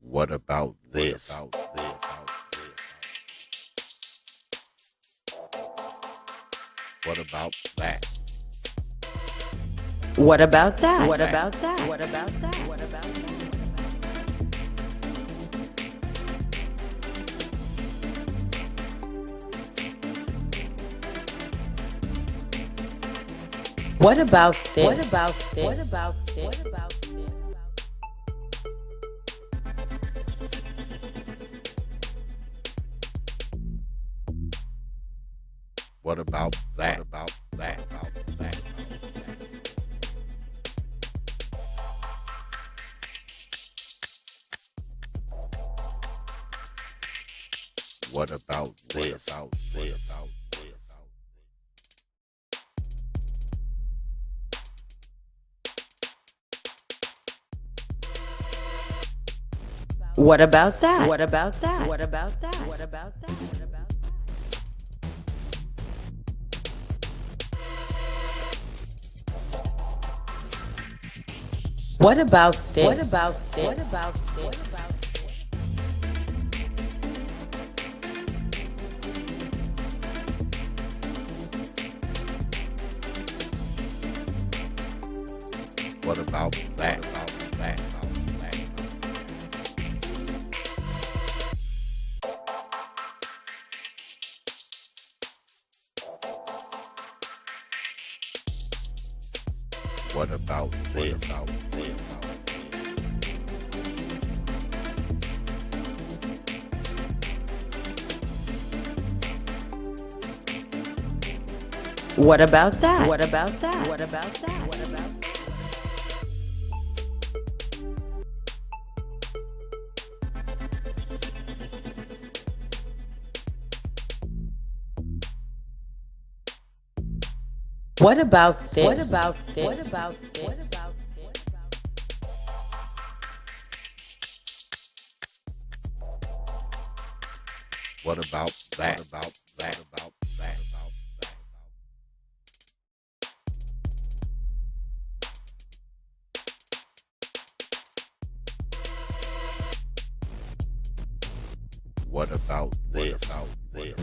What about this? What about that? What about that? What about that? What about that? What about that? What about this? What about this? What about this? What about this? What about that? What about that? About that? What about this? What about this? What about that? What about that? What about that? What about that? What about that? What about this? What about this? What about this? What about What about that? About that? About that? What about this? What about this? What about that? What about that? What about that? What about that? What about this? What about this? What about this? What about this? What about that? What about that? About that? About that? What about this? What about this?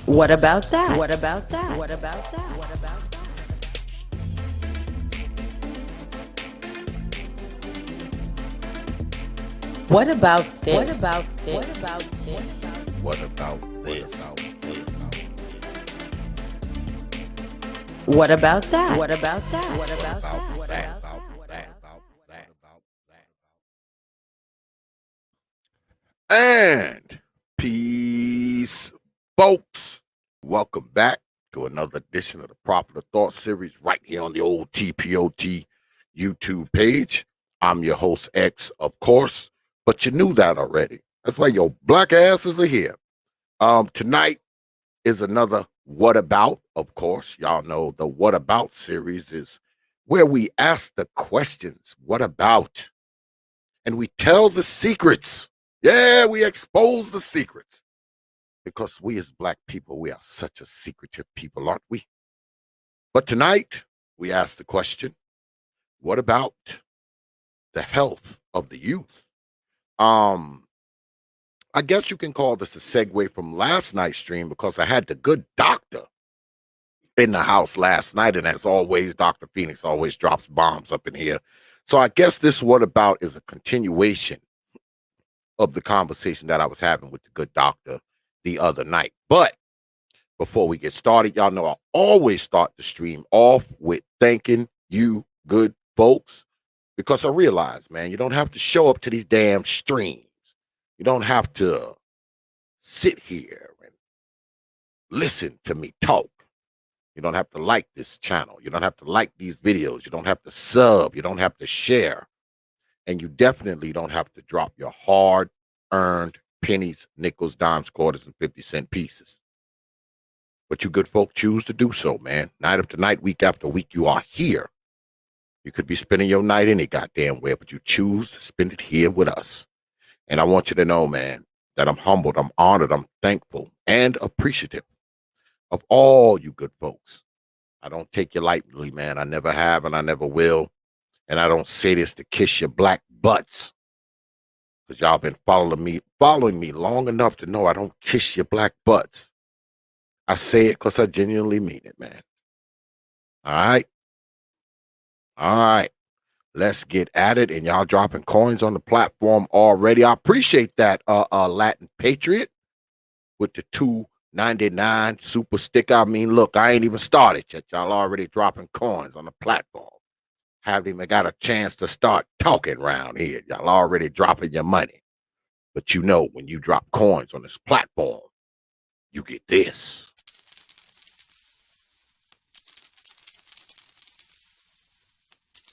What about that? What about that? What about that? What about that? What about this? What about this? What about this? What about this? What about that? What about that? What about that? What about that? About that? About that? About that? And peace, folks. Welcome back to another edition of the Popular Thought Series right here on the old T.P.O.T YouTube page. I'm your host, X, of course, but you knew that already. That's why your black asses are here. Tonight is another What About, of course. Y'all know the What About series is where we ask the questions, what about? And we tell the secrets. Yeah, we expose the secrets. Because we as black people, we are such a secretive people, aren't we? But tonight, we ask the question, what about the health of the youth? I guess you can call this a segue from last night's stream because I had the good doctor in the house last night. And as always, Dr. Phoenix always drops bombs up in here. So I guess this What About is a continuation of the conversation that I was having with the good doctor the other night. But before we get started, y'all know I always start the stream off with thanking you good folks because I realize, man, you don't have to show up to these damn streams. You don't have to sit here and listen to me talk. You don't have to like this channel. You don't have to like these videos. You don't have to sub. You don't have to share. And you definitely don't have to drop your hard-earned pennies, nickels, dimes, quarters, and 50-cent pieces. But you good folk choose to do so, man. Night after night, week after week, you are here. You could be spending your night any goddamn where, but you choose to spend it here with us. And I want you to know, man, that I'm humbled, I'm honored, I'm thankful, and appreciative of all you good folks I don't take you lightly, man. I never have and I never will. And I don't say this to kiss your black butts. Because y'all been following me long enough to know I don't kiss your black butts. I say it because I genuinely mean it, man. All right? All right. Let's get at it. And y'all dropping coins on the platform already. I appreciate that, Latin Patriot with the 2.99 super sticker. I mean, look, I ain't even started yet. Y'all already dropping coins on the platform. Haven't even got a chance to start talking around here. Y'all already dropping your money. But you know, when you drop coins on this platform, you get this.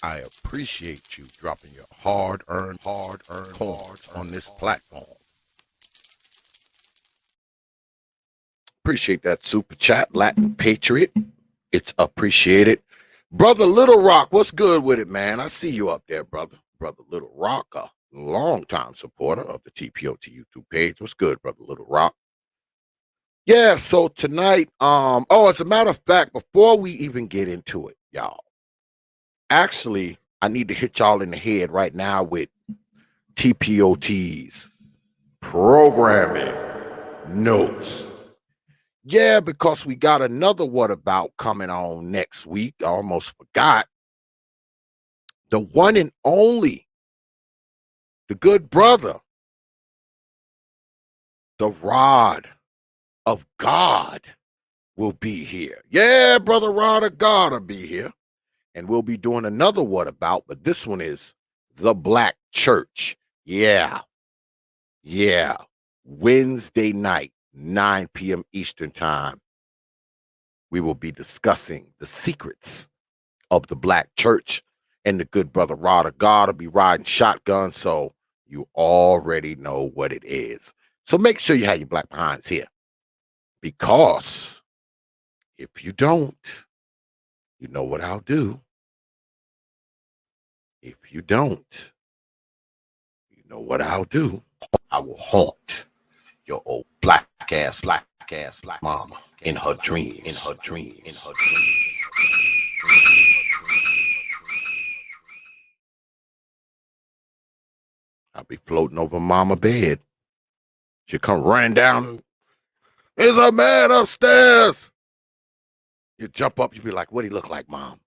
I appreciate you dropping your hard-earned coins on this platform. Appreciate that super chat, Latin Patriot. It's appreciated. Brother Little Rock, what's good with it, man? I see you up there, brother. Brother Little Rock, a longtime supporter of the T.P.O.T YouTube page. What's good, Brother Little Rock? Yeah, so tonight, as a matter of fact, before we even get into it, y'all, actually, I need to hit y'all in the head right now with T.P.O.T's programming notes. Yeah, because we got another What About coming on next week. I almost forgot. The one and only, the good brother, the rod of God will be here. Yeah, brother Rod of God will be here. And we'll be doing another What About, but this one is the Black Church. Yeah. Wednesday night, 9 p.m. Eastern time. We will be discussing the secrets of the Black Church, and the good brother Rod of God will be riding shotgun, so you already know what it is. So make sure you have your black behinds here, because if you don't, you know what I'll do. If you don't, you know what I'll do. I will haunt your old black ass mama in her dreams. I'll be floating over mama bed. She'll come running down. There's a man upstairs. You jump up, you be like, what he look like, Mom?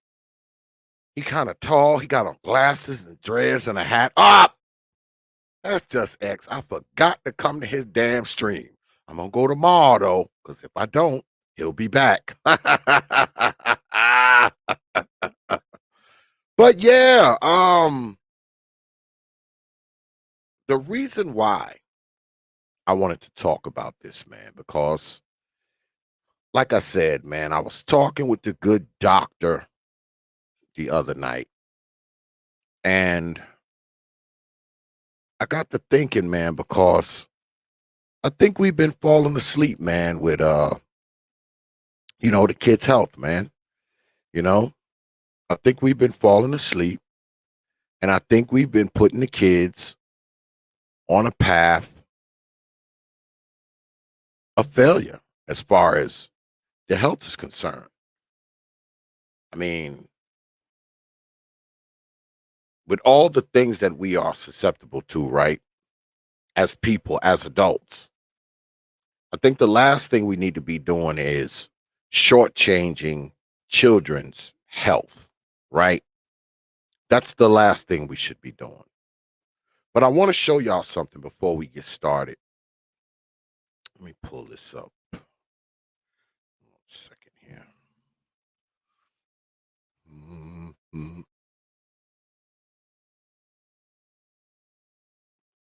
He kind of tall. He got on glasses and dreads and a hat. Up! That's just X. I forgot to come to his damn stream. I'm going to go tomorrow, though, because if I don't, he'll be back. But yeah, the reason why I wanted to talk about this, man, because like I said, man, I was talking with the good doctor the other night, and I got to thinking, man, because I think we've been falling asleep, man, with the kids' health, man. I think we've been falling asleep, and I think we've been putting the kids on a path of failure as far as their health is concerned. I mean, with all the things that we are susceptible to, right, as people, as adults, I think the last thing we need to be doing is shortchanging children's health, right? That's the last thing we should be doing. But I want to show y'all something before we get started. Let me pull this up. 1 second here.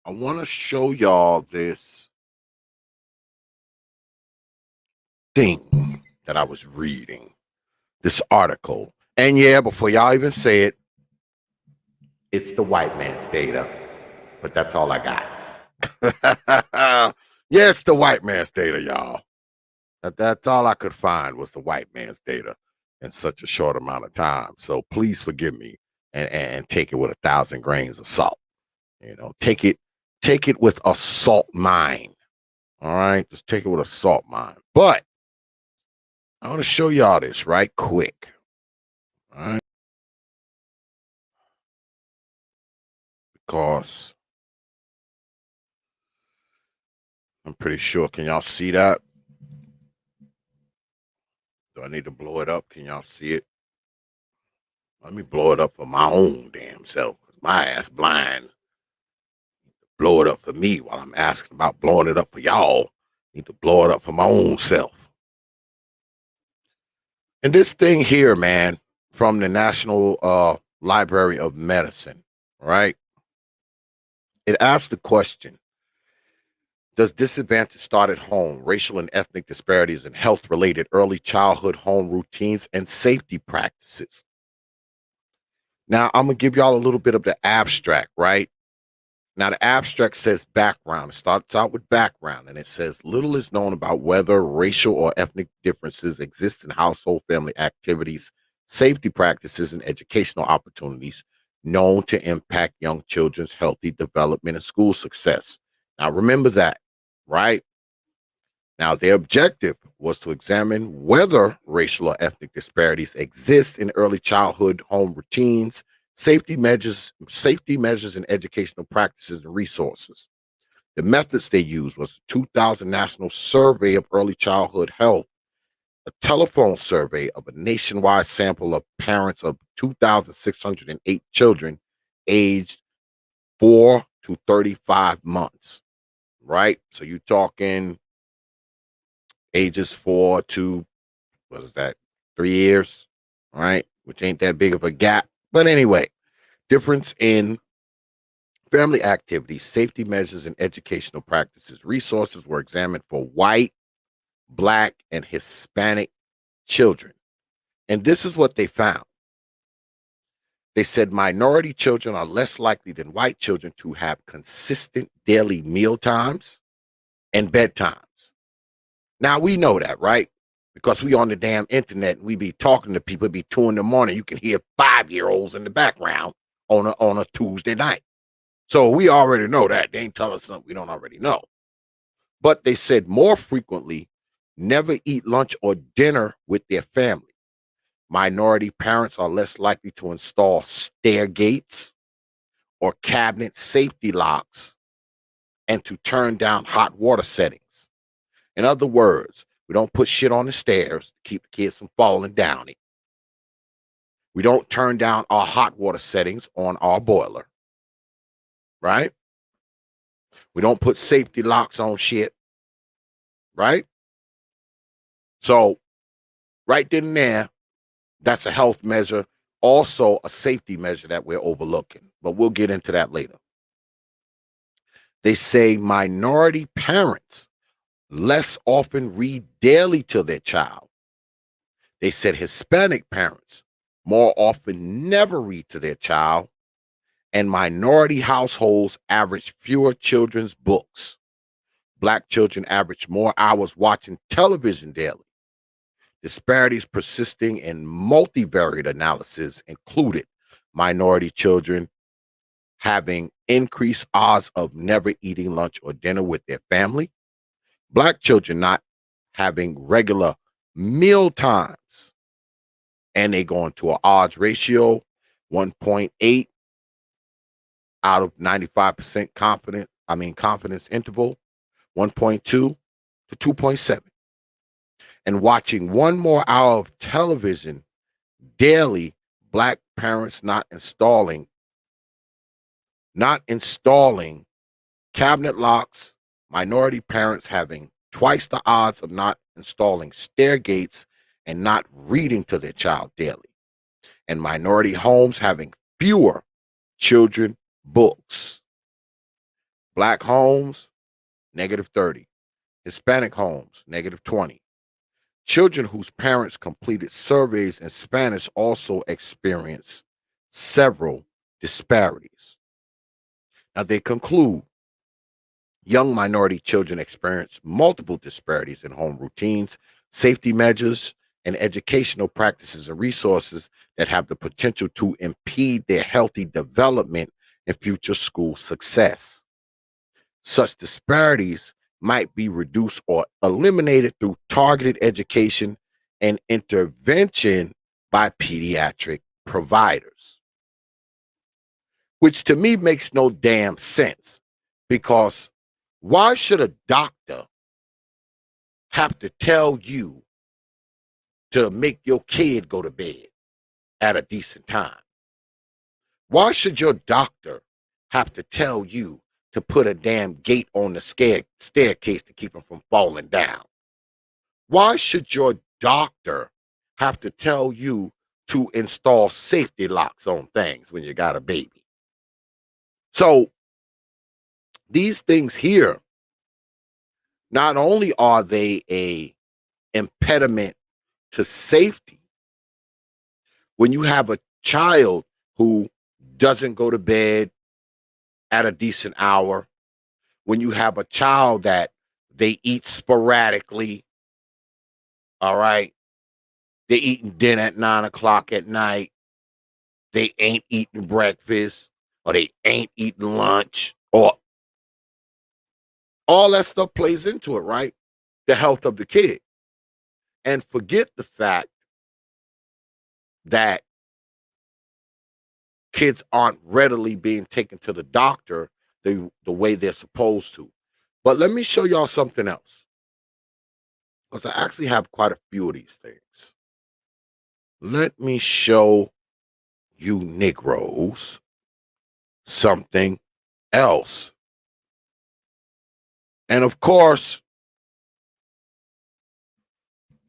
I want to show y'all this thing that I was reading, this article. And yeah, before y'all even say it, it's the white man's data, but that's all I got. Yeah, it's the white man's data, y'all. That's all I could find was the white man's data in such a short amount of time. So please forgive me and take it with 1,000 grains of salt. Take it with a salt mine. All right, just take it with a salt mine. But I want to show y'all this right quick. All right. Because I'm pretty sure. Can y'all see that? Do I need to blow it up? Can y'all see it? Let me blow it up for my own damn self. My ass blind. Blow it up for me while I'm asking about blowing it up for y'all. Need to blow it up for my own self. And this thing here, man, from the National Library of Medicine, right? It asks the question: does disadvantage start at home? Racial and ethnic disparities in health-related early childhood home routines and safety practices. Now, I'm gonna give y'all a little bit of the abstract, right? Now, the abstract says background. It starts out with background, and it says little is known about whether racial or ethnic differences exist in household family activities, safety practices, and educational opportunities known to impact young children's healthy development and school success. Now, remember that, right? Now, their objective was to examine whether racial or ethnic disparities exist in early childhood home routines, safety measures, and educational practices and resources. The methods they used was the 2000 National Survey of Early Childhood Health, a telephone survey of a nationwide sample of parents of 2,608 children aged 4 to 35 months, right? So you're talking ages 4 to, what is that, 3 years, right? Which ain't that big of a gap. But anyway, difference in family activities, safety measures, and educational practices. Resources were examined for white, black, and Hispanic children. And this is what they found. They said minority children are less likely than white children to have consistent daily meal times and bedtimes. Now we know that, right? Because we on the damn internet and we be talking to people, it be 2 a.m. You can hear 5-year-olds in the background on a Tuesday night. So we already know that. They ain't telling us something we don't already know. But they said more frequently, never eat lunch or dinner with their family. Minority parents are less likely to install stair gates or cabinet safety locks and to turn down hot water settings. In other words, we don't put shit on the stairs to keep the kids from falling down it. We don't turn down our hot water settings on our boiler, right? We don't put safety locks on shit, right? So, right then and there, that's a health measure, also a safety measure that we're overlooking. But we'll get into that later. They say minority parents less often read daily to their child. They said Hispanic parents more often never read to their child, and minority households average fewer children's books. Black children average more hours watching television daily. Disparities persisting in multivariate analysis included minority children having increased odds of never eating lunch or dinner with their family, black children not having regular meal times, and they go into an odds ratio 1.8 out of 95% confidence interval, 1.2 to 2.7. And watching one more hour of television daily, black parents not installing cabinet locks, minority parents having twice the odds of not installing stair gates and not reading to their child daily, and minority homes having fewer children books. Black homes, -30. Hispanic homes, -20. Children whose parents completed surveys in Spanish also experience several disparities. Now they conclude young minority children experience multiple disparities in home routines, safety measures, and educational practices and resources that have the potential to impede their healthy development and future school success. Such disparities might be reduced or eliminated through targeted education and intervention by pediatric providers, which to me makes no damn sense, because why should a doctor have to tell you to make your kid go to bed at a decent time? Why should your doctor have to tell you to put a damn gate on the staircase to keep him from falling down? Why should your doctor have to tell you to install safety locks on things when you got a baby? So these things here, not only are they a impediment to safety, when you have a child who doesn't go to bed at a decent hour, when you have a child that they eat sporadically, all right, they eating dinner at 9 o'clock at night, they ain't eating breakfast, or they ain't eating lunch, or all that stuff plays into it, right? The health of the kid. And forget the fact that kids aren't readily being taken to the doctor the way they're supposed to. But let me show y'all something else, because I actually have quite a few of these things. Let me show you Negroes something else. And of course,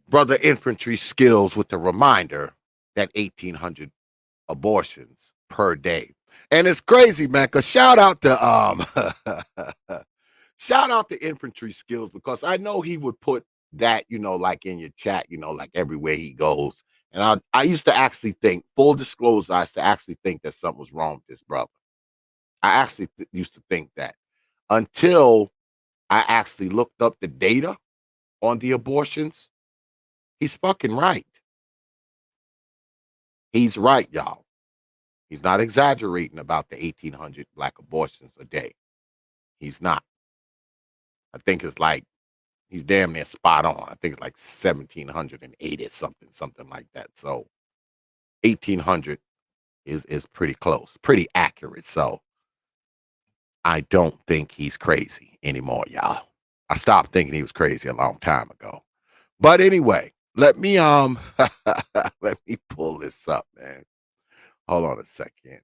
Brother Infantry Skills with the reminder that 1,800 abortions per day. And it's crazy, man, because shout out to shout out to Infantry Skills, because I know he would put that, like in your chat, like everywhere he goes. And I used to actually think, full disclosure, I used to actually think that something was wrong with this brother. I actually used to think that, until I actually looked up the data on the abortions. He's fucking right. He's right, y'all. He's not exaggerating about the 1,800 black abortions a day. He's not. I think it's like, he's damn near spot on. I think it's like 1,780 something like that. So 1,800 is pretty close, pretty accurate. So I don't think he's crazy anymore, y'all. I stopped thinking he was crazy a long time ago. But anyway, let me let me pull this up, man. Hold on a second.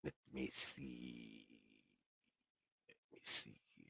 Let me see. Let me see here.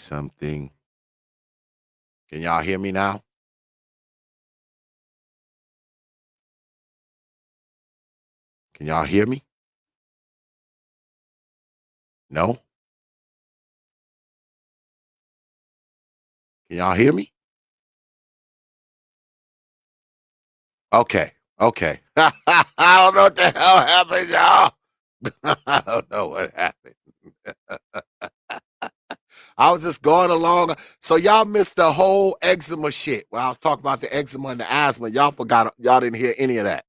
something. Can y'all hear me now? Can y'all hear me? No? Can y'all hear me? Okay. Okay. I don't know what the hell happened, y'all. I don't know what happened. I was just going along. So y'all missed the whole eczema shit. When I was talking about the eczema and the asthma, y'all forgot. Y'all didn't hear any of that.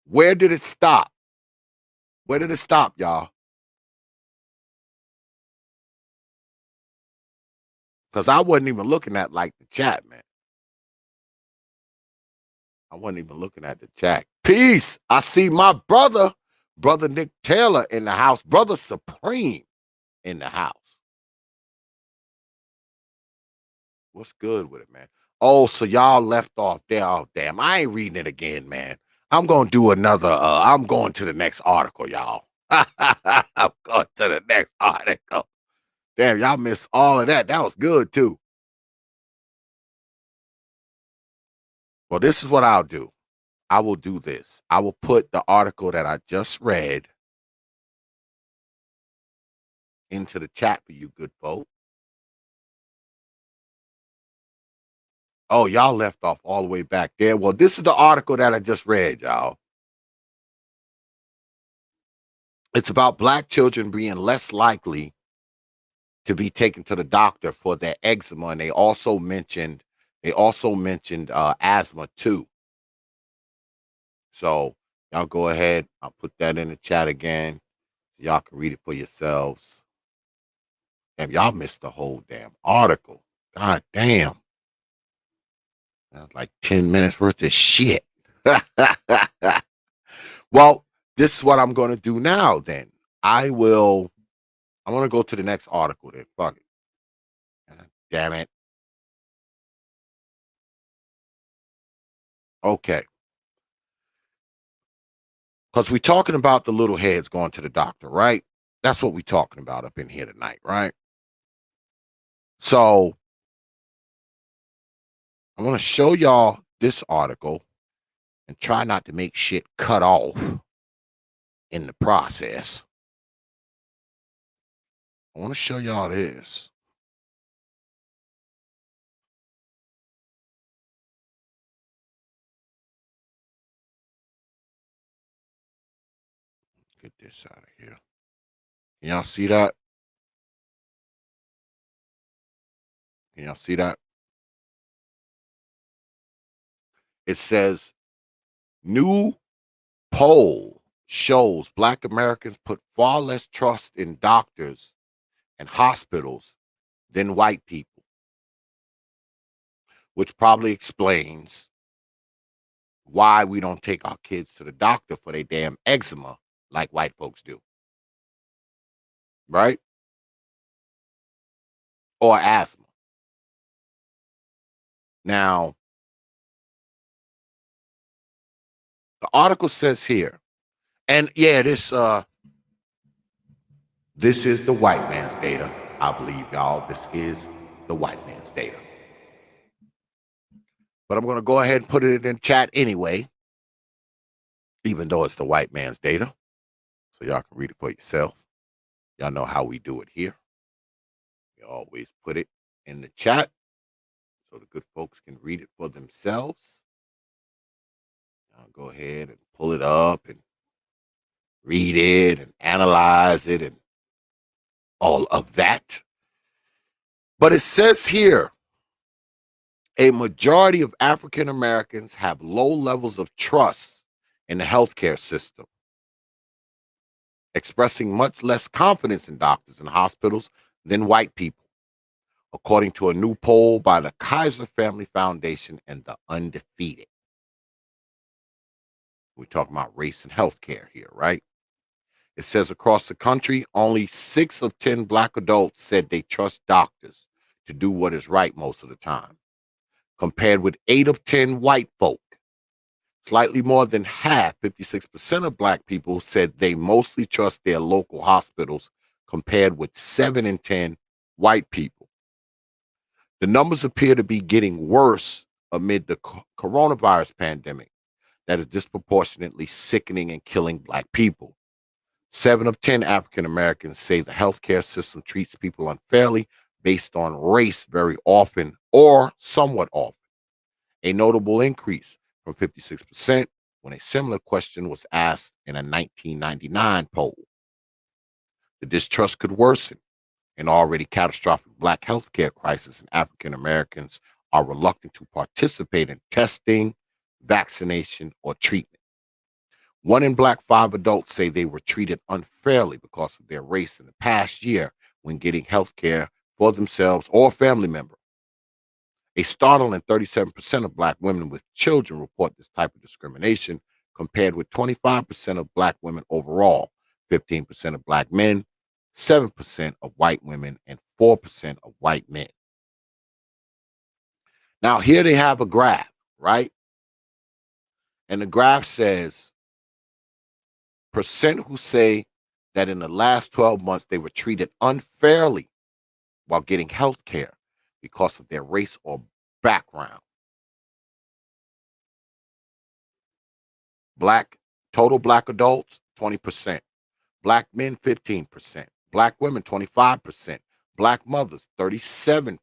Where did it stop? Where did it stop, y'all? Because I wasn't even looking at like the chat, man. I wasn't even looking at the chat. Peace. I see my brother Nick Taylor in the house, brother Supreme in the house. What's good with it, man? Oh, so y'all left off there. Oh, damn. I ain't reading it again, man. I'm going to do another. I'm going to the next article, y'all. I'm going to the next article. Damn, y'all missed all of that. That was good, too. Well, this is what I'll do. I will do this. I will put the article that I just read into the chat for you good folks. Oh, y'all left off all the way back there. Well, this is the article that I just read, y'all. It's about black children being less likely to be taken to the doctor for their eczema, and they also mentioned asthma too. So y'all go ahead. I'll put that in the chat again. So y'all can read it for yourselves. Damn, y'all missed the whole damn article. God damn. That's like 10 minutes worth of shit. Well, this is what I'm going to do now then. I'm going to go to the next article then. Fuck it. God damn it. Okay. Because we're talking about the little heads going to the doctor, right? That's what we're talking about up in here tonight, right? So I want to show y'all this article and try not to make shit cut off in the process. I want to show y'all this. Get this out of here. Can y'all see that? Can y'all see that? It says new poll shows black Americans put far less trust in doctors and hospitals than white people, which probably explains why we don't take our kids to the doctor for their damn eczema like white folks do. Right? Or asthma. Now, the article says here, and yeah, this is the white man's data. I believe y'all, this is the white man's data. But I'm going to go ahead and put it in chat anyway, even though it's the white man's data. So y'all can read it for yourself. Y'all know how we do it here. We always put it in the chat so the good folks can read it for themselves. I'll go ahead and pull it up and read it and analyze it and all of that. But it says here, a majority of African Americans have low levels of trust in the healthcare system, expressing much less confidence in doctors and hospitals than white people, according to a new poll by the Kaiser Family Foundation and the Undefeated. We're talking about race and healthcare here, right? It says across the country, only 6 of 10 black adults said they trust doctors to do what is right most of the time, compared with 8 of 10 white folk Slightly more than half, 56% of Black people said they mostly trust their local hospitals, compared with 7 in 10 white people. The numbers appear to be getting worse amid the coronavirus pandemic that is disproportionately sickening and killing Black people. 7 of 10 African Americans say the healthcare system treats people unfairly based on race very often or somewhat often, a notable increase from 56% when a similar question was asked in a 1999 poll. The distrust could worsen an already catastrophic Black healthcare crisis, and African Americans are reluctant to participate in testing, vaccination, or treatment. 1 in Black 5 adults say they were treated unfairly because of their race in the past year when getting health care for themselves or a family member. A startling 37% of Black women with children report this type of discrimination, compared with 25% of Black women overall, 15% of Black men, 7% of white women, and 4% of white men. Now, here they have a graph, right? And the graph says percent who say that in the last 12 months they were treated unfairly while getting health care because of their race or background. Black, total Black adults, 20%. Black men, 15%. Black women, 25%. Black mothers, 37%.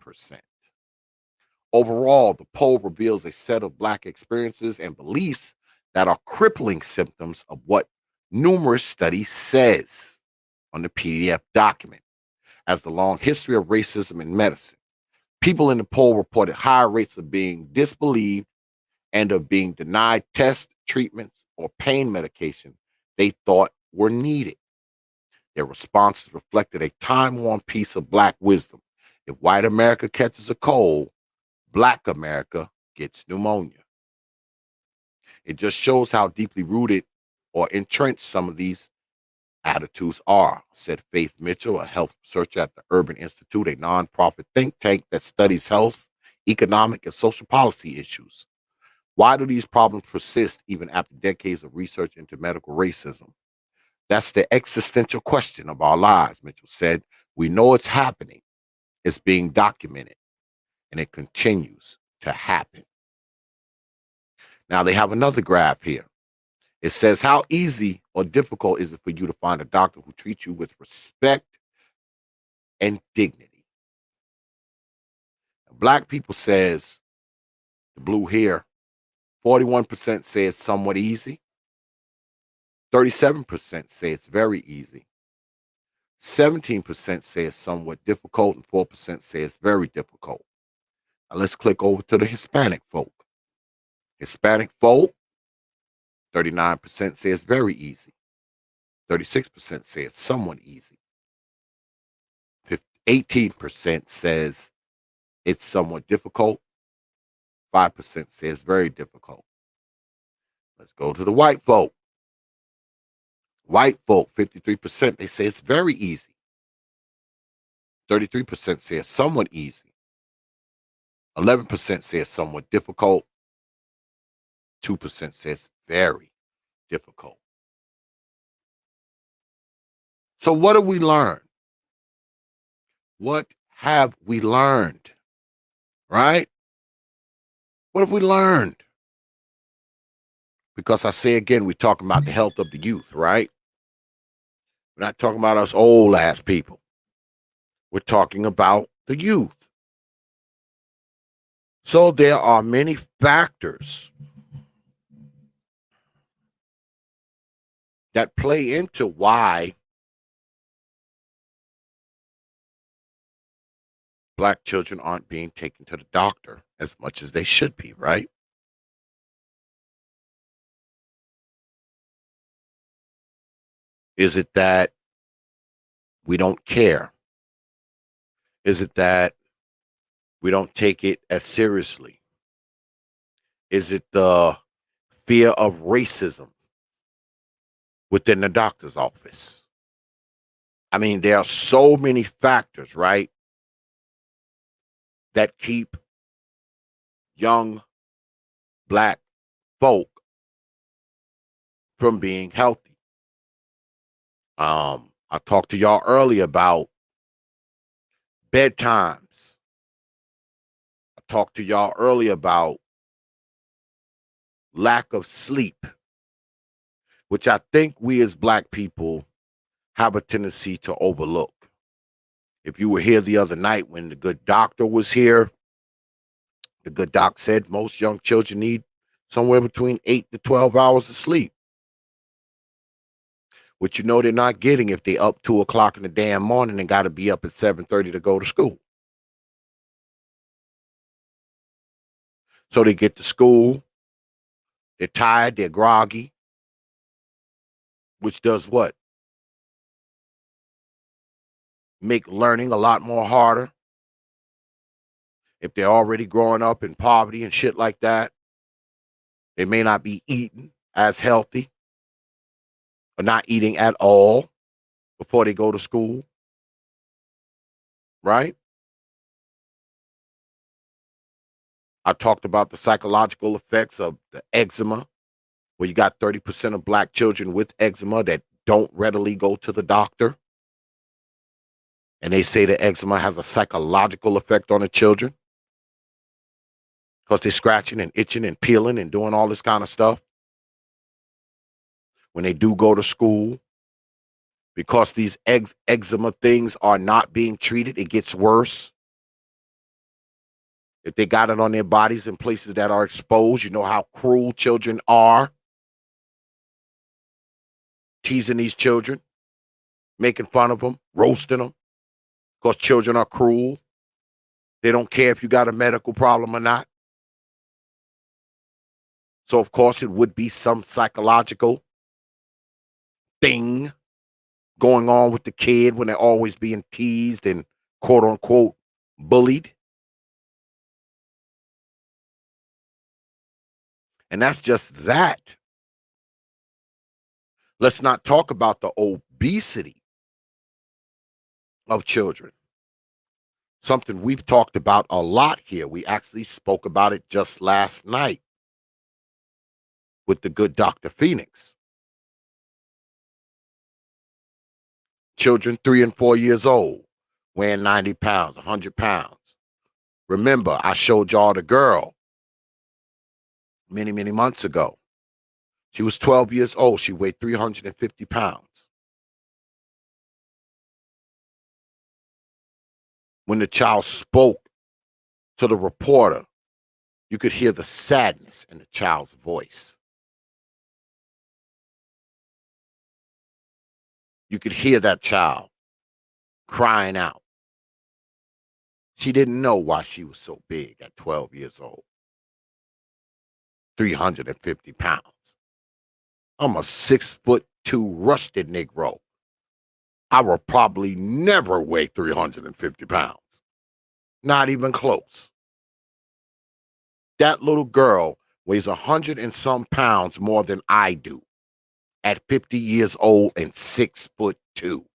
Overall, the poll reveals a set of Black experiences and beliefs that are crippling symptoms of what numerous studies says on the PDF document as the long history of racism in medicine. People in the poll reported higher rates of being disbelieved and of being denied tests, treatments, or pain medication they thought were needed. Their responses reflected a time-worn piece of Black wisdom. If white America catches a cold, Black America gets pneumonia. It just shows how deeply rooted or entrenched some of these attitudes are, said Faith Mitchell, a health researcher at the Urban Institute, a nonprofit think tank that studies health, economic, and social policy issues. Why do these problems persist even after decades of research into medical racism? That's the existential question of our lives, Mitchell said. We know it's happening, it's being documented, and it continues to happen. Now they have another graph here. It says, how easy or difficult is it for you to find a doctor who treats you with respect and dignity? Black people says, the blue here, 41% say it's somewhat easy. 37% say it's very easy. 17% say it's somewhat difficult, and 4% say it's very difficult. Now let's click over to the Hispanic folk. Hispanic folk, 39% say it's very easy. 36% say it's somewhat easy. 18% says it's somewhat difficult. 5% say it's very difficult. Let's go to the white folk. White folk, 53%, they say it's very easy. 33% say it's somewhat easy. 11% say it's somewhat difficult. 2% say it's very difficult. So what have we learned? What have we learned? Right? What have we learned? Because I say again, we're talking about the health of the youth, right? We're not talking about us old ass people. We're talking about the youth. So there are many factors that play into why Black children aren't being taken to the doctor as much as they should be, right? Is it that we don't care? Is it that we don't take it as seriously? Is it the fear of racism within the doctor's office? I mean, there are so many factors, right, that keep young Black folk from being healthy. I talked to y'all earlier about bedtimes. I talked to y'all earlier about lack of sleep, which I think we as black people have a tendency to overlook. If you were here the other night when the good doctor was here, the good doc said most young children need somewhere between 8 to 12 hours of sleep, which you know they're not getting if they up 2 o'clock in the damn morning and got to be up at 7:30 to go to school. So they get to school, they're tired, they're groggy, which does what? Make learning a lot more harder. If they're already growing up in poverty and shit like that, they may not be eating as healthy or not eating at all before they go to school, right? I talked about the psychological effects of the eczema, where you got 30% of black children with eczema that don't readily go to the doctor. And they say that eczema has a psychological effect on the children because they're scratching and itching and peeling and doing all this kind of stuff. When they do go to school, because these eczema things are not being treated, it gets worse. If they got it on their bodies in places that are exposed, you know how cruel children are. Teasing these children, making fun of them, roasting them, because children are cruel. They don't care if you got a medical problem or not. So, of course, it would be some psychological thing going on with the kid when they're always being teased and quote unquote bullied. And that's just that. Let's not talk about the obesity of children. Something we've talked about a lot here. We actually spoke about it just last night with the good Dr. Phoenix. Children 3 and 4 years old, weighing 90 pounds, 100 pounds. Remember, I showed y'all the girl many, many months ago. She was 12 years old. She weighed 350 pounds. When the child spoke to the reporter, you could hear the sadness in the child's voice. You could hear that child crying out. She didn't know why she was so big at 12 years old. 350 pounds. I'm a 6'2" rusted Negro. I will probably never weigh 350 pounds. Not even close. That little girl weighs 100 and some pounds more than I do at 50 years old and 6'2".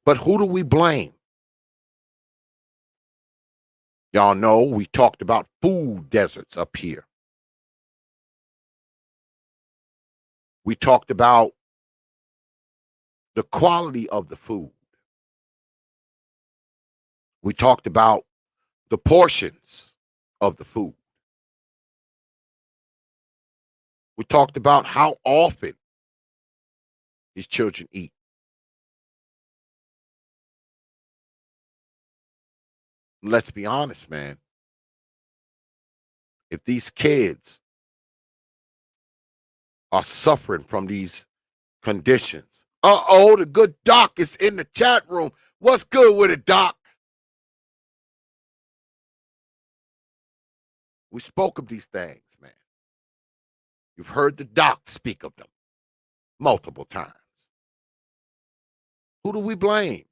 But who do we blame? Y'all know we talked about food deserts up here. We talked about the quality of the food. We talked about the portions of the food. We talked about how often these children eat. Let's be honest, man. If these kids are suffering from these conditions, the good doc is in the chat room. What's good with it, doc? We spoke of these things, man. You've heard the doc speak of them multiple times. Who do we blame?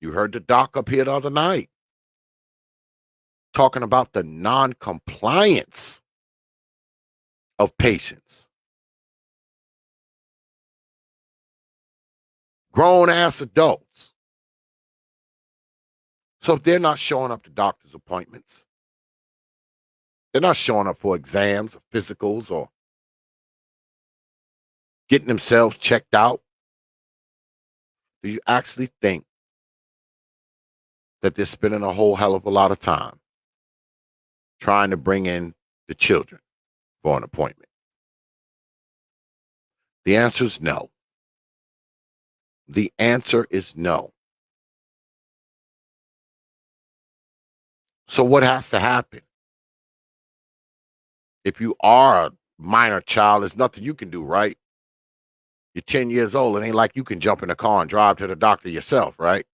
You heard the doc up here the other night talking about the non-compliance of patients. Grown-ass adults So if they're not showing up to doctor's appointments, they're not showing up for exams or physicals or getting themselves checked out, do you actually think that they're spending a whole hell of a lot of time trying to bring in the children for an appointment? The answer is no. The answer is no. So what has to happen? If you are a minor child, there's nothing you can do, right? You're 10 years old. It ain't like you can jump in a car and drive to the doctor yourself, right?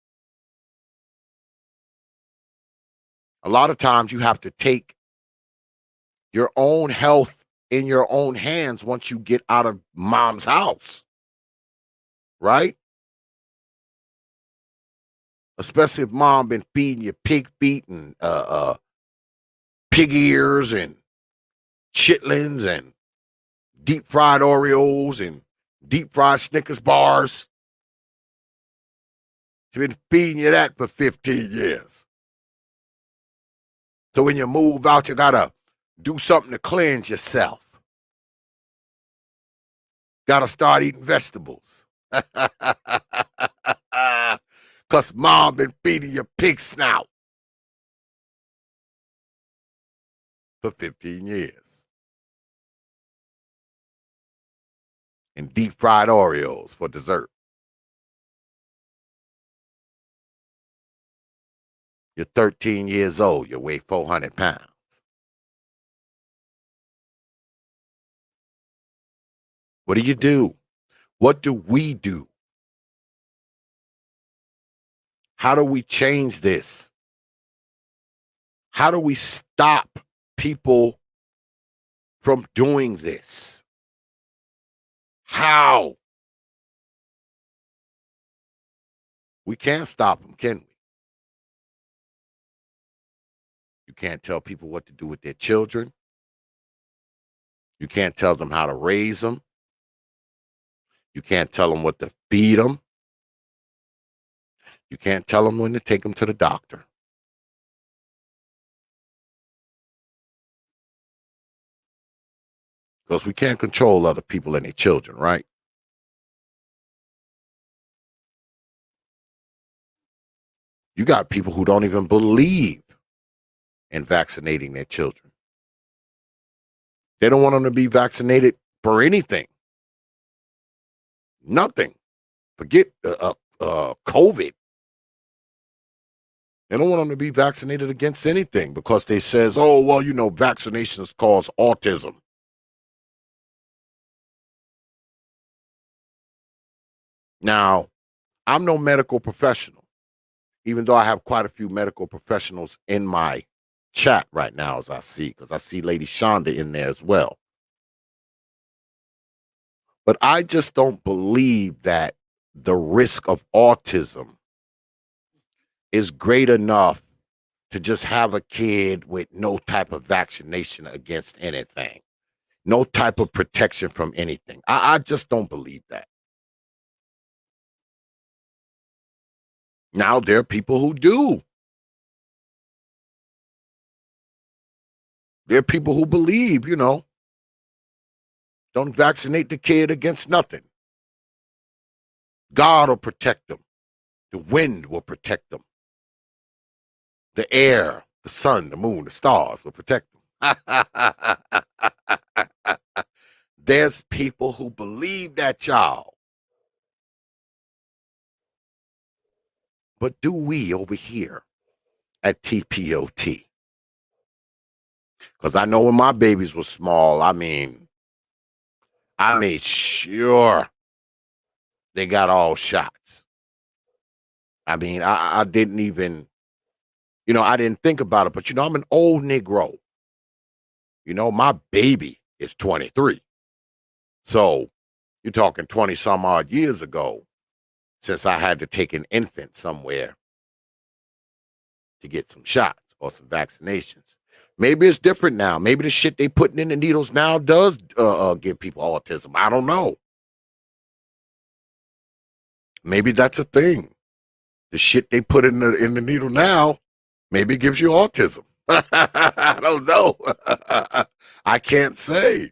A lot of times you have to take your own health in your own hands once you get out of mom's house, right? Especially if mom been feeding you pig feet and pig ears and chitlins and deep fried Oreos and deep fried Snickers bars. She's been feeding you that for 15 years. So when you move out, you gotta do something to cleanse yourself. Gotta start eating vegetables. Cause mom been feeding you pig snout for 15 years. And deep fried Oreos for dessert. You're 13 years old. You weigh 400 pounds. What do you do? What do we do? How do we change this? How do we stop people from doing this? How? We can't stop them, can we? You can't tell people what to do with their children. You can't tell them how to raise them. You can't tell them what to feed them. You can't tell them when to take them to the doctor. Because we can't control other people and their children, right? You got people who don't even believe in vaccinating their children. They don't want them to be vaccinated for anything. Nothing. Forget COVID. They don't want them to be vaccinated against anything because they says, oh, well, you know, vaccinations cause autism. Now, I'm no medical professional, even though I have quite a few medical professionals in my chat right now, as I see, because I see Lady Shonda in there as well. But I just don't believe that the risk of autism is great enough to just have a kid with no type of vaccination against anything, no type of protection from anything. I just don't believe that. Now, there are people who do. There are people who believe, you know, don't vaccinate the kid against nothing. God will protect them. The wind will protect them. The air, the sun, the moon, the stars will protect them. There's people who believe that, y'all. But do we over here at T.P.O.T? Because I know when my babies were small, I made sure they got all shots. I didn't even, I didn't think about it. But, I'm an old Negro. My baby is 23. So you're talking 20 some odd years ago since I had to take an infant somewhere to get some shots or some vaccinations. Maybe it's different now. Maybe the shit they putting in the needles now does give people autism. I don't know. Maybe that's a thing. the shit they put in the needle now, maybe it gives you autism. I don't know. I can't say.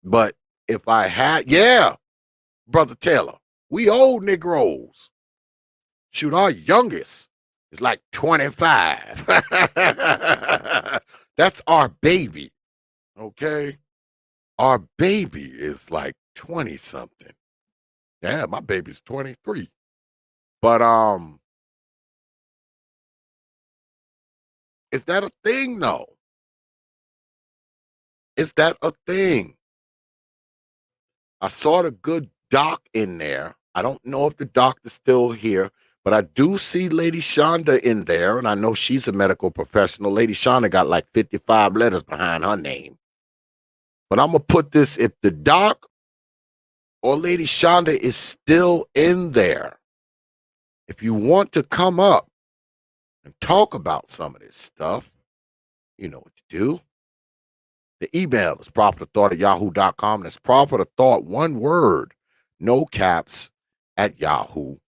But if I had, yeah, Brother Taylor, we old Negroes. Shoot, our youngest is like 25. That's our baby. Okay. Our baby is like 20 something. Yeah, my baby's 23. But is that a thing though? Is that a thing? I saw the good doc in there. I don't know if the doctor's still here, but I do see Lady Shonda in there, and I know she's a medical professional. Lady Shonda got like 55 letters behind her name. But I'm gonna put this: if the doc or Lady Shonda is still in there, if you want to come up and talk about some of this stuff, you know what to do. The email is properthought@yahoo.com. That's properthought, one word, no caps, at yahoo.com.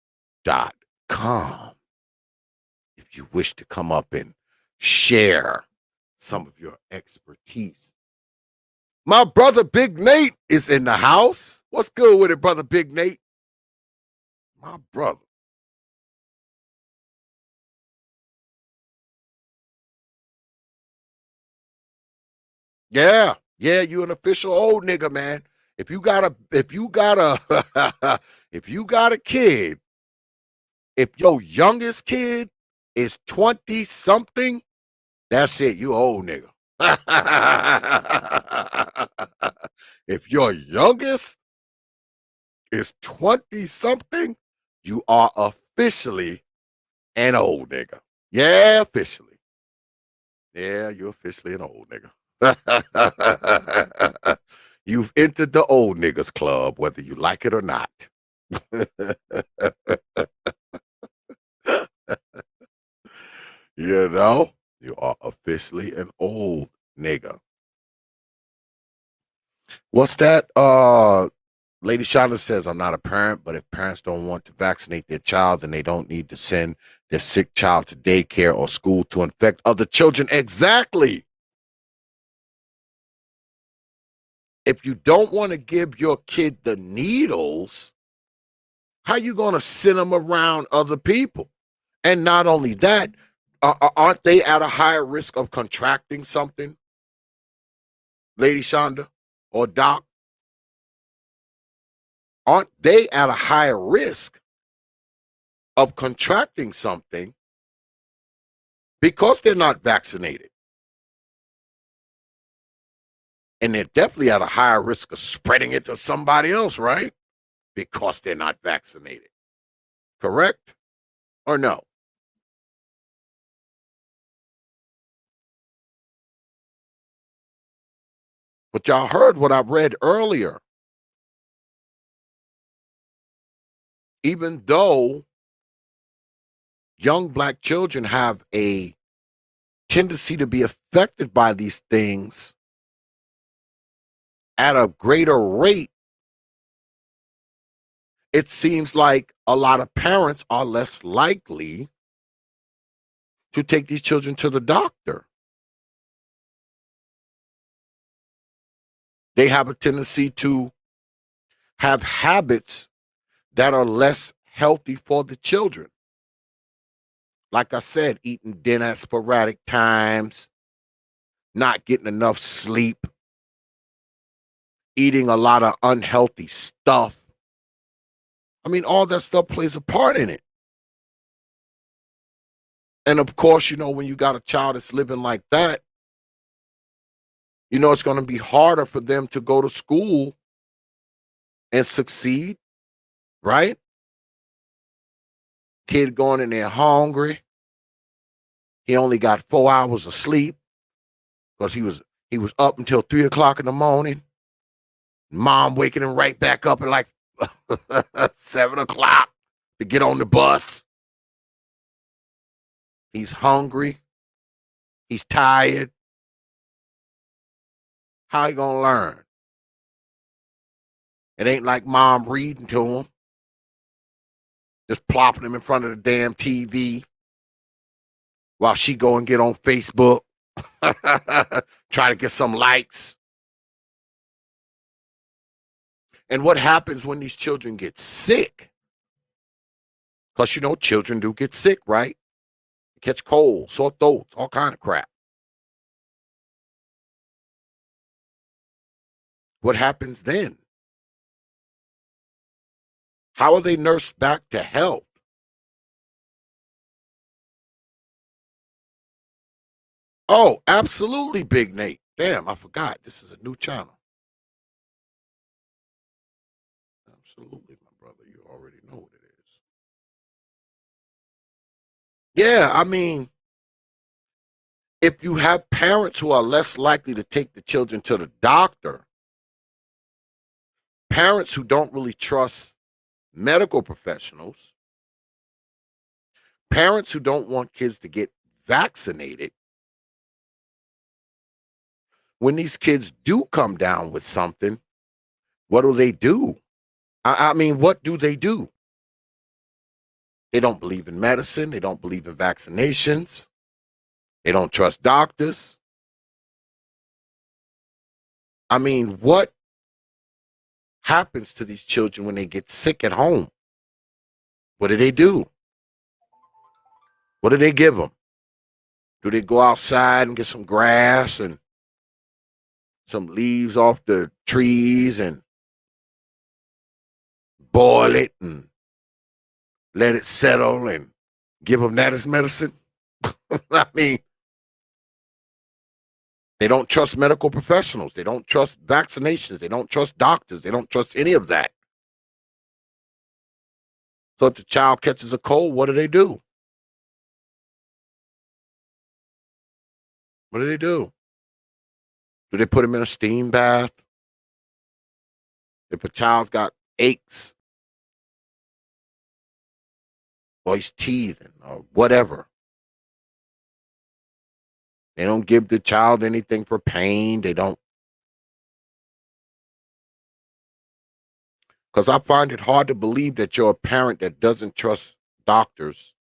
If you wish to come up and share some of your expertise. My brother Big Nate is in the house. What's good with it, brother Big Nate? My brother. Yeah, yeah, you an official old nigga, man. If you got a kid, if your youngest kid is 20 something, that's it, you old nigga. If your youngest is 20 something, you are officially an old nigga. Yeah, officially. Yeah, you're officially an old nigga. You've entered the old niggas club, whether you like it or not. You know, you are officially an old nigga. What's that? Lady Shonda says, I'm not a parent, but if parents don't want to vaccinate their child, then they don't need to send their sick child to daycare or school to infect other children. Exactly. If you don't want to give your kid the needles, how you going to send them around other people? And not only that, aren't they at a higher risk of contracting something, Lady Shonda or Doc? Aren't they at a higher risk of contracting something because they're not vaccinated? And they're definitely at a higher risk of spreading it to somebody else, right? Because they're not vaccinated. Correct or no? But y'all heard what I read earlier. Even though young black children have a tendency to be affected by these things at a greater rate, it seems like a lot of parents are less likely to take these children to the doctor. They have a tendency to have habits that are less healthy for the children. Like I said, eating dinner at sporadic times, not getting enough sleep, eating a lot of unhealthy stuff. I mean, all that stuff plays a part in it. And of course, you know, when you got a child that's living like that, you know, it's going to be harder for them to go to school and succeed, right? Kid going in there hungry. He only got 4 hours of sleep because he was up until 3 o'clock in the morning. Mom waking him right back up at like 7 o'clock to get on the bus. He's hungry. He's tired. How he gonna learn? It ain't like mom reading to them, just plopping them in front of the damn TV while she go and get on Facebook, try to get some likes. And what happens when these children get sick? Because, you know, children do get sick, right? Catch colds, sore throats, all kind of crap. What happens then? How are they nursed back to health? Oh, absolutely, Big Nate. Damn, I forgot. This is a new channel. Absolutely, my brother. You already know what it is. Yeah, I mean, if you have parents who are less likely to take the children to the doctor, parents who don't really trust medical professionals, parents who don't want kids to get vaccinated, when these kids do come down with something, what do? I mean, what do? They don't believe in medicine. They don't believe in vaccinations. They don't trust doctors. I mean, what happens to these children when they get sick at home? What do? What do they give them? Do they go outside and get some grass and some leaves off the trees and boil it and let it settle and give them that as medicine? I mean, they don't trust medical professionals. They don't trust vaccinations. They don't trust doctors. They don't trust any of that. So if the child catches a cold, what do? What do they do? Do they put him in a steam bath? If a child's got aches or he's teething or whatever, they don't give the child anything for pain. They don't. Because I find it hard to believe that you're a parent that doesn't trust doctors.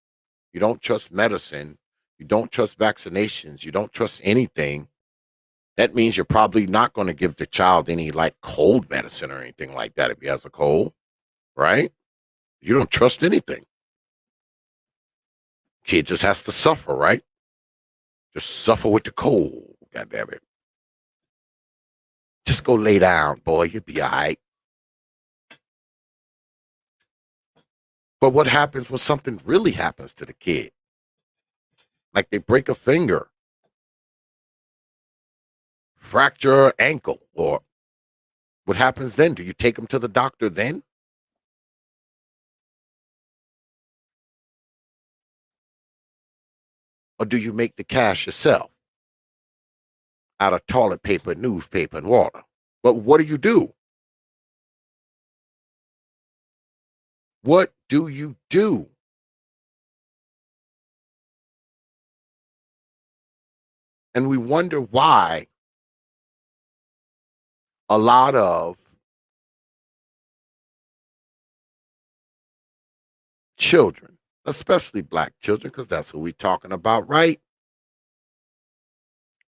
You don't trust medicine. You don't trust vaccinations. You don't trust anything. That means you're probably not going to give the child any like cold medicine or anything like that if he has a cold, right? You don't trust anything. Kid just has to suffer, right? Just suffer with the cold. God damn it. Just go lay down, boy. You'll be all right. But what happens when something really happens to the kid? Like they break a finger, fracture an ankle, or what happens then? Do you take them to the doctor then? Or do you make the cash yourself out of toilet paper, newspaper, and water? But what do you do? What do you do? And we wonder why a lot of children, especially black children, because that's who we're talking about, right?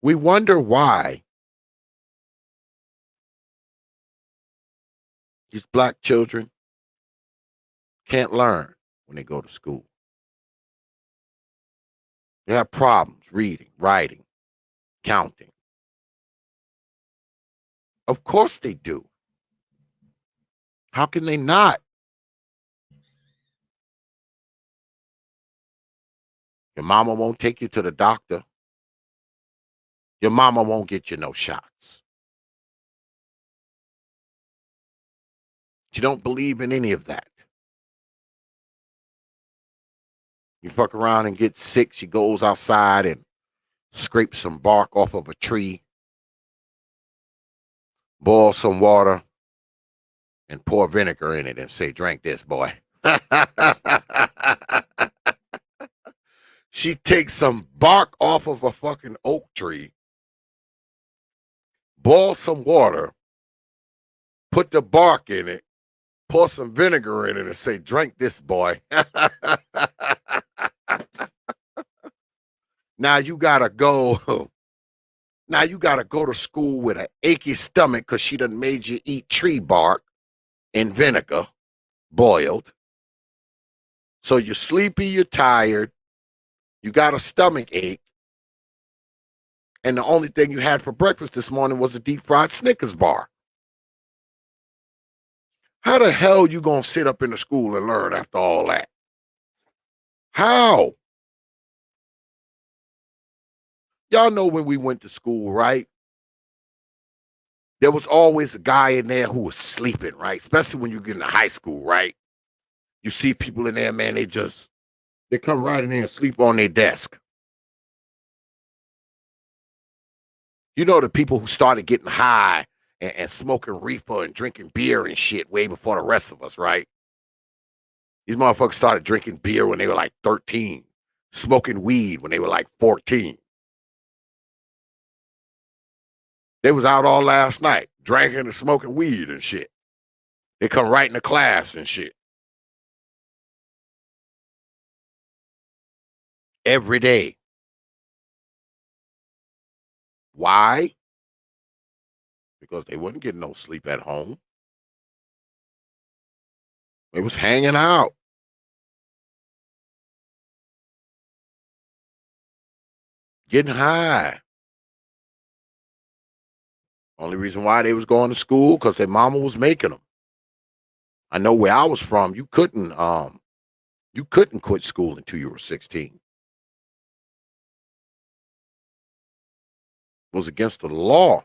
We wonder why these black children can't learn when they go to school. They have problems reading, writing, counting. Of course they do. How can they not? Your mama won't take you to the doctor. Your mama won't get you no shots. She don't believe in any of that. You fuck around and get sick. She goes outside and scrapes some bark off of a tree, boil some water, and pour vinegar in it and say, drink this, boy. She takes some bark off of a fucking oak tree, boil some water, put the bark in it, pour some vinegar in it, and say, drink this, boy. Now you gotta go. Now you gotta go to school with an achy stomach because she done made you eat tree bark in vinegar, boiled. So you're sleepy, you're tired, you got a stomach ache, and the only thing you had for breakfast this morning was a deep fried Snickers bar. How the hell you gonna sit up in the school and learn after all that? How? Y'all know when we went to school, right? There was always a guy in there who was sleeping, right? Especially when you get into high school, right? You see people in there, man, they come right in there and sleep on their desk. You know the people who started getting high and smoking reefer and drinking beer and shit way before the rest of us, right? These motherfuckers started drinking beer when they were like 13, smoking weed when they were like 14. They was out all last night, drinking and smoking weed and shit. They come right into class and shit. Every day. Why? Because they wasn't getting no sleep at home. They was hanging out. Getting high. Only reason why they was going to school because their mama was making them. I know where I was from, you couldn't quit school until you were 16. It was against the law.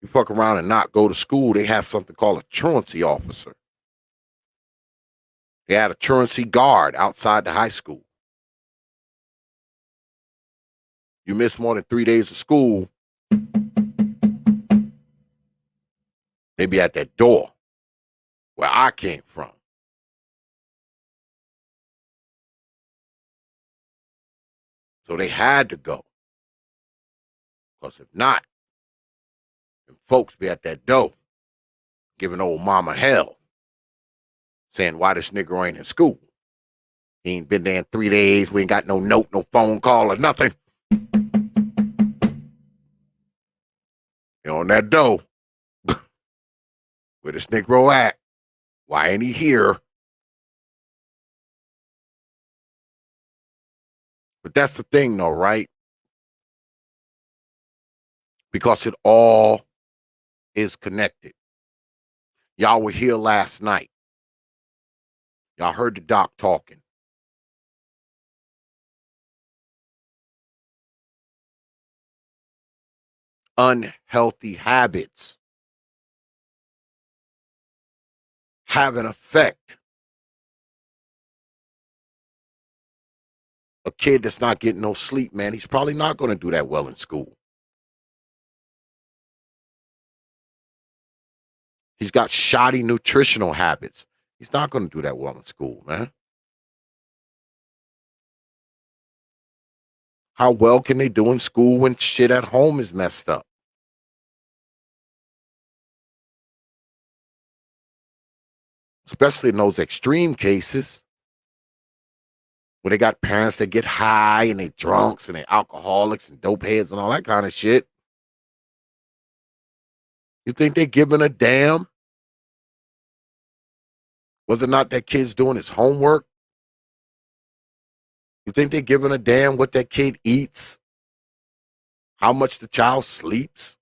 You fuck around and not go to school, they have something called a truancy officer. They had a truancy guard outside the high school. You miss more than 3 days of school, they be at that door where I came from. So they had to go. Because if not, them folks be at that door giving old mama hell, saying why this nigga ain't in school. He ain't been there in 3 days. We ain't got no note, no phone call or nothing. You on that door. Where this Negro at? Why ain't he here? But that's the thing though, right? Because it all is connected. Y'all were here last night. Y'all heard the doc talking. Unhealthy habits have an effect. A kid that's not getting no sleep, man, he's probably not going to do that well in school. He's got shoddy nutritional habits. He's not going to do that well in school, man. How well can they do in school when shit at home is messed up? Especially in those extreme cases where they got parents that get high and they drunks and they alcoholics and dope heads and all that kind of shit. You think they're giving a damn whether or not that kid's doing his homework? You think they're giving a damn what that kid eats? How much the child sleeps?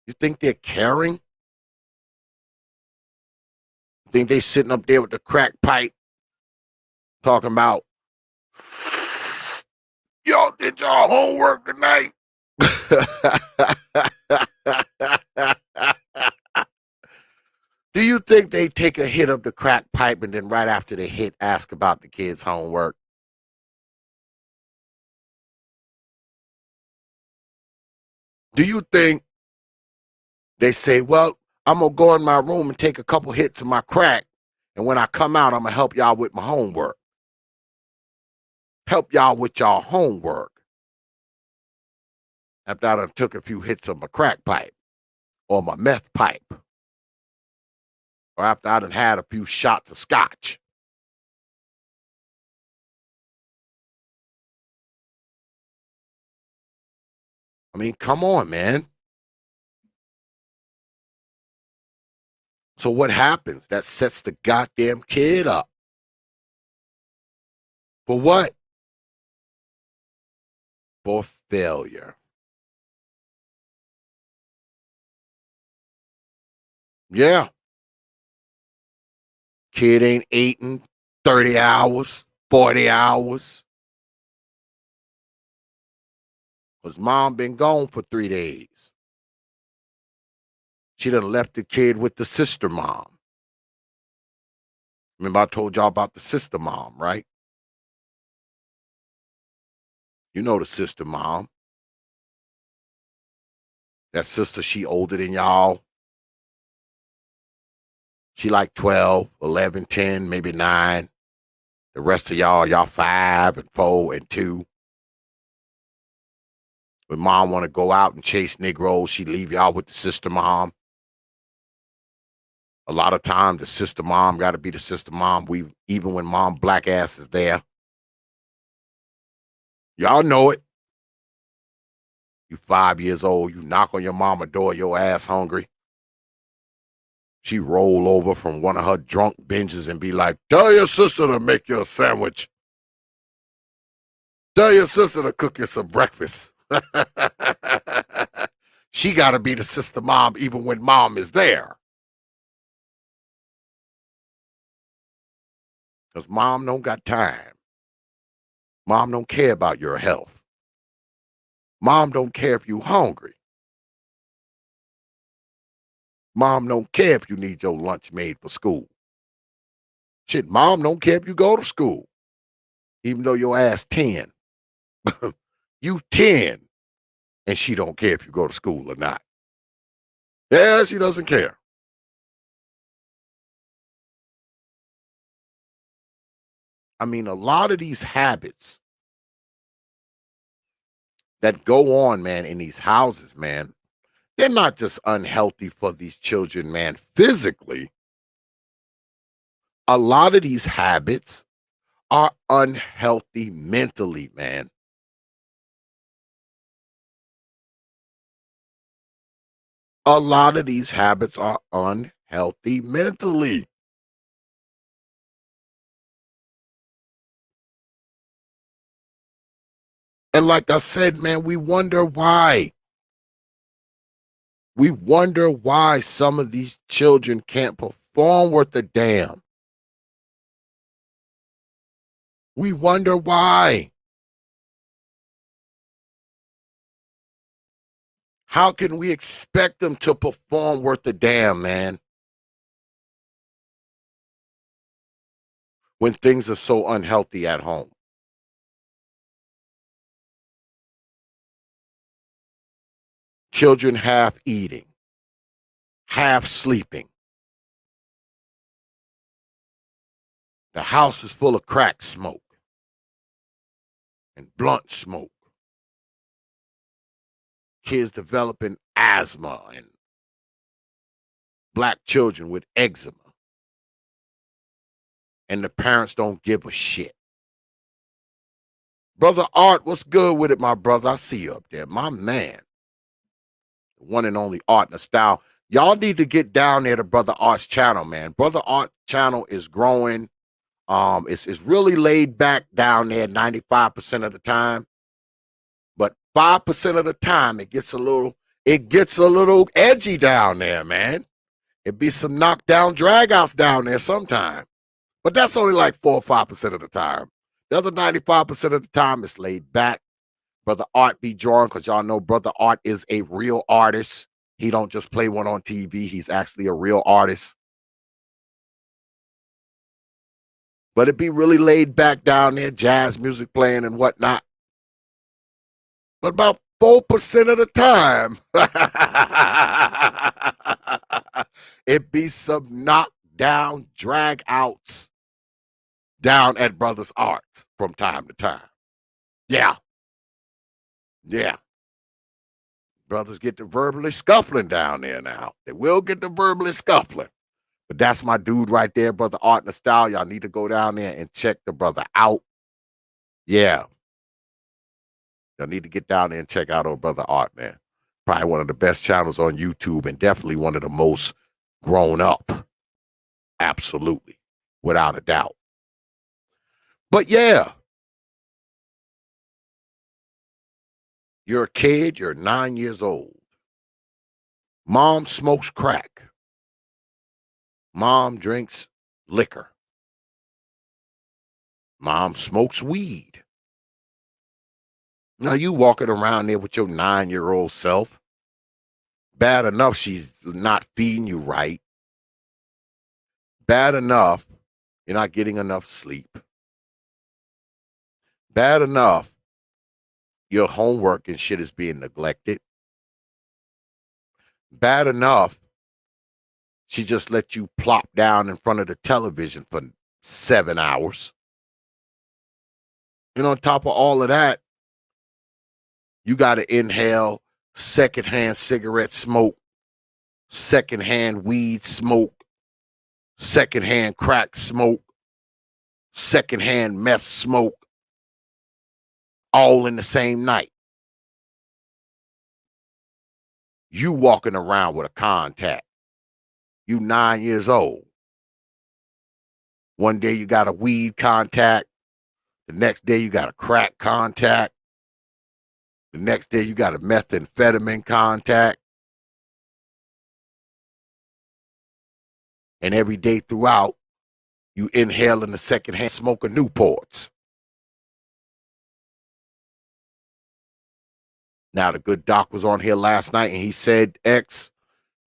You think they're caring? You think they sitting up there with the crack pipe talking about, y'all did y'all homework tonight? Do you think they take a hit of the crack pipe and then right after they hit ask about the kids' homework? Do you think they say, well, I'm going to go in my room and take a couple hits of my crack, and when I come out, I'm going to help y'all with my homework? Help y'all with y'all homework after I done took a few hits of my crack pipe or my meth pipe. or after I done had a few shots of scotch. I mean, come on, man. So what happens? That sets the goddamn kid up. For what? For failure. Yeah. Kid ain't eating 30 hours, 40 hours. Because mom been gone for 3 days. She done left the kid with the sister mom. Remember I told y'all about the sister mom, right? You know the sister mom. That sister, she older than y'all. She like 12, 11, 10, maybe 9. The rest of y'all 5 and 4 and 2. When mom want to go out and chase Negroes, she leave y'all with the sister mom. A lot of time, the sister mom got to be the sister mom. Even when mom black ass is there. Y'all know it. You 5 years old, you knock on your mama door, your ass hungry. She roll over from one of her drunk binges and be like, tell your sister to make you a sandwich. Tell your sister to cook you some breakfast. She got to be the sister mom even when mom is there. Because mom don't got time. Mom don't care about your health. Mom don't care if you hungry. Mom don't care if you need your lunch made for school. Shit, mom don't care if you go to school. Even though your ass 10. You 10. And she don't care if you go to school or not. Yeah, she doesn't care. I mean, a lot of these habits that go on, man, in these houses, man, they're not just unhealthy for these children, man, physically. A lot of these habits are unhealthy mentally, man. A lot of these habits are unhealthy mentally. And like I said, man, we wonder why. We wonder why some of these children can't perform worth a damn. We wonder why. How can we expect them to perform worth a damn, man, when things are so unhealthy at home? Children half eating, half sleeping. The house is full of crack smoke and blunt smoke. Kids developing asthma and black children with eczema. And the parents don't give a shit. Brother Art, what's good with it, my brother? I see you up there. My man. The one and only Art Nostyle. Y'all need to get down there to Brother Art's channel, man. Brother Art's channel is growing. It's really laid back down there 95% of the time. But 5% of the time it gets a little edgy down there, man. It be some knockdown dragouts down there sometime. But that's only like 4 or 5% of the time. The other 95% of the time it's laid back. Brother Art be drawing, because y'all know Brother Art is a real artist. He don't just play one on TV. He's actually a real artist. But it be really laid back down there, jazz music playing and whatnot. But about 4% of the time, it be some knockdown drag outs down at Brothers Arts from time to time. Yeah. Yeah. Brothers get to verbally scuffling down there now. They will get to verbally scuffling. But that's my dude right there, brother Art Style. Y'all need to go down there and check the brother out. Yeah. Y'all need to get down there and check out old brother Art, man. Probably one of the best channels on YouTube and definitely one of the most grown up. Absolutely. Without a doubt. But yeah. You're a kid, you're 9 years old. Mom smokes crack. Mom drinks liquor. Mom smokes weed. Now you walking around there with your 9-year-old self. Bad enough she's not feeding you right. Bad enough you're not getting enough sleep. Bad enough your homework and shit is being neglected. Bad enough she just let you plop down in front of the television for 7 hours. And on top of all of that, you got to inhale secondhand cigarette smoke, secondhand weed smoke, secondhand crack smoke, secondhand meth smoke, all in the same night. You walking around with a contact. You 9 years old. One day you got a weed contact. The next day you got a crack contact. The next day you got a methamphetamine contact. And every day throughout, you inhaling the secondhand smoke of Newports. Now, the good doc was on here last night, and he said, X,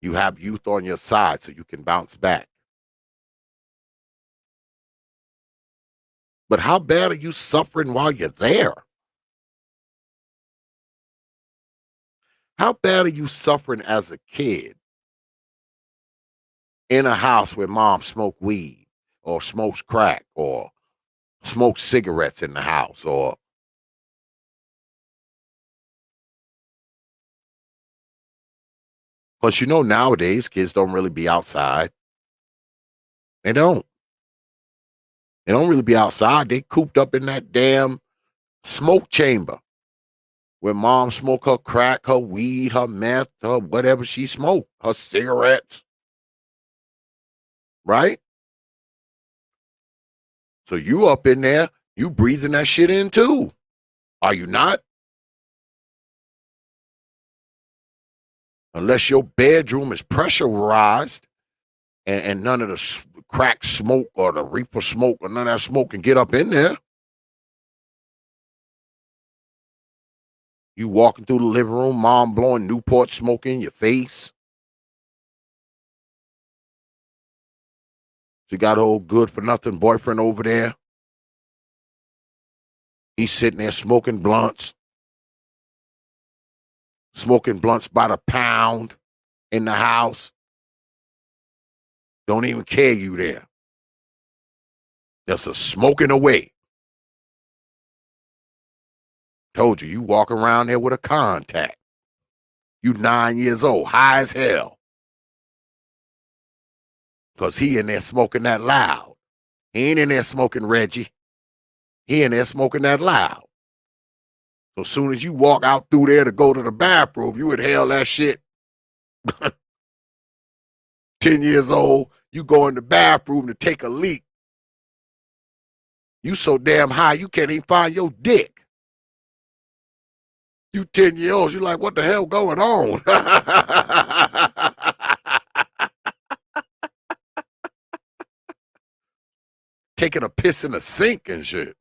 you have youth on your side so you can bounce back. But how bad are you suffering while you're there? How bad are you suffering as a kid in a house where mom smoked weed or smokes crack or smokes cigarettes in the house or because you know nowadays kids don't really be outside. They don't. They don't really be outside. They cooped up in that damn smoke chamber where mom smoke her crack, her weed, her meth, her whatever she smoked, her cigarettes. Right? So you up in there, you breathing that shit in too. Are you not? Unless your bedroom is pressurized and none of the crack smoke or the reefer smoke or none of that smoke can get up in there. You walking through the living room, mom blowing Newport smoke in your face. She got her old good for nothing boyfriend over there. He's sitting there smoking blunts by the pound in the house. Don't even care you there. Just a smoking away. Told you, you walk around there with a contact. You 9 years old, high as hell. Because he in there smoking that loud. He ain't in there smoking Reggie. He in there smoking that loud. So as soon as you walk out through there to go to the bathroom, you inhale that shit. 10 years old, you go in the bathroom to take a leak. You so damn high, you can't even find your dick. You 10 years old, you like, what the hell going on? Taking a piss in the sink and shit.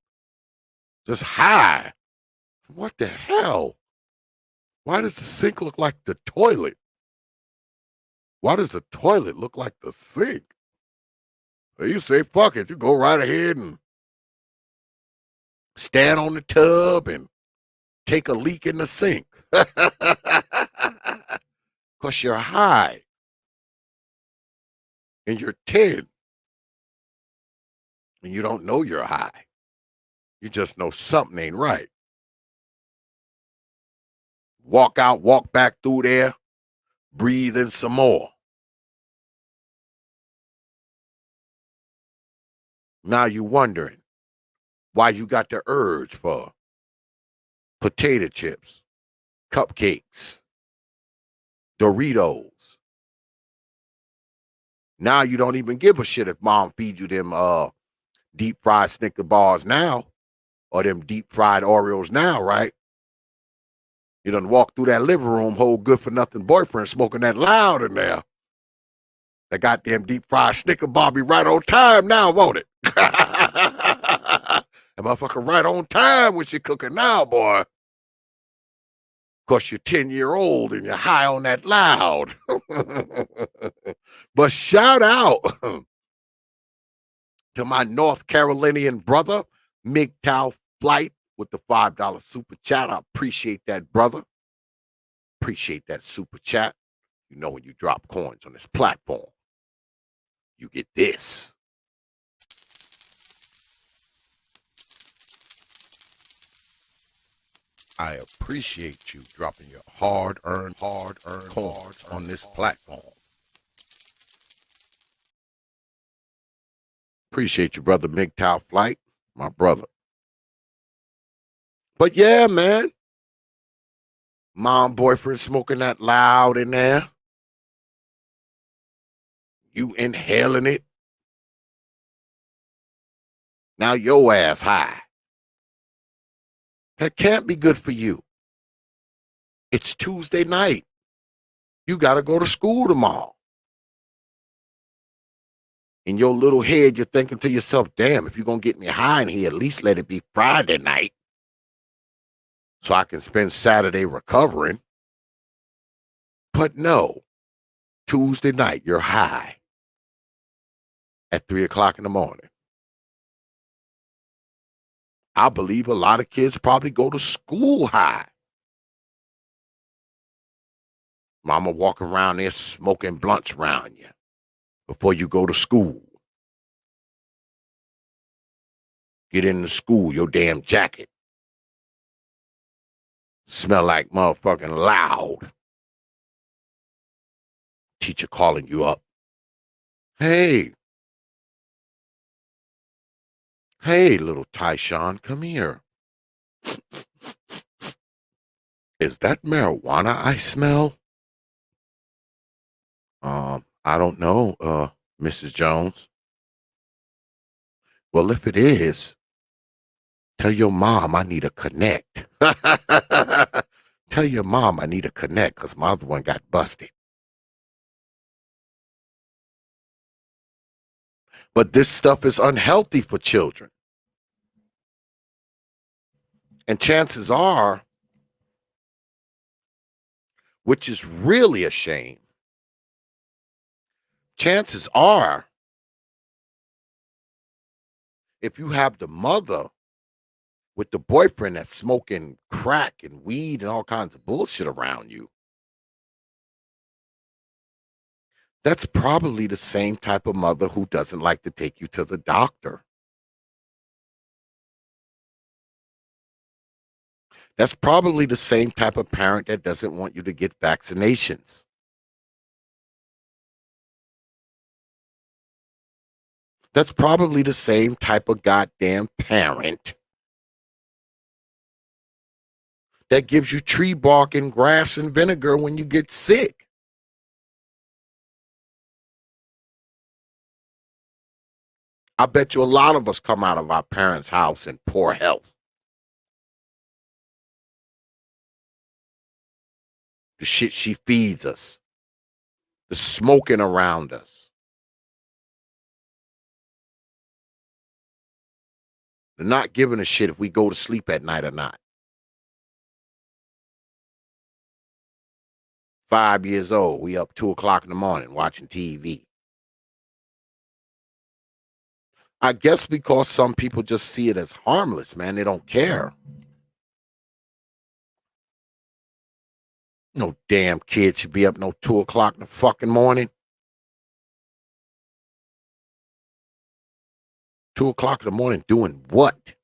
Just high. What the hell? Why does the sink look like the toilet? Why does the toilet look like the sink? Well, you say, fuck it. You go right ahead and stand on the tub and take a leak in the sink. Because you're high. And you're 10. And you don't know you're high. You just know something ain't right. Walk out, walk back through there, breathe in some more. Now you wondering why you got the urge for potato chips, cupcakes, Doritos. Now you don't even give a shit if mom feeds you them deep fried Snicker bars now or them deep fried Oreos now, right? You done walk through that living room, whole good for nothing boyfriend smoking that loud in there. That goddamn deep fried Snicker bar be right on time now, won't it? That motherfucker right on time when she cooking now, boy. Cause you're 10-year-old and you're high on that loud. But shout out to my North Carolinian brother, MGTOW Flight, with the $5 super chat. I appreciate that, brother. Appreciate that super chat. You know, when you drop coins on this platform, you get this. I appreciate you dropping your hard-earned coins on this platform. Appreciate you, brother MGTOW Flight, my brother. But yeah, man. Mom, boyfriend smoking that loud in there. You inhaling it. Now your ass high. That can't be good for you. It's Tuesday night. You got to go to school tomorrow. In your little head, you're thinking to yourself, damn, if you're going to get me high in here, at least let it be Friday night so I can spend Saturday recovering. But no, Tuesday night, you're high at 3 o'clock in the morning. I believe a lot of kids probably go to school high. Mama walking around there smoking blunts around you before you go to school. Get into school, your damn jacket smell like motherfucking loud. Teacher calling you up. Hey, little Tyshawn, come here. Is that marijuana I smell? I don't know, Mrs. Jones. Well, if it is, tell your mom I need a connect. Tell your mom I need a connect because my other one got busted. But this stuff is unhealthy for children. And chances are, which is really a shame, chances are, if you have the mother with the boyfriend that's smoking crack and weed and all kinds of bullshit around you, that's probably the same type of mother who doesn't like to take you to the doctor. That's probably the same type of parent that doesn't want you to get vaccinations. That's probably the same type of goddamn parent that gives you tree bark and grass and vinegar when you get sick. I bet you a lot of us come out of our parents' house in poor health. The shit she feeds us, the smoking around us, the not giving a shit if we go to sleep at night or not. 5 years old, we up 2 o'clock in the morning watching TV. I guess because some people just see it as harmless, man. They don't care. No damn kid should be up no 2 o'clock in the fucking morning. 2 o'clock in the morning doing what?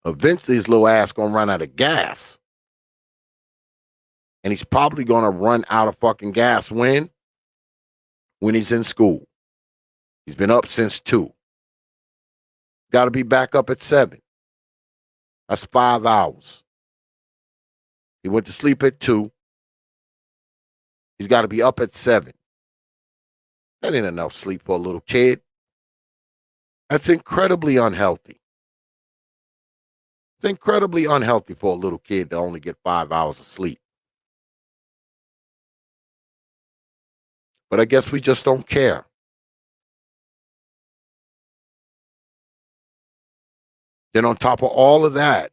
Eventually his little ass gonna run out of gas. And he's probably gonna run out of fucking gas when? When he's in school. He's been up since 2. Got to be back up at 7. That's 5 hours. He went to sleep at 2. He's got to be up at 7. That ain't enough sleep for a little kid. That's incredibly unhealthy. It's incredibly unhealthy for a little kid to only get 5 hours of sleep. But I guess we just don't care. Then on top of all of that,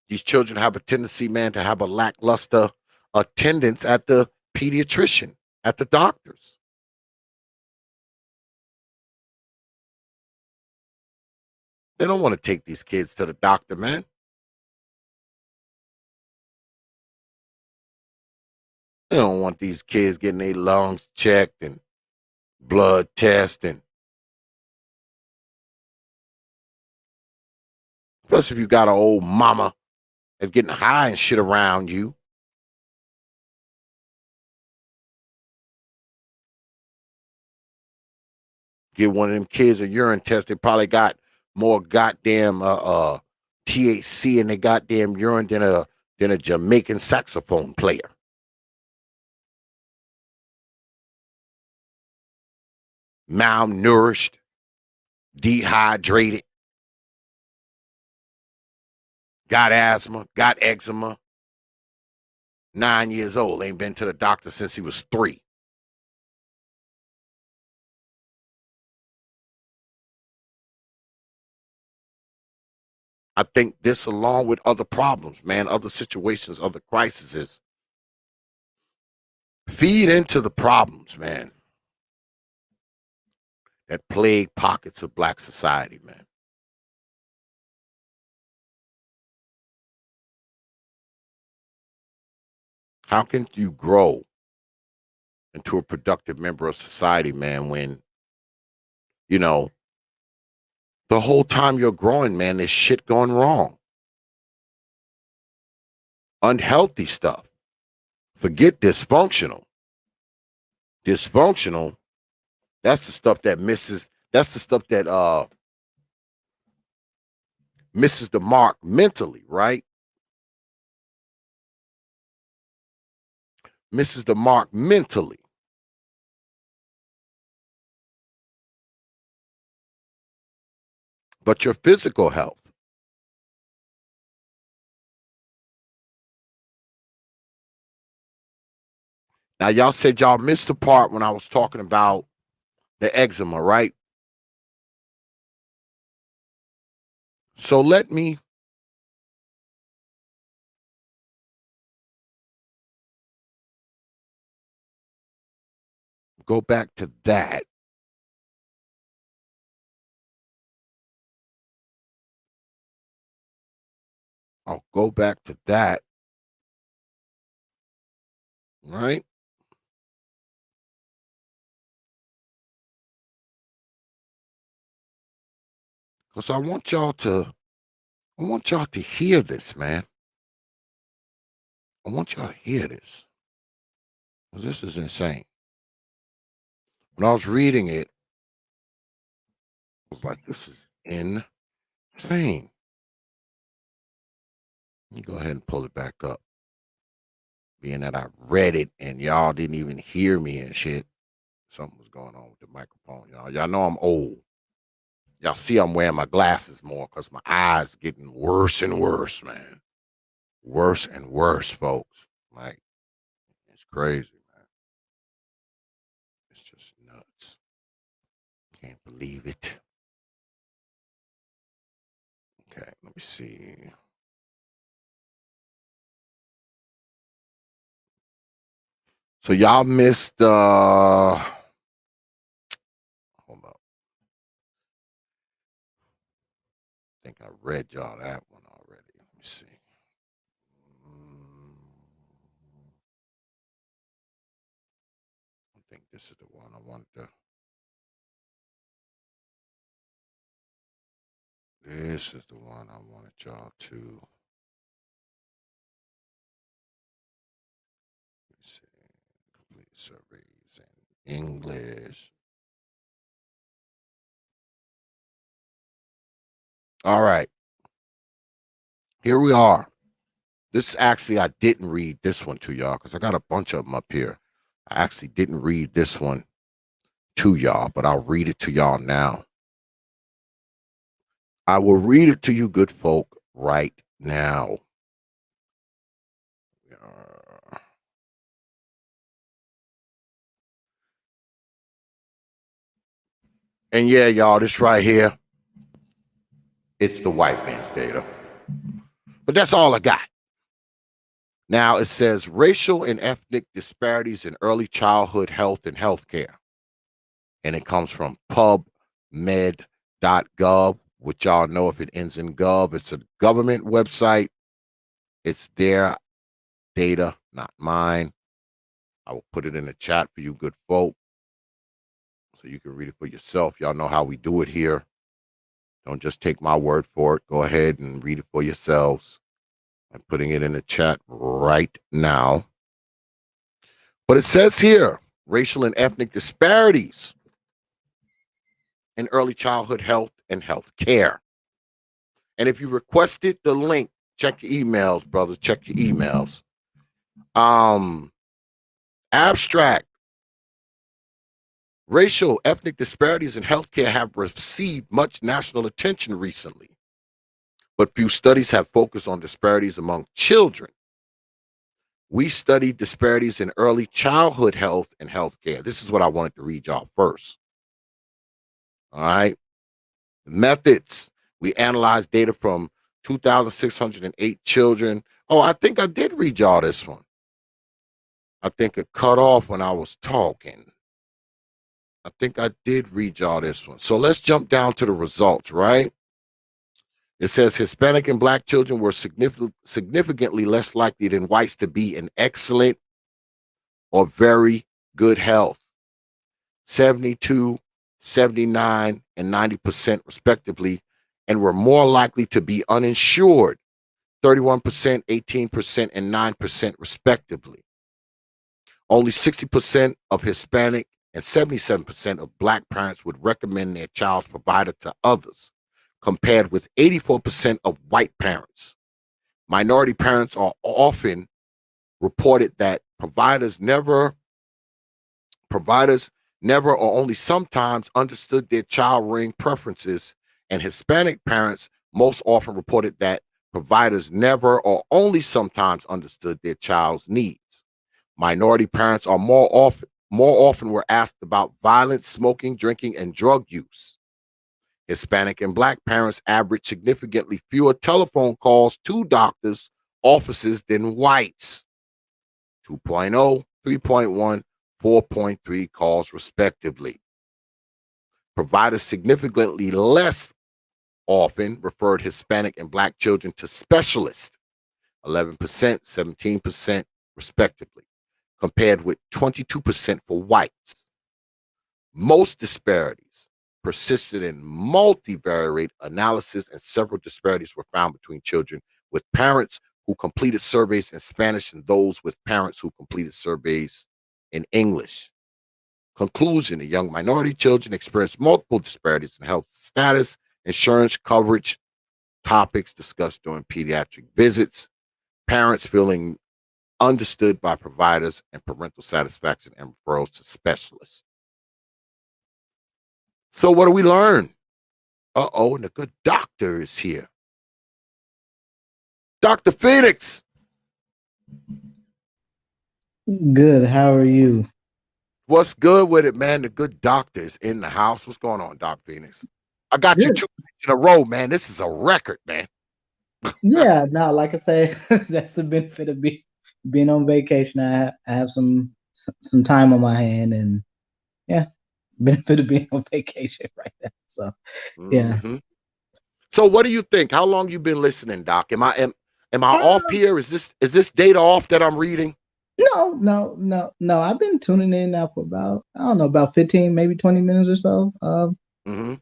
these children have a tendency, man, to have a lackluster attendance at the pediatrician, at the doctors. They don't want to take these kids to the doctor, man. They don't want these kids getting their lungs checked and blood tests, and especially if you got an old mama that's getting high and shit around you. Get one of them kids a urine test. They probably got more goddamn THC in their goddamn urine than a Jamaican saxophone player. Malnourished, dehydrated, got asthma, got eczema. 9 years old, ain't been to the doctor since he was 3. I think this, along with other problems, man, other situations, other crises, feed into the problems, man, that plague pockets of black society, man. How can you grow into a productive member of society, man, when, you know, the whole time you're growing, man, there's shit going wrong? Unhealthy stuff. Forget dysfunctional. Dysfunctional, that's the stuff that that's the stuff that misses the mark mentally, right? Misses the mark mentally. But your physical health. Now, y'all said y'all missed the part when I was talking about the eczema, right? So let me go back to that. I'll go back to that, right? Because I want y'all to hear this, man. I want y'all to hear this. Because this is insane. When I was reading it, I was like, this is insane. Let me go ahead and pull it back up. Being that I read it and y'all didn't even hear me and shit. Something was going on with the microphone, y'all. Y'all know I'm old. Y'all see I'm wearing my glasses more because my eyes getting worse and worse, man. Worse and worse, folks. Like, it's crazy, man. It's just nuts. Can't believe it. Okay, let me see. So y'all missed hold up. I think I read y'all that one already. Let me see. Mm, I think this is the one I wanted to. This is the one I wanted y'all to. Let me see. Complete surveys and English. All right. Here we are. This actually, I didn't read this one to y'all because I got a bunch of them up here. I actually didn't read this one to y'all, but I'll read it to y'all now. I will read it to you, good folk, right now. And yeah, y'all, this right here, it's the white man's data. But that's all I got. Now it says racial and ethnic disparities in early childhood health and healthcare. And it comes from pubmed.gov, which y'all know if it ends in gov, it's a government website. It's their data, not mine. I will put it in the chat for you good folk so you can read it for yourself. Y'all know how we do it here. Don't just take my word for it. Go ahead and read it for yourselves. I'm putting it in the chat right now. But it says here, racial and ethnic disparities in early childhood health and health care. And if you requested the link, check your emails, brothers. Check your emails. Abstract. Racial ethnic disparities in healthcare have received much national attention recently, but few studies have focused on disparities among children. We studied disparities in early childhood health and healthcare. This is what I wanted to read y'all first. All right. Methods. We analyzed data from 2,608 children. Oh, I think I did read y'all this one. I think it cut off when I was talking. I think I did read y'all this one. So let's jump down to the results, right? It says Hispanic and Black children were significantly less likely than whites to be in excellent or very good health. 72, 79, and 90% respectively, and were more likely to be uninsured. 31%, 18%, and 9% respectively. Only 60% of Hispanic and 77% of Black parents would recommend their child's provider to others, compared with 84% of white parents. Minority parents are often reported that providers never or only sometimes understood their child rearing preferences, and Hispanic parents most often reported that providers never or only sometimes understood their child's needs. Minority parents are more often were asked about violence, smoking, drinking, and drug use. Hispanic and Black parents average significantly fewer telephone calls to doctors' offices than whites. 2.0, 3.1, 4.3 calls respectively. Providers significantly less often referred Hispanic and Black children to specialists, 11%, 17% respectively, compared with 22% for whites. Most disparities persisted in multivariate analysis, and several disparities were found between children with parents who completed surveys in Spanish and those with parents who completed surveys in English. Conclusion: the young minority children experienced multiple disparities in health status, insurance coverage, topics discussed during pediatric visits, parents feeling understood by providers, and parental satisfaction and referrals to specialists. So what do we learn? Uh-oh, and a good doctor is here. Dr. Phoenix. Good. How are you? What's good with it, man? The good doctor is in the house. What's going on, Doc Phoenix? I got you Good. 2 nights in a row, man. This is a record, man. Yeah. No, like I say, that's the benefit of being on vacation. I have some time on my hand, and yeah, benefit of being on vacation right now. So yeah. hmm So what do you think? How long you been listening, Doc? Am I off Um, here? Is this data off that I'm reading? no. I've been tuning in now for about, I don't know, about 15, maybe 20 minutes or so. hmm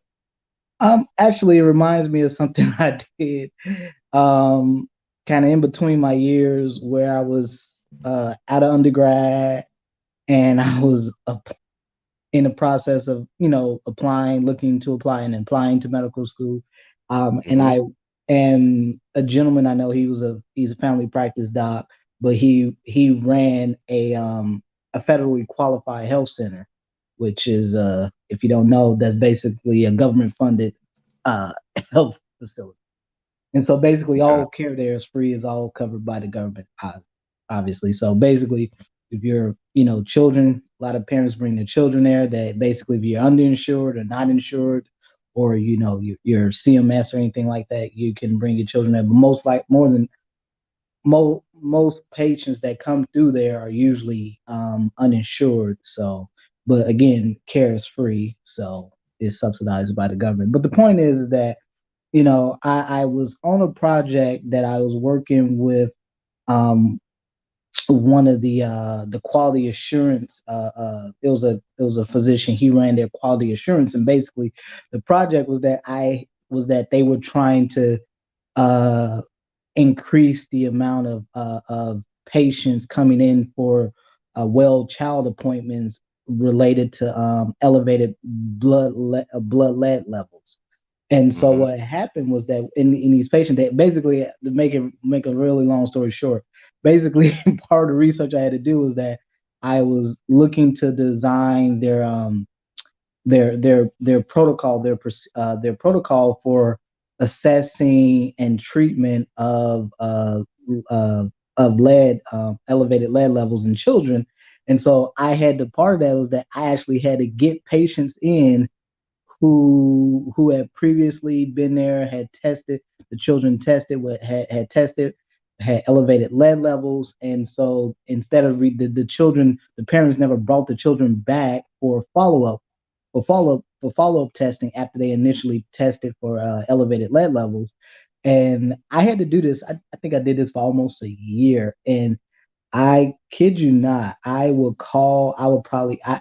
Actually, it reminds me of something I did, um, kind of in between my years where I was out of undergrad and I was in the process of, applying, looking to apply and applying to medical school. And Mm-hmm. I and a gentleman I know, he's a family practice doc, but he ran a federally qualified health center, which is, if you don't know, that's basically a government funded uh health facility. And so basically Okay. all care there is free, is all covered by the government, obviously. So basically, if you're, children, a lot of parents bring their children there, that basically if you're underinsured or not insured, or, you're CMS or anything like that, you can bring your children there. But more than most patients that come through there are usually uninsured. So, but again, care is free. So it's subsidized by the government. But the point is that, I was on a project that I was working with um, one of the quality assurance. It was a physician. He ran their quality assurance, and basically, the project was that they were trying to uh, increase the amount of patients coming in for well child appointments related to elevated blood lead levels. And so Mm-hmm. what happened was that in these patients, they basically, to make a really long story short, basically part of the research I had to do was that I was looking to design their protocol, their protocol for assessing and treatment uh, of lead, elevated lead levels in children. And so I had, the part of that was that I actually had to get patients in who had previously been there, had tested, the children tested, what had tested, had elevated lead levels. And so instead of the children, the parents never brought the children back for follow up testing after they initially tested for elevated lead levels. And I had to do this. I think I did this for almost a year. And I kid you not, I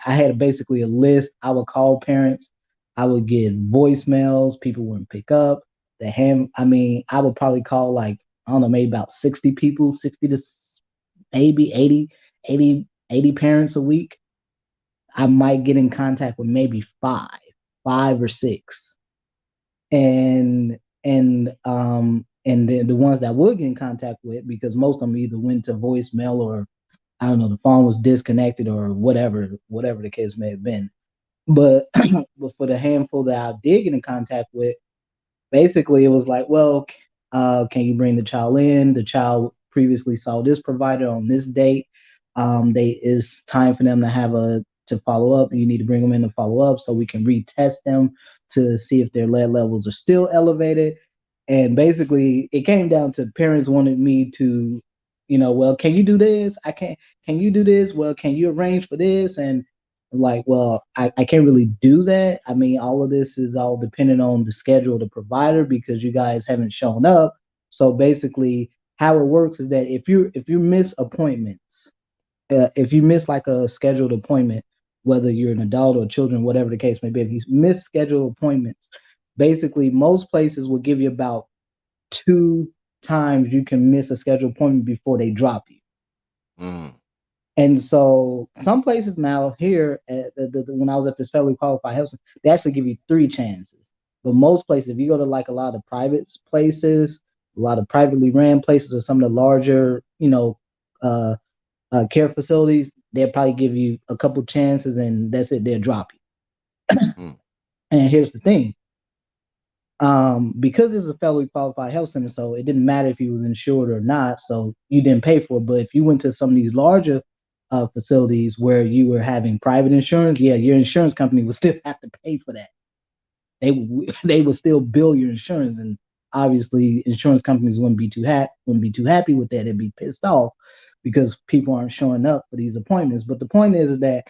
had basically a list. I would call parents. I would get voicemails. People wouldn't pick up. I would probably call, like, I don't know, maybe about 60 people, 60 to maybe 80 parents a week. I might get in contact with maybe five or six. And the ones that I would get in contact with, because most of them either went to voicemail, or I don't know, the phone was disconnected, or whatever the case may have been. But but for the handful that I did get in contact with, basically it was like, well, can you bring the child in? The child previously saw this provider on this date. It's time for them to follow up. You need to bring them in to follow up so we can retest them to see if their lead levels are still elevated. And basically, it came down to parents wanted me to, well, can you do this? I can't. Can you do this? Well, can you arrange for this? And I'm like, well, I can't really do that. I mean, all of this is all dependent on the schedule of the provider, because you guys haven't shown up. So basically, how it works is that if you miss appointments, if you miss like a scheduled appointment, whether you're an adult or children, whatever the case may be, if you miss scheduled appointments, basically most places will give you about 2 times you can miss a scheduled appointment before they drop you. Mm. And so some places now here, when I was at this federally qualified health center, they actually give you 3 chances. But most places, if you go to like a lot of private places, a lot of privately ran places, or some of the larger, uh, care facilities, they'll probably give you a couple chances, and that's it. They'll drop you. Mm. And here's the thing: because this is a federally qualified health center, so it didn't matter if you was insured or not, so you didn't pay for it. But if you went to some of these larger facilities where you were having private insurance, yeah, your insurance company would still have to pay for that. They would still bill your insurance, and obviously, insurance companies wouldn't be too happy with that. They'd be pissed off because people aren't showing up for these appointments. But the point is that,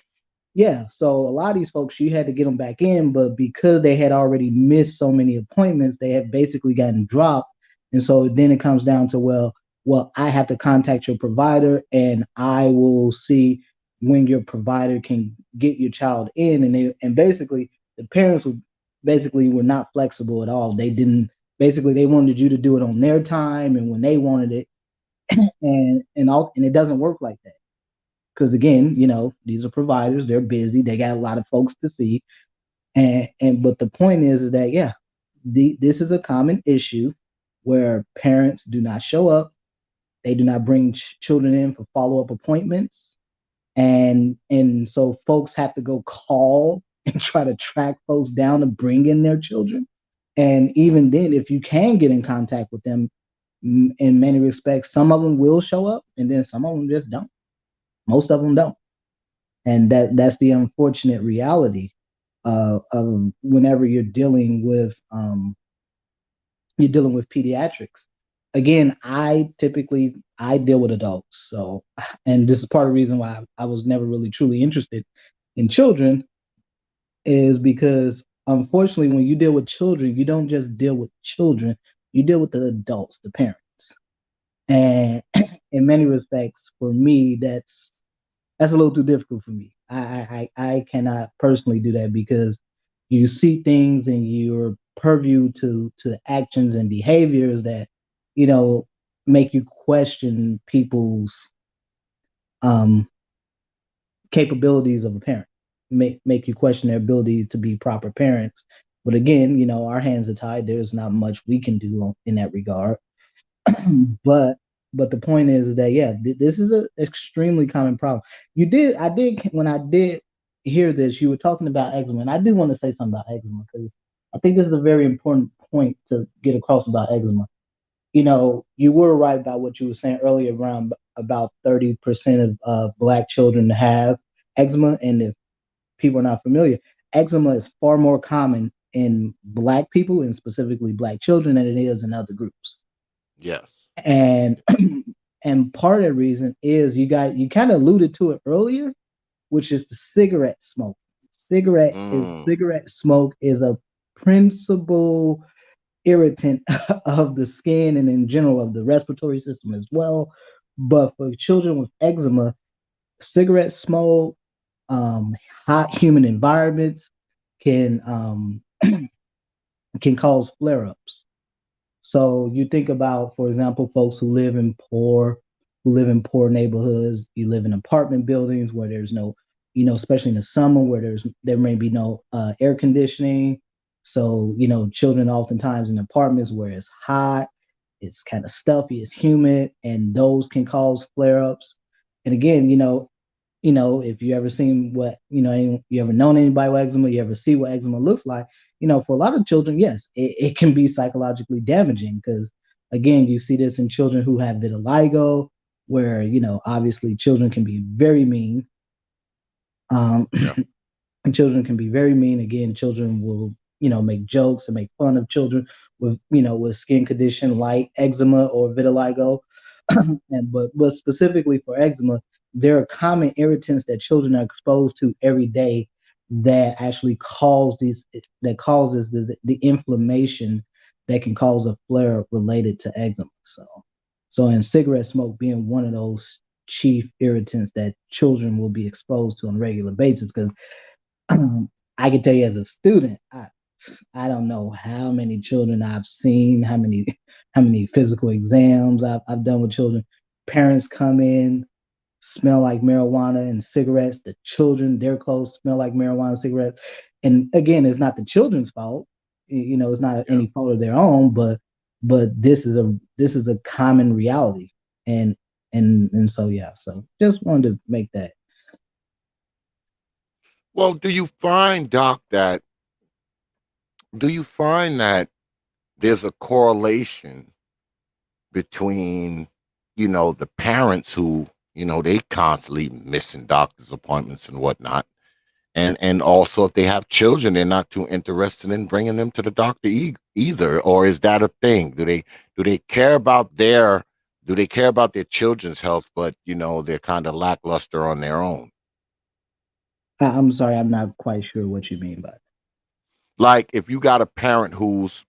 yeah, so a lot of these folks, you had to get them back in, but because they had already missed so many appointments, they had basically gotten dropped. And so then it comes down to, well, I have to contact your provider, and I will see when your provider can get your child in. And basically the parents were not flexible at all. They didn't basically they wanted you to do it on their time and when they wanted it, and it doesn't work like that. because again, these are providers. They're busy. They got a lot of folks to see. And but the point is that yeah, this is a common issue where parents do not show up. They do not bring children in for follow up appointments, and so folks have to go call and try to track folks down to bring in their children. And Mm. even then, if you can get in contact with them, in many respects, some of them will show up, and then some of them just don't. Most of them don't, and that's the unfortunate reality of whenever you're dealing with pediatrics. Again, I deal with adults, so and this is part of the reason why I was never really truly interested in children is because unfortunately, when you deal with children, you don't just deal with children, you deal with the adults, the parents. And in many respects, for me, that's a little too difficult for me. I cannot personally do that because you see things and you're purview to actions and behaviors that you know make you question people's um capabilities of a parent, make you question their abilities to be proper parents. But again, our hands are tied. There's not much we can do in that regard. but but the point is that yeah, this is an extremely common problem. I did when I did hear this, you were talking about eczema, and I did want to say something about eczema because I think this is a very important point to get across about eczema. You were right about what you were saying earlier around about 30% of black children have eczema, and if people are not familiar, eczema is far more common in black people and specifically black children than it is in other groups. Yes. And and part of the reason is you kind of alluded to it earlier, which is the cigarette smoke. Mm. Cigarette smoke is a principal irritant of the skin and in general of the respiratory system as well. But for children with eczema, cigarette smoke, um, hot humid environments can can cause flare ups. So you think about, for example, folks who live in poor neighborhoods. You live in apartment buildings where there's no, especially in the summer where there may be no air conditioning. So children oftentimes in apartments where it's hot, it's kind of stuffy, it's humid, and those can cause flare ups. And again, if you ever seen what, you ever known anybody with eczema, you ever see what eczema looks like, for a lot of children, yes, it can be psychologically damaging because, again, you see this in children who have vitiligo, where, obviously children can be very mean. Um, Yeah. children can be very mean. Again, children will, make jokes and make fun of children with skin condition like eczema or vitiligo. But specifically for eczema, there are common irritants that children are exposed to every day that actually causes the inflammation that can cause a flare related to eczema. So in cigarette smoke being one of those chief irritants that children will be exposed to on a regular basis because I can tell you as a student, I don't know how many children I've seen, how many physical exams I've done with children. Parents come in, smell like marijuana and cigarettes. The children, their clothes smell like marijuana and cigarettes. And again, it's not the children's fault. It's not Yeah. any fault of their own, but this is a common reality. And so yeah, so just wanted to make that. Well, do you find, Doc, that there's a correlation between, the parents who, they constantly missing doctor's appointments and whatnot, and also if they have children, they're not too interested in bringing them to the doctor either, or is that a thing? Do they care about their children's health, but they're kind of lackluster on their own? I'm sorry, I'm not quite sure what you mean by that. Like if you got a parent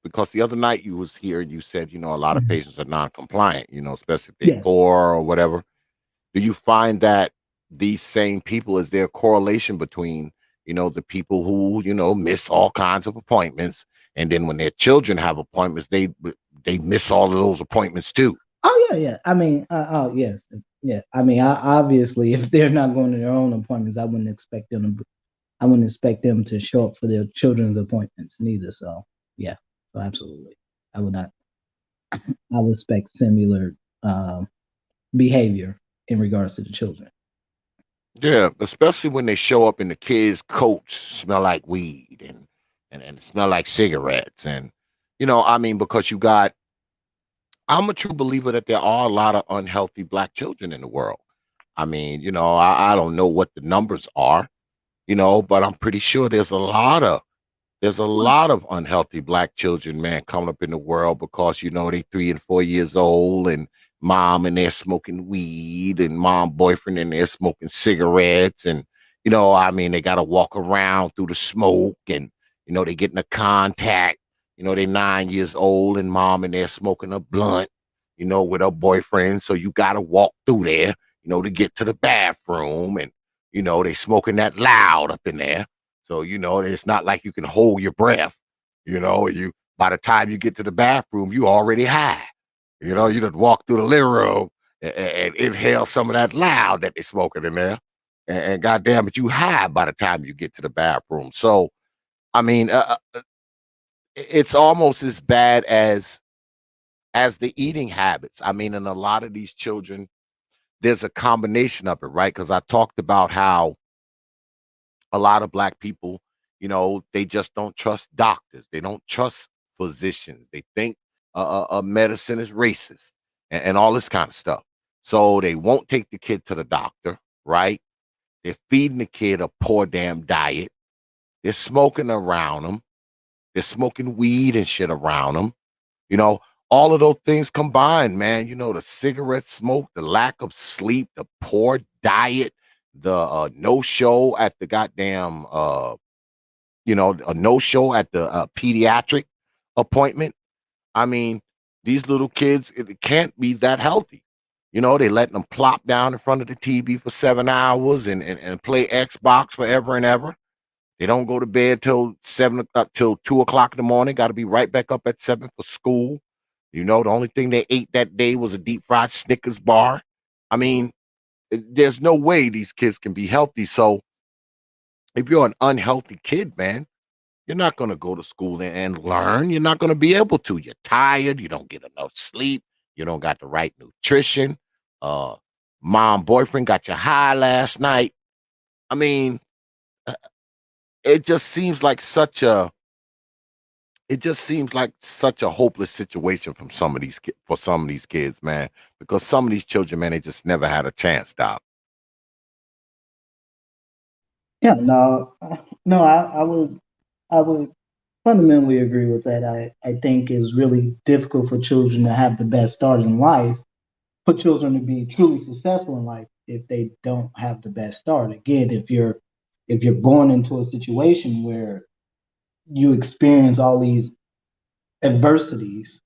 because the other night you was here and you said, a lot of Mhm. patients are non-compliant, especially if they Yes. poor or whatever. Do you find that these same people, is there a correlation between, the people who, miss all kinds of appointments, and then when their children have appointments, they miss all of those appointments too? Oh yeah, yeah. I mean, oh yes. Yeah, I mean, obviously, if they're not going to their own appointments, I wouldn't expect them to show up for their children's appointments neither. So, yeah, so absolutely, I would not. I would expect similar behavior in regards to the children. Yeah, especially when they show up and the kids' coats smell like weed and smell like cigarettes. And, I mean, because I'm a true believer that there are a lot of unhealthy black children in the world. I mean, I don't know what the numbers are, but I'm pretty sure there's a lot of unhealthy black children, man, coming up in the world because they 3 and 4 years old, and mom and they're smoking weed, and mom boyfriend and they're smoking cigarettes, and I mean, they got to walk around through the smoke, and they get into contact. They're 9 years old, and mom and they're smoking a blunt, with her boyfriend. So you got to walk through there, to get to the bathroom, and they smoking that loud up in there. So, it's not like you can hold your breath. You by the time you get to the bathroom, you already high. You just walk through the living room and inhale some of that loud that they're smoking in there. And goddamn it, you high by the time you get to the bathroom. So, I mean, it's almost as bad as the eating habits. I mean, in a lot of these children, there's a combination of it, right? Because I talked about how a lot of black people, they just don't trust doctors. They don't trust physicians. They think medicine is racist and all this kind of stuff. So they won't take the kid to the doctor, right? They're feeding the kid a poor damn diet. They're smoking around them. They're smoking weed and shit around them. You know, all of those things combined, man. The cigarette smoke, the lack of sleep, the poor diet, the no show at the goddamn a no show at the pediatric appointment. I mean, these little kids, it can't be that healthy. They letting them plop down in front of the TV for 7 hours and play Xbox forever and ever. They don't go to bed till 7 o'clock, till 2 o'clock in the morning. Got to be right back up at 7 for school. The only thing they ate that day was a deep fried Snickers bar. I mean, there's no way these kids can be healthy. So if you're an unhealthy kid, man, you're not going to go to school and learn. You're not going to be able to. You're tired. You don't get enough sleep. You don't got the right nutrition. Uh, mom, boyfriend got you high last night. I mean, uh, it just seems like such a hopeless situation from for some of these kids, man. Because some of these children, man, they just never had a chance, Doc. Yeah, no, no, I would fundamentally agree with that. I think it's really difficult for children to have the best start in life, for children to be truly successful in life if they don't have the best start. Again, if you're born into a situation where you experience all these adversities,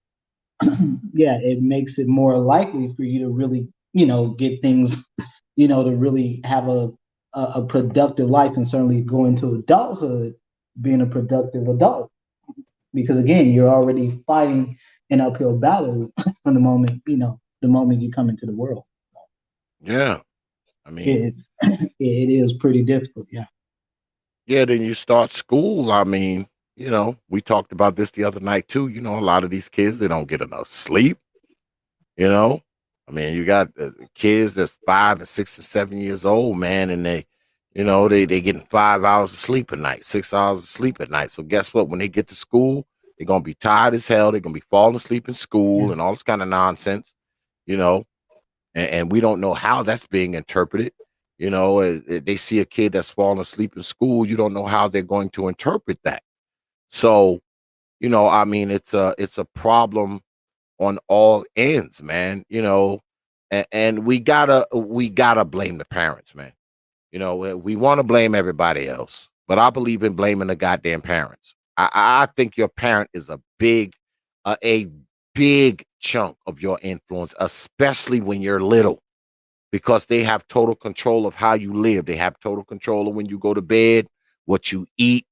yeah, it makes it more likely for you to really, get things, to really have a productive life, and certainly go into adulthood being a productive adult. Because again, you're already fighting an uphill battle from the moment you come into the world. Yeah. I mean, It's it is pretty difficult. Yeah. yeah, then you start school. I mean, we talked about this the other night too. A lot of these kids, they don't get enough sleep. You know, I mean, you got kids that's 5 and 6 and 7 years old, man, and they getting 5 hours of sleep a night, 6 hours of sleep at night. So guess what? When they get to school, they're gonna be tired as hell. They're gonna be falling asleep in school and all this kind of nonsense. You know, and we don't know how that's being interpreted. They see a kid that's falling asleep in school. You don't know how they're going to interpret that. So, I mean, it's a problem on all ends, man. And we gotta blame the parents, man. We want to blame everybody else, but I believe in blaming the goddamn parents. I think your parent is a big chunk of your influence, especially when you're little, because they have total control of how you live. They have total control of when you go to bed, what you eat,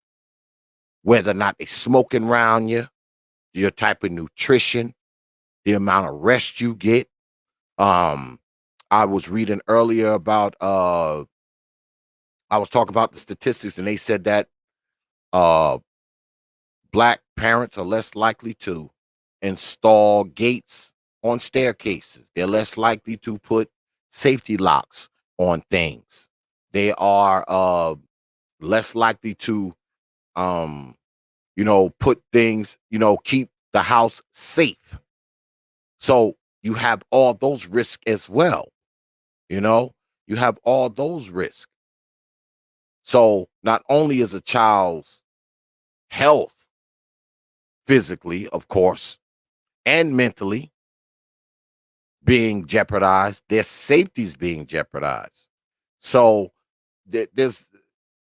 whether or not they smoking around you, your type of nutrition, the amount of rest you get. Um, I was reading earlier about I was talking about the statistics, and they said that uh black parents are less likely to install gates on staircases. They're less likely to put safety locks on things. They are less likely to um put things, keep the house safe. So you have all those risks as well, you know? You have all those risks. So not only is a child's health physically, of course, and mentally being jeopardized, their safety's being jeopardized. So there's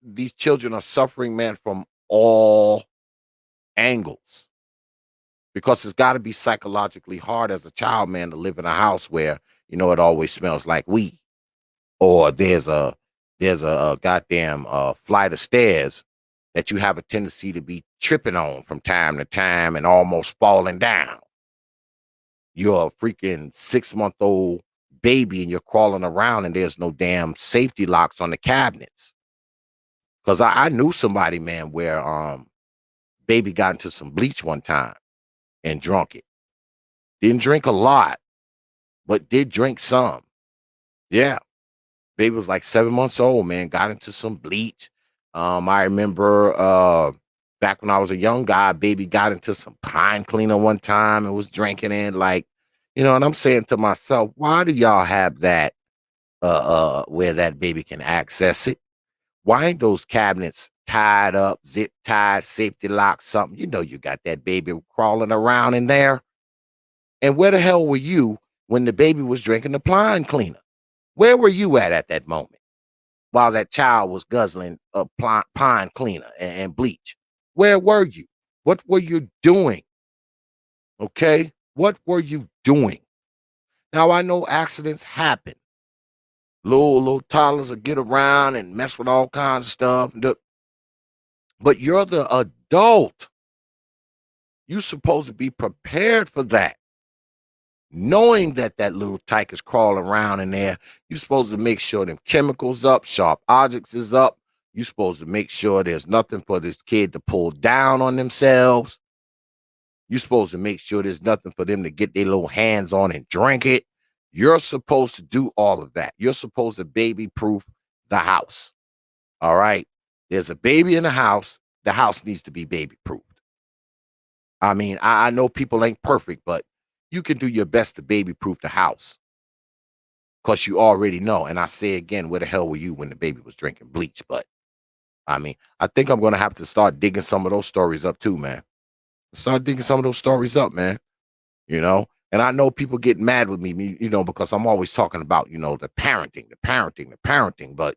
these children are suffering, man, from all angles because it's got to be psychologically hard as a child, man, to live in a house where it always smells like weed, or there's a goddamn flight of stairs that you have a tendency to be tripping on from time to time and almost falling down. You're a freaking 6-month old baby and you're crawling around and there's no damn safety locks on the cabinets. Cause I knew somebody, man, where baby got into some bleach one time and drunk it. Didn't drink a lot, but did drink some. Yeah. Baby was like 7 months old, man, got into some bleach. I remember back when I was a young guy, baby got into some pine cleaner one time and was drinking it, like, and I'm saying to myself, why do y'all have that where that baby can access it? Why ain't those cabinets tied up, zip tied, safety locked, something? You got that baby crawling around in there. And where the hell were you when the baby was drinking the pine cleaner? Where were you at that moment while that child was guzzling a pine cleaner and bleach? Where were you? What were you doing? Okay? What were you doing? Now, I know accidents happen. Little toddlers will get around and mess with all kinds of stuff. But you're the adult. You're supposed to be prepared for that. Knowing that that little tyke is crawling around in there, you're supposed to make sure them chemicals up, sharp objects is up. You're supposed to make sure there's nothing for this kid to pull down on themselves. You're supposed to make sure there's nothing for them to get their little hands on and drink it. You're supposed to do all of that. You're supposed to baby proof the house. All right. There's a baby in the house needs to be baby proofed. I mean, I know people ain't perfect, but you can do your best to baby proof the house because you already know. And I say again, where the hell were you when the baby was drinking bleach? But I mean, I think I'm going to have to start digging some of those stories up too, man. Start digging some of those stories up, man. You know, and I know people get mad with me, because I'm always talking about, the parenting. But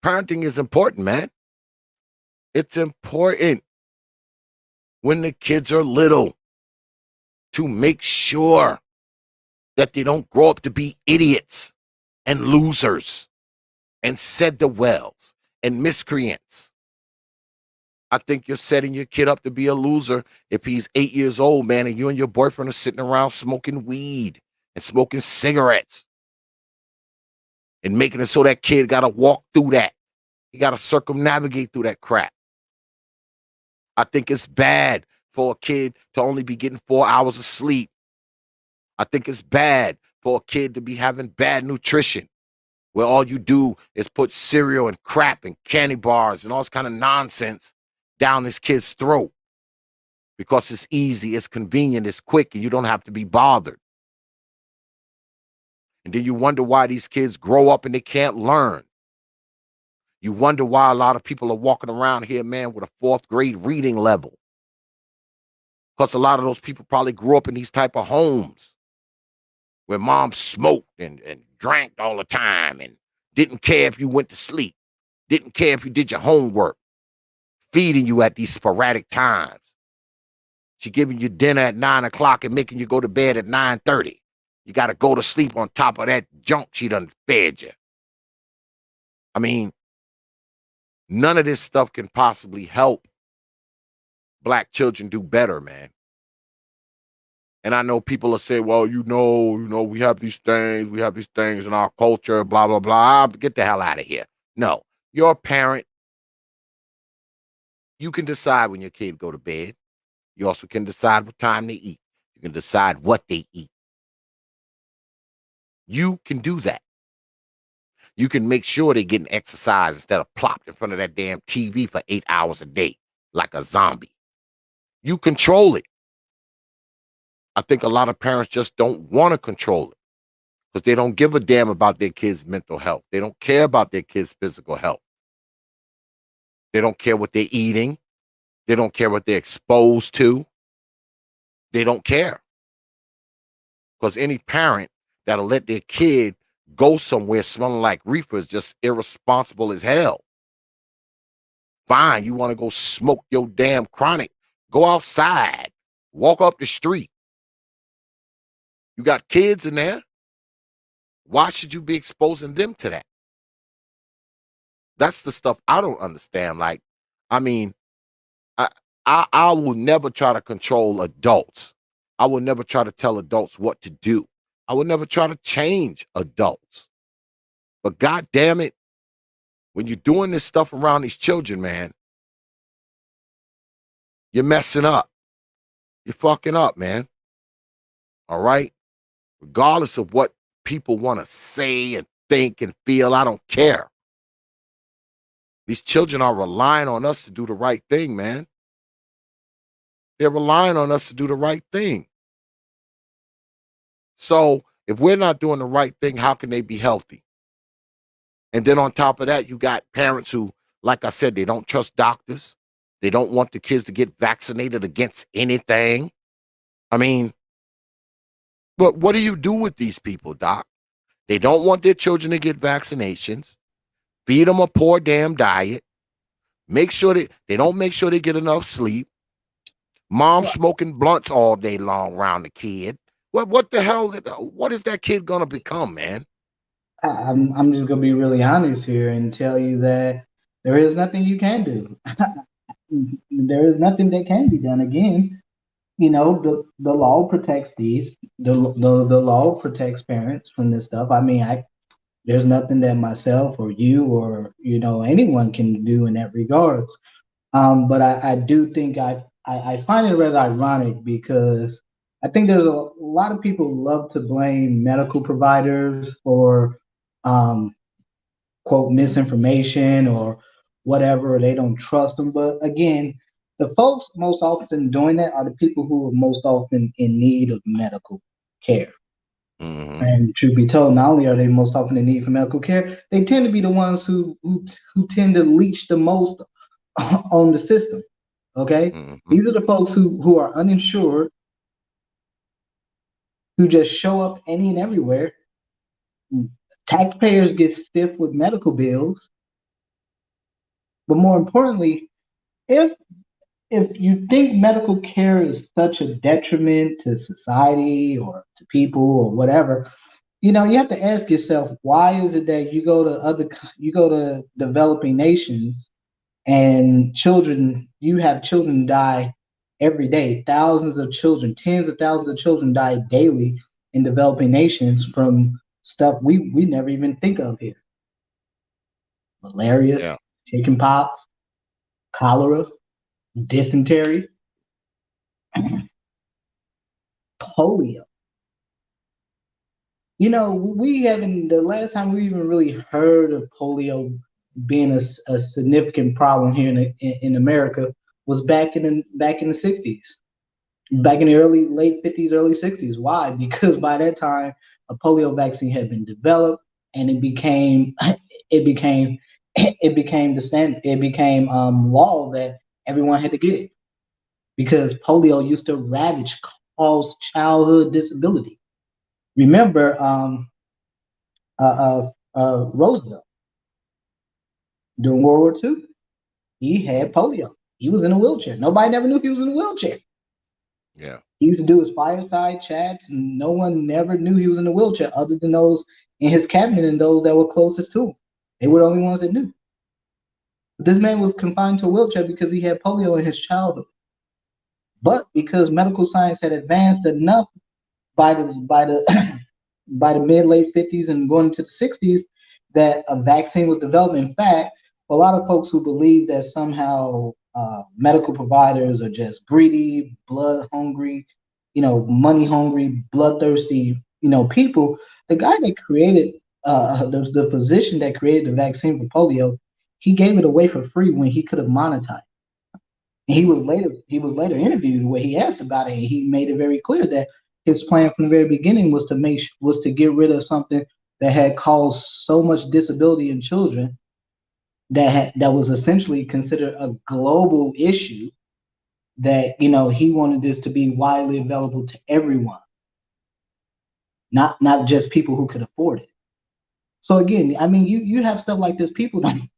parenting is important, man. It's important when the kids are little to make sure that they don't grow up to be idiots and losers and said the wells and miscreants. I think you're setting your kid up to be a loser if he's 8 years old, man, and you and your boyfriend are sitting around smoking weed and smoking cigarettes and making it so that kid got to walk through that. He got to circumnavigate through that crap. I think it's bad for a kid to only be getting 4 hours of sleep. I think it's bad for a kid to be having bad nutrition, where all you do is put cereal and crap and candy bars and all this kind of nonsense down this kid's throat because it's easy, it's convenient, it's quick, and you don't have to be bothered. And then you wonder why these kids grow up and they can't learn. You wonder why a lot of people are walking around here, man, with a 4th grade reading level. Because a lot of those people probably grew up in these type of homes where mom smoked and drank all the time and didn't care if you went to sleep, didn't care if you did your homework, feeding you at these sporadic times. She giving you dinner at 9 o'clock and making you go to bed at 9:30. You got to go to sleep on top of that junk she done fed you. I mean, none of this stuff can possibly help black children do better, man. And I know people will say, well, we have these things in our culture, blah, blah, blah. Get the hell out of here. No, you're a parent. You can decide when your kid go to bed. You also can decide what time they eat. You can decide what they eat. You can do that. You can make sure they're getting exercise instead of plopped in front of that damn TV for 8 hours a day like a zombie. You control it. I think a lot of parents just don't want to control it because they don't give a damn about their kids' mental health. They don't care about their kids' physical health. They don't care what they're eating. They don't care what they're exposed to. They don't care. Because any parent that'll let their kid go somewhere smelling like reefer is just irresponsible as hell. Fine, you want to go smoke your damn chronic, go outside, walk up the street. You got kids in there. Why should you be exposing them to that? That's the stuff I don't understand. Like, I mean, I, I will never try to control adults. I will never try to tell adults what to do. I will never try to change adults. But God damn it, when you're doing this stuff around these children, man, you're messing up. You're fucking up, man. All right? Regardless of what people want to say and think and feel, I don't care. These children are relying on us to do the right thing, man. They're relying on us to do the right thing. So if we're not doing the right thing, how can they be healthy? And then on top of that, you got parents who, like I said, they don't trust doctors. They don't want the kids to get vaccinated against anything. I mean, but what do you do with these people, Doc? They don't want their children to get vaccinations. Feed them a poor damn diet. Make sure they don't make sure they get enough sleep. Mom smoking blunts all day long around the kid. What the hell? What is that kid gonna become, man? I'm just gonna be really honest here and tell you that there is nothing you can do. There is nothing that can be done. Again, the law protects these. The law protects parents from this stuff. I mean, there's nothing that myself or you or anyone can do in that regards. But I do think I find it rather ironic because I think there's a lot of people who love to blame medical providers for quote misinformation or whatever, or they don't trust them. But again, the folks most often doing that are the people who are most often in need of medical care. Mm-hmm. And truth be told, not only are they most often in need for medical care, they tend to be the ones who tend to leech the most on the system. Okay, Mm-hmm. these are the folks who are uninsured, who just show up any and everywhere. Taxpayers get stiff with medical bills, but more importantly, if you think medical care is such a detriment to society or to people or whatever, you have to ask yourself, why is it that you go to developing nations and you have children die every day, thousands of children, tens of thousands of children die daily in developing nations from stuff we never even think of here: malaria, Yeah. chickenpox, cholera, dysentery, polio. We haven't, the last time we even really heard of polio being a significant problem here in America was back in the 60s, back in the late 50s, early 60s. Why? Because by that time, a polio vaccine had been developed, and it became it became it became the standard. It became law that everyone had to get it because polio used to cause childhood disability. Remember, Roosevelt during World War II, he Mm-hmm. had polio. He was in a wheelchair. Nobody never knew he was in a wheelchair. Yeah. He used to do his fireside chats, and no one never knew he was in a wheelchair other than those in his cabinet and those that were closest to him. They were the only ones that knew. But this man was confined to a wheelchair because he had polio in his childhood. But because medical science had advanced enough by the by the mid late 50s and going into the 60s that a vaccine was developed. In fact, a lot of folks who believe that somehow medical providers are just greedy, blood hungry, money hungry, bloodthirsty, people. The guy that created the physician that created the vaccine for polio, he gave it away for free when he could have monetized. Mm. He was later interviewed where he asked about it, and he made it very clear that his plan from the very beginning was to get rid of something that had caused so much disability in children that was essentially considered a global issue, that he wanted this to be widely available to everyone, not just people who could afford it. So again, I mean, you have stuff like this. People don't.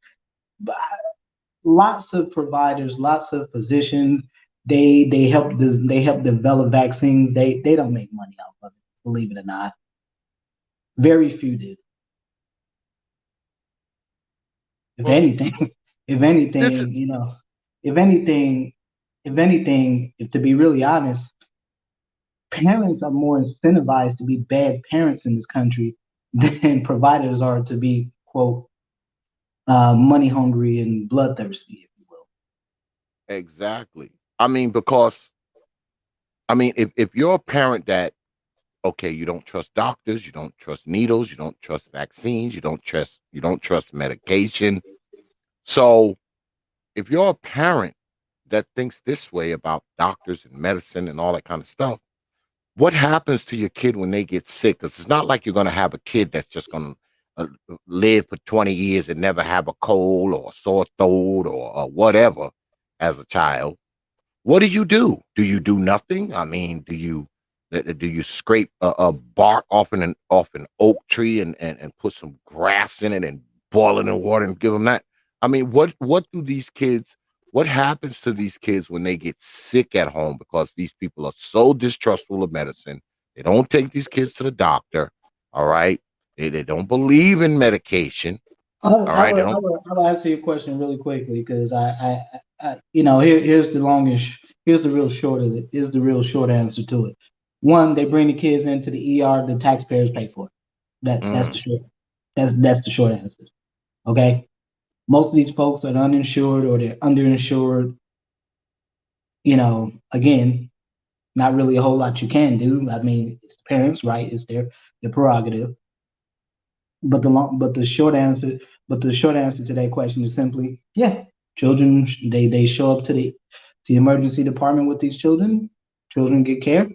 Lots of providers, lots of physicians, they help develop vaccines. They don't make money off of it, believe it or not. Very few do. If Well, anything, if this is anything, if anything, if to be really honest, parents are more incentivized to be bad parents in this country than providers are to be, quote, money hungry and bloodthirsty, if you will. exactly. I mean, because if you're a parent that, okay, you don't trust doctors, you don't trust needles, you don't trust vaccines, you don't trust medication. So if you're a parent that thinks this way about doctors and medicine and all that kind of stuff, what happens to your kid when they get sick? Because it's not like you're going to have a kid that's just going to live for 20 years and never have a cold or a sore throat or whatever as a child. What do you do? Do you do nothing? I mean, do you scrape a bark off an oak tree and put some grass in it and boil it in water and give them that? I mean, what do these kids? What happens to these kids when they get sick at home because these people are so distrustful of medicine? They don't take these kids to the doctor. All right, they don't believe in medication. All right, they don't. I will answer your question really quickly because here's the here's the real short of it. Here's the real short answer to it. One, they bring the kids into the ER, the taxpayers pay for it. That's the Mm, short. That's the short answer. Okay. Most of these folks are uninsured or they're underinsured. Again, not really a whole lot you can do. I mean, it's the parents, right? It's their prerogative. But the short answer to that question is simply, yeah, children, they show up to the emergency department with these children. Children get care.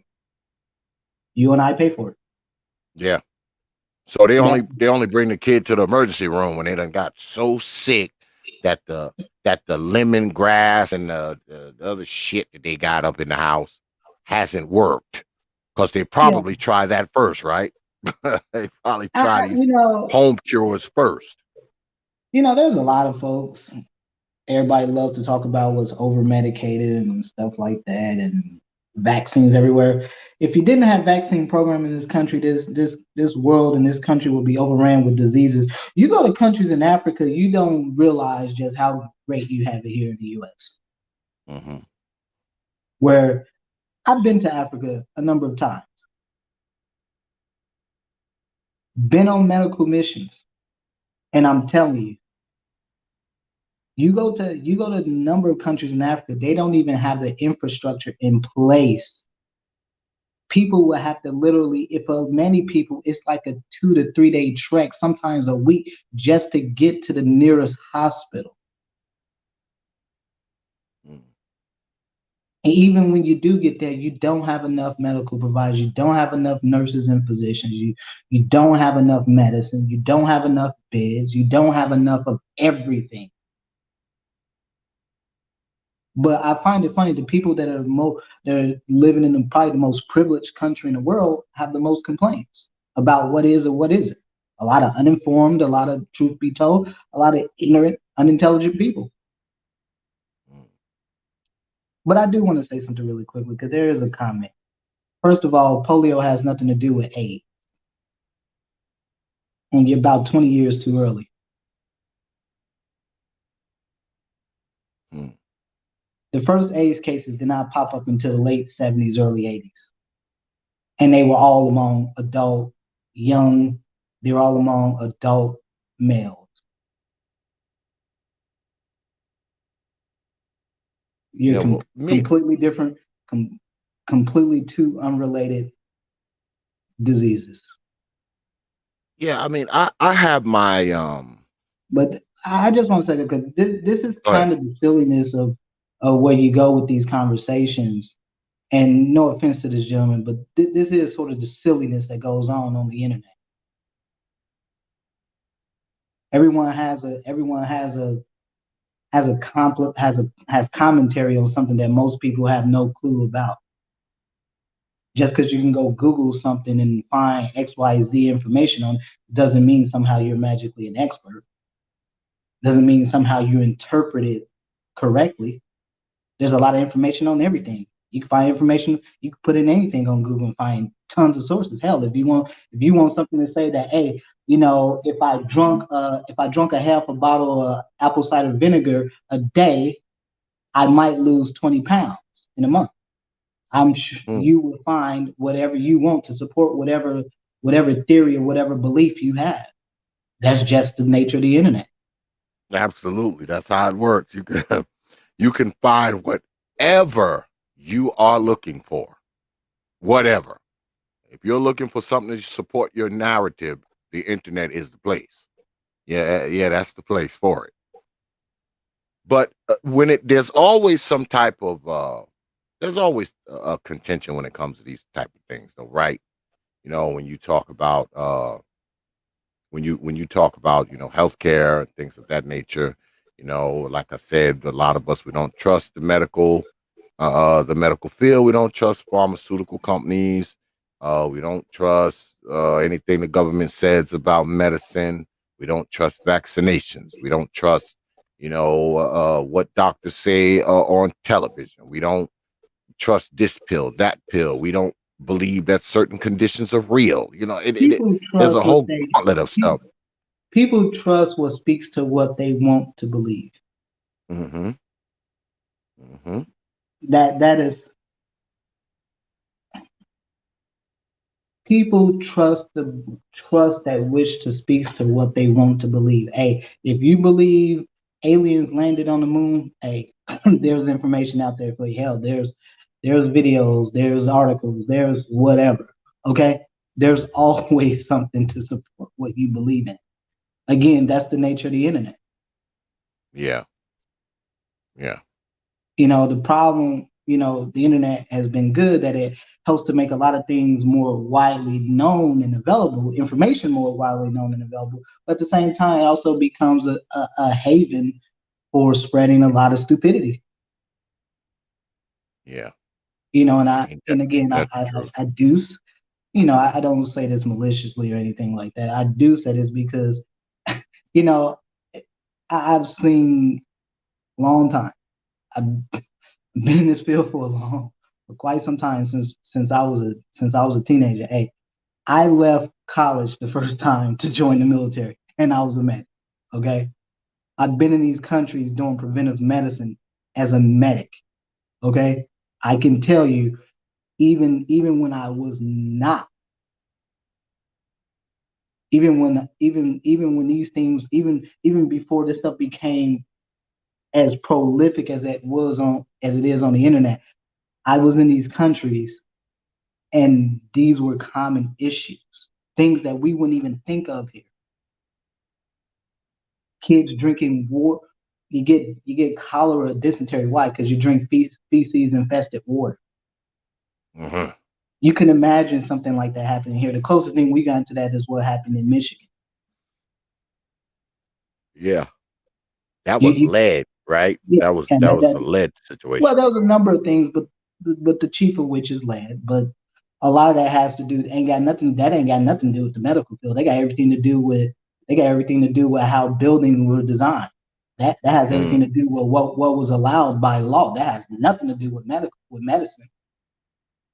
You and I pay for it. yeah. So they That only they only bring the kid to the emergency room when they done got so sick that the lemongrass and the other shit that they got up in the house hasn't worked because they yeah. probably try that first, right? They probably I, try I these home cures first. there's a lot of folks. Everybody loves to talk about what's over medicated and stuff like that, and vaccines everywhere. If you didn't have vaccine program in this country, this world and this country would be overran with diseases. You go to countries in Africa, you don't realize just how great you have it here in the U.S. Hmm. Where I've been to Africa a number of times, been on medical missions, and I'm telling you, you go to a number of countries in Africa, they don't even have the infrastructure in place. People will have to literally, if for many people, it's like a 2 to 3 day trek, sometimes a week, just to get to the nearest hospital. Mm. And even when you do get there, you don't have enough medical providers, you don't have enough nurses and physicians, you don't have enough medicine, you don't have enough beds, you don't have enough of everything. But I find it funny the people that are living in probably the most privileged country in the world have the most complaints about what is and what isn't. A lot of uninformed, a lot of truth be told, a lot of ignorant, unintelligent people. Mm. But I do want to say something really quickly because there is a comment. First of all, polio has nothing to do with AIDS, and you're about 20 years too early. Mm. The first AIDS cases did not pop up until the late 70s, early 80s. And they were all among adult, young, they were all among adult males. You're Yeah, well, me, completely different, completely two unrelated diseases. yeah, I mean, I have my But I just want to say that because this is go ahead. kind of the silliness of where you go with these conversations. And no offense to this gentleman, but this is sort of the silliness that goes on the internet. Everyone has commentary on something that most people have no clue about. Just because you can go Google something and find XYZ information on it doesn't mean somehow you're magically an expert. Doesn't mean somehow you interpret it correctly. There's a lot of information on everything. You can find information, you can put in anything on Google and find tons of sources. Hell, if you want something to say that, hey, if I drunk a half a bottle of apple cider vinegar a day, I might lose 20 pounds in a month. I'm sure Mm, you will find whatever you want to support whatever theory or whatever belief you have. That's just the nature of the internet. absolutely, that's how it works. You can you can find whatever you are looking for, whatever. If you're looking for something to support your narrative, the internet is the place. Yeah, yeah, that's the place for it. But when there's always some type of there's always a contention when it comes to these type of things, though, right? You know, when you talk about healthcare and things of that nature, like I said, a lot of us, we don't trust the medical field. We don't trust pharmaceutical companies. We don't trust anything the government says about medicine. We don't trust vaccinations. We don't trust what doctors say on television. We don't trust this pill, that pill. We don't believe that certain conditions are real. People There's a trust what whole they gauntlet of pe- stuff. people trust what speaks to what they want to believe. Hmm. Hmm. That is, people trust that which to speaks to what they want to believe. Hey, if you believe aliens landed on the moon, hey, there's information out there for you. Hell, there's videos, there's articles, there's whatever. Okay, there's always something to support what you believe in. Again, that's the nature of the internet. Yeah, yeah, The problem, the internet has been good that it helps to make a lot of things more widely known and available, information more widely known and available. But at the same time, it also becomes a haven for spreading a lot of stupidity. yeah. And Ain't again, that the truth? I do, I don't say this maliciously or anything like that. I do say this because, you know, I've seen long time. I've been in this field for quite some time since I was a teenager. Hey, I left college the first time to join the military, and I was a medic. Okay, I've been in these countries doing preventive medicine as a medic. Okay, I can tell you, even when I was not, even when these things, even before this stuff became as prolific as it is on the internet, I was in these countries and these were common issues, things that we wouldn't even think of here. Kids drinking water, you get cholera, dysentery. Why? Because you drink feces infested water. Hmm. You can imagine something like that happening here. The closest thing we got to that is what happened in Michigan. Yeah, that You, was you lead, right? yeah, and That that, was that a lead well, situation. there was a number of things, but the chief of which is lead. But a lot of that has to do ain't got nothing. That ain't got nothing to do with the medical field. They got everything to do with how buildings were designed. That has everything Mm, to do with what was allowed by law. That has nothing to do with medicine.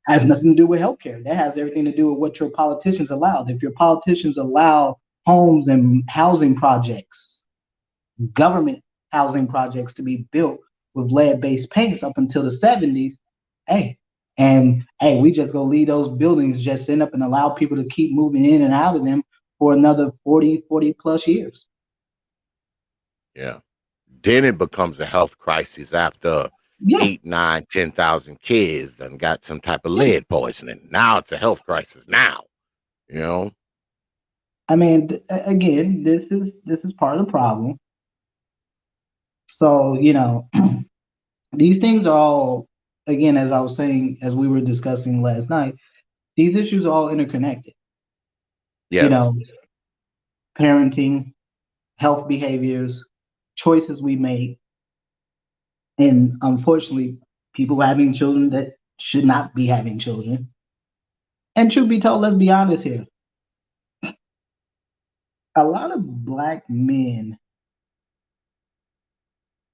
Has nothing to do with healthcare. That has everything to do with what your politicians allowed. If your politicians allow homes and housing projects, government housing projects to be built with lead-based paints up until the 70s. Hey, and hey, we just gonna leave those buildings just sitting up and allow people to keep moving in and out of them for another 40 plus years. Yeah. Then it becomes a health crisis after Yeah, 8, 9, 10,000 kids done got some type of yeah. lead poisoning. Now it's a health crisis now, you know? I mean, again, this is part of the problem. So these things are all, again, as I was saying, as we were discussing last night, these issues are all interconnected. You Yes. know, parenting, health behaviors, choices we make, and unfortunately, people having children that should not be having children. And truth be told, let's be honest here. A lot of black men,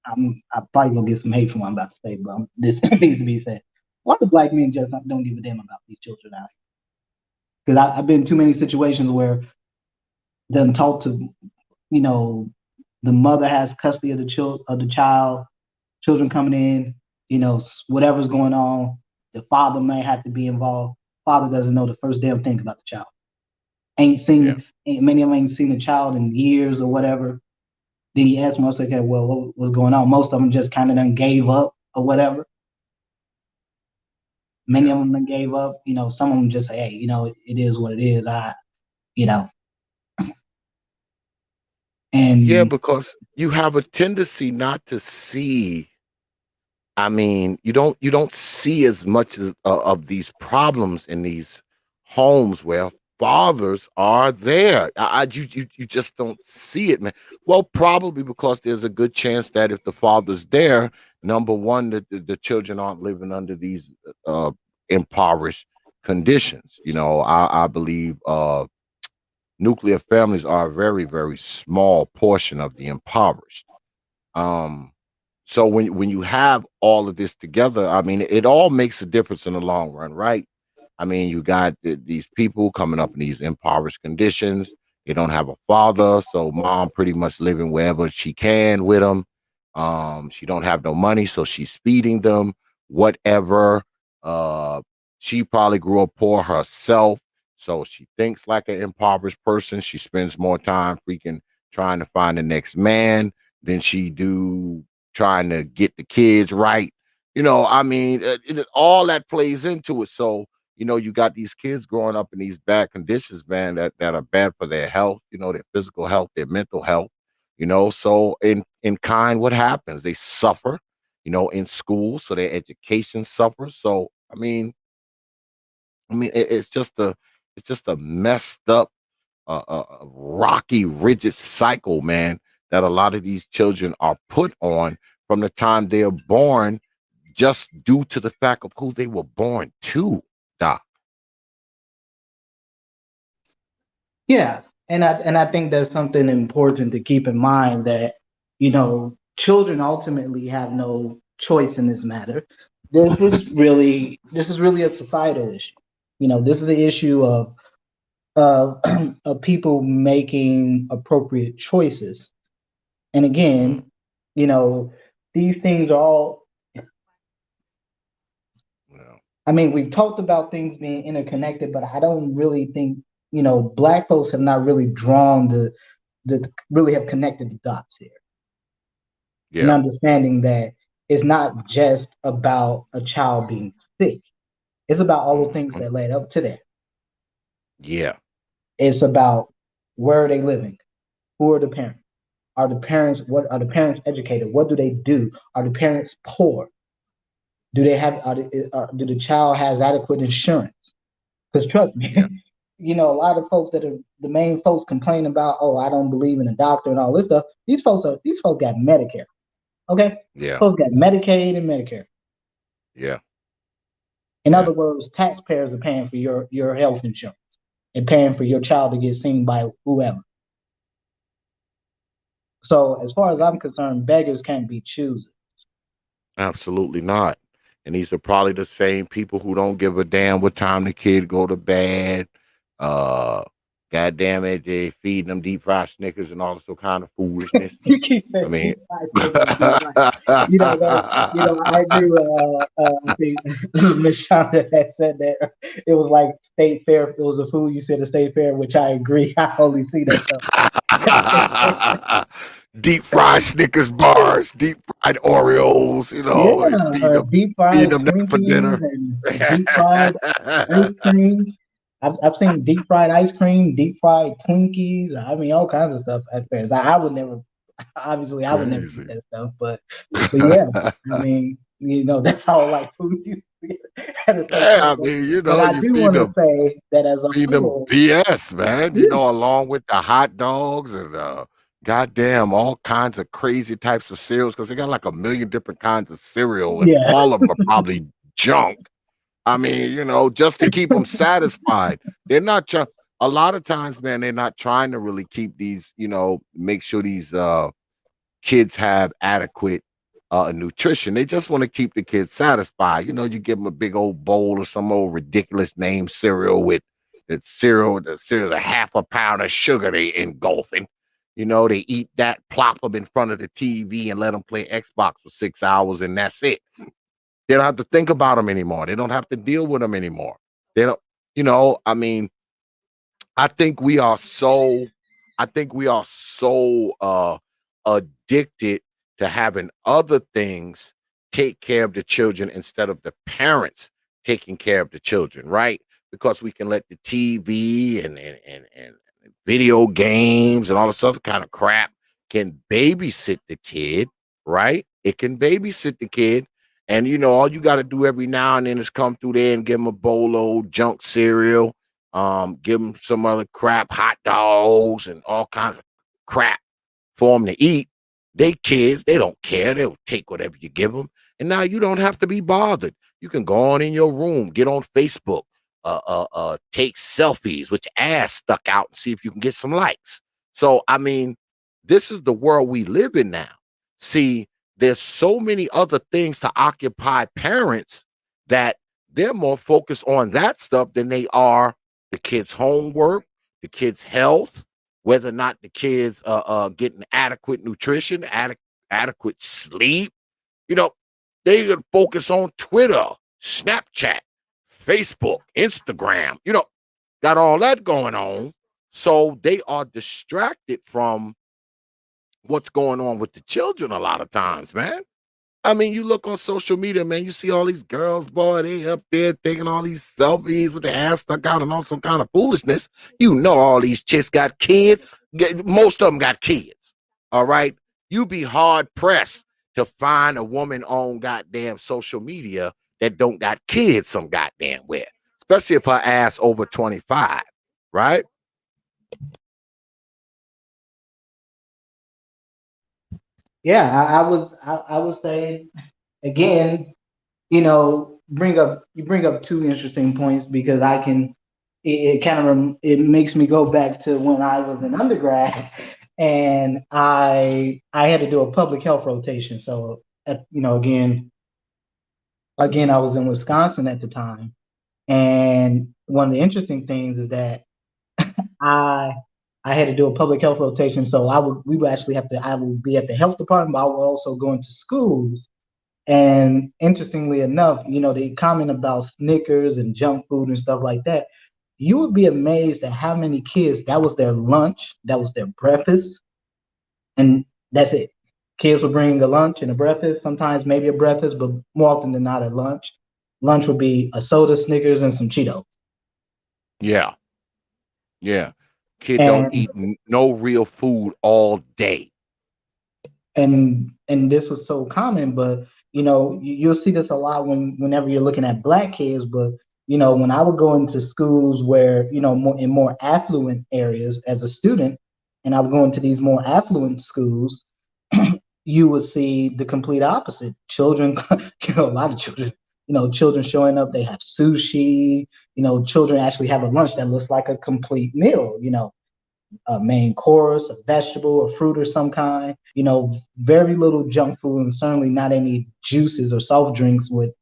I'm probably gonna get some hate from what I'm about to say, but this needs to be said. A lot of black men just don't give a damn about these children out here. Because I've been in too many situations where them talk to, you know, the mother has custody of the child, children coming in, whatever's going on, the father may have to be involved. Father doesn't know the first damn thing about the child. Yeah. Many of them ain't seen the child in years or whatever. Then he asked me, I was like, okay, well, what's going on? Most of them just kind of done gave up or whatever. Many Yeah. of them done gave up. Some of them just say, hey, it is what it is. You know, Yeah, and because you have a tendency not to see. I mean, you don't see as much as of these problems in these homes where fathers are there. You just don't see it, man. Well, probably because there's a good chance that if the father's there, number one, the children aren't living under these impoverished conditions. I believe nuclear families are a very, very small portion of the impoverished. Um, so when you have all of this together, I mean, it all makes a difference in the long run, right? I mean, you got these people coming up in these impoverished conditions. They don't have a father, so mom pretty much living wherever she can with them. She don't have no money, so she's feeding them whatever. Uh, she probably grew up poor herself, so she thinks like an impoverished person. She spends more time freaking trying to find the next man than she do trying to get the kids right. I mean, all that plays into it. So, you got these kids growing up in these bad conditions, man, that are bad for their health, their physical health, their mental health. So in kind, what happens? They suffer, in school, so their education suffers. So, it's just a messed up, rocky, rigid cycle, man, that a lot of these children are put on from the time they are born, just due to the fact of who they were born to, Doc. yeah, and I think that's something important to keep in mind that children ultimately have no choice in this matter. This is really a societal issue. This is the issue of of people making appropriate choices. And Mhm. again, you know, these things are all. Yeah. I mean, we've talked about things being interconnected, but I don't really think Black folks have not really drawn the really have connected the dots here and Yeah. understanding that it's not just about a child being sick. It's about all the things Mhm. that led up to that. Yeah. It's about where are they living? Who are the parents? Are the parents what are the parents educated? What do they do? Are the parents poor? Do they have do the child has adequate insurance? Because trust Yeah. me, a lot of folks that are the main folks complain about, oh, I don't believe in a doctor and all this stuff. These folks got Medicare. Okay, Yeah. folks got Medicaid and Medicare. Yeah. In Yeah. other words, taxpayers are paying for your health insurance and paying for your child to get seen by whoever. So as far as Yeah. I'm concerned, beggars can't be choosers. Absolutely not. And these are probably the same people who don't give a damn what time the kid go to bed. Uh, God damn it, they feeding them deep fried Snickers and all this kind of foolishness. You keep I saying mean, deep fried Snickers, but right. That, I agree with I think Miss Shonda had said that it was like State Fair. It was a food you said at State Fair, which I agree. I only see that stuff at State Fair. deep fried Snickers bars, deep fried Oreos, Yeah, deep feeding fried them that for Twinkies dinner. and deep fried ice cream. I've seen deep fried ice cream, deep fried Twinkies. I mean, all kinds of stuff at fairs. I would never, obviously, I would never eat Crazy. that stuff. But yeah, I mean, that's all like food you see at a State Yeah, Fair. I mean, But I you do want to say that as a feed them whole, BS, man. yeah, Along with the hot dogs and goddamn all kinds of crazy types of cereals because they got like a million different kinds of cereal and yeah, all of them are probably junk. I mean, just to keep them satisfied. They're not trying. A lot of times, man, they're not trying to really keep these. Make sure these kids have adequate nutrition. They just want to keep the kids satisfied. You give them a big old bowl of some old ridiculous name cereal with the cereal's a half a pound of sugar they engulfing. They eat that, plop them in front of the TV and let them play Xbox for 6 hours, and that's it. They don't have to think about them anymore. They don't have to deal with them anymore. They don't, I mean, I think we are so I think we are so addicted to having other things take care of the children instead of the parents taking care of the children, right? Because we can let the TV and video games and all this other kind of crap can babysit the kid, right? It can babysit the kid. And all you got to do every now and then is come through there and give them a bowl of junk cereal, give them some other crap, hot dogs and all kinds of crap for them to eat. They kids, they don't care. They'll take whatever you give them. And now you don't have to be bothered. You can go on in your room, get on Facebook, take selfies with your ass stuck out and see if you can get some likes. So, I mean, this is the world we live in now. See, there's so many other things to occupy parents that they're more focused on that stuff than they are the kids' homework, the kids' health, whether or not the kids getting adequate nutrition, adequate sleep. You know, they could focus on Twitter, Snapchat, Facebook, Instagram. Got all that going on. So they are distracted from what's going on with the children a lot of times, man. I mean, you look on social media, man, you see all these girls, boy, they up there taking all these selfies with their ass stuck out and all some kind of foolishness. All these chicks got kids. Most of them got kids. All right. You be hard pressed to find a woman on goddamn social media that don't got kids some goddamn where, especially if her ass over 25, right? yeah. I would say again, you bring up two interesting points because I can it kind of it makes me go back to when I was an undergrad and I had to do a public health rotation. So again I was in Wisconsin at the time, and one of the interesting things is that I I had to do a public health rotation. So we would actually have to I would be at the health department, but I would also go into schools. And interestingly enough, they comment about Snickers and junk food and stuff like that. You would be amazed at how many kids that was their lunch, that was their breakfast, and that's it. Kids would bring a lunch and a breakfast, sometimes maybe a breakfast, but more often than not a lunch. Lunch would be a soda, Snickers, and some Cheetos. Yeah. Yeah. Kid don't And eat no real food all day. and this was so common, but you'll see this a lot whenever you're looking at black kids. But when I would go into schools where more affluent areas as a student, and I would go into these more affluent schools, you would see the complete opposite. Children, a lot of children, children showing up, they have sushi. Children actually have a lunch that looks like a complete meal. A main course, a vegetable, a fruit or some kind. Very little junk food, and certainly not any juices or soft drinks with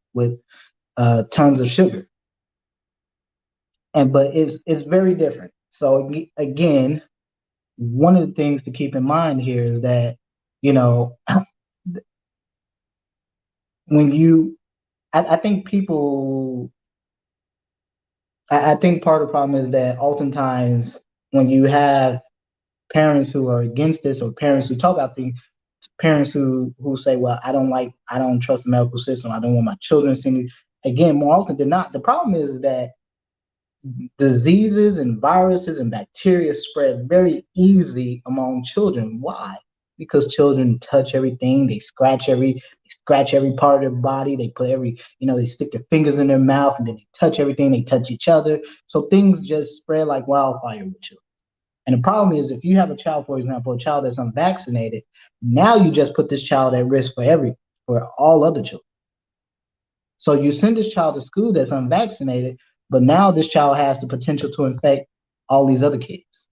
tons of sugar. But it's very different. So again, one of the things to keep in mind here is that, you know, when you, I think people, I think part of the problem is that oftentimes when you have parents who are against this, or parents who talk about things, parents who say, well, I don't trust the medical system, I don't want my children seeing it. Again, more often than not, the problem is that diseases and viruses and bacteria spread very easy among children. Why? Because children touch everything, they scratch every part of their body, they put they stick their fingers in their mouth and then they touch everything, they touch each other. So things just spread like wildfire with children. And the problem is, if you have a child, for example, a child that's unvaccinated, now you just put this child at risk for all other children. So you send this child to school that's unvaccinated, but now this child has the potential to infect all these other kids.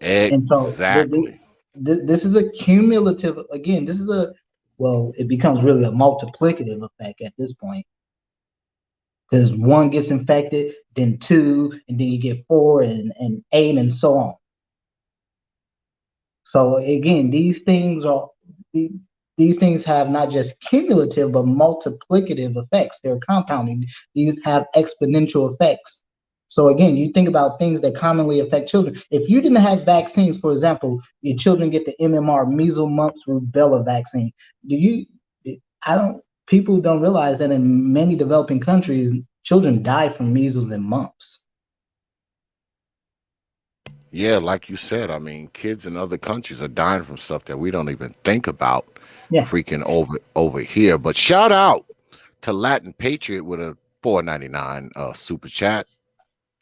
And so Exactly. this is a cumulative, again, it becomes really a multiplicative effect at this point. Because one gets infected, then two, and then you get four and eight and so on. So again, these things have not just cumulative but multiplicative effects. They're compounding. These have exponential effects. So again, you think about things that commonly affect children. If you didn't have vaccines, for example, your children get the MMR, measles, mumps, rubella vaccine. Do you? I don't. People don't realize that in many developing countries, children die from measles and mumps. Yeah, like you said, I mean, kids in other countries are dying from stuff that we don't even think about Yeah. freaking over here. But shout out to Latin Patriot with a 4.99 super chat.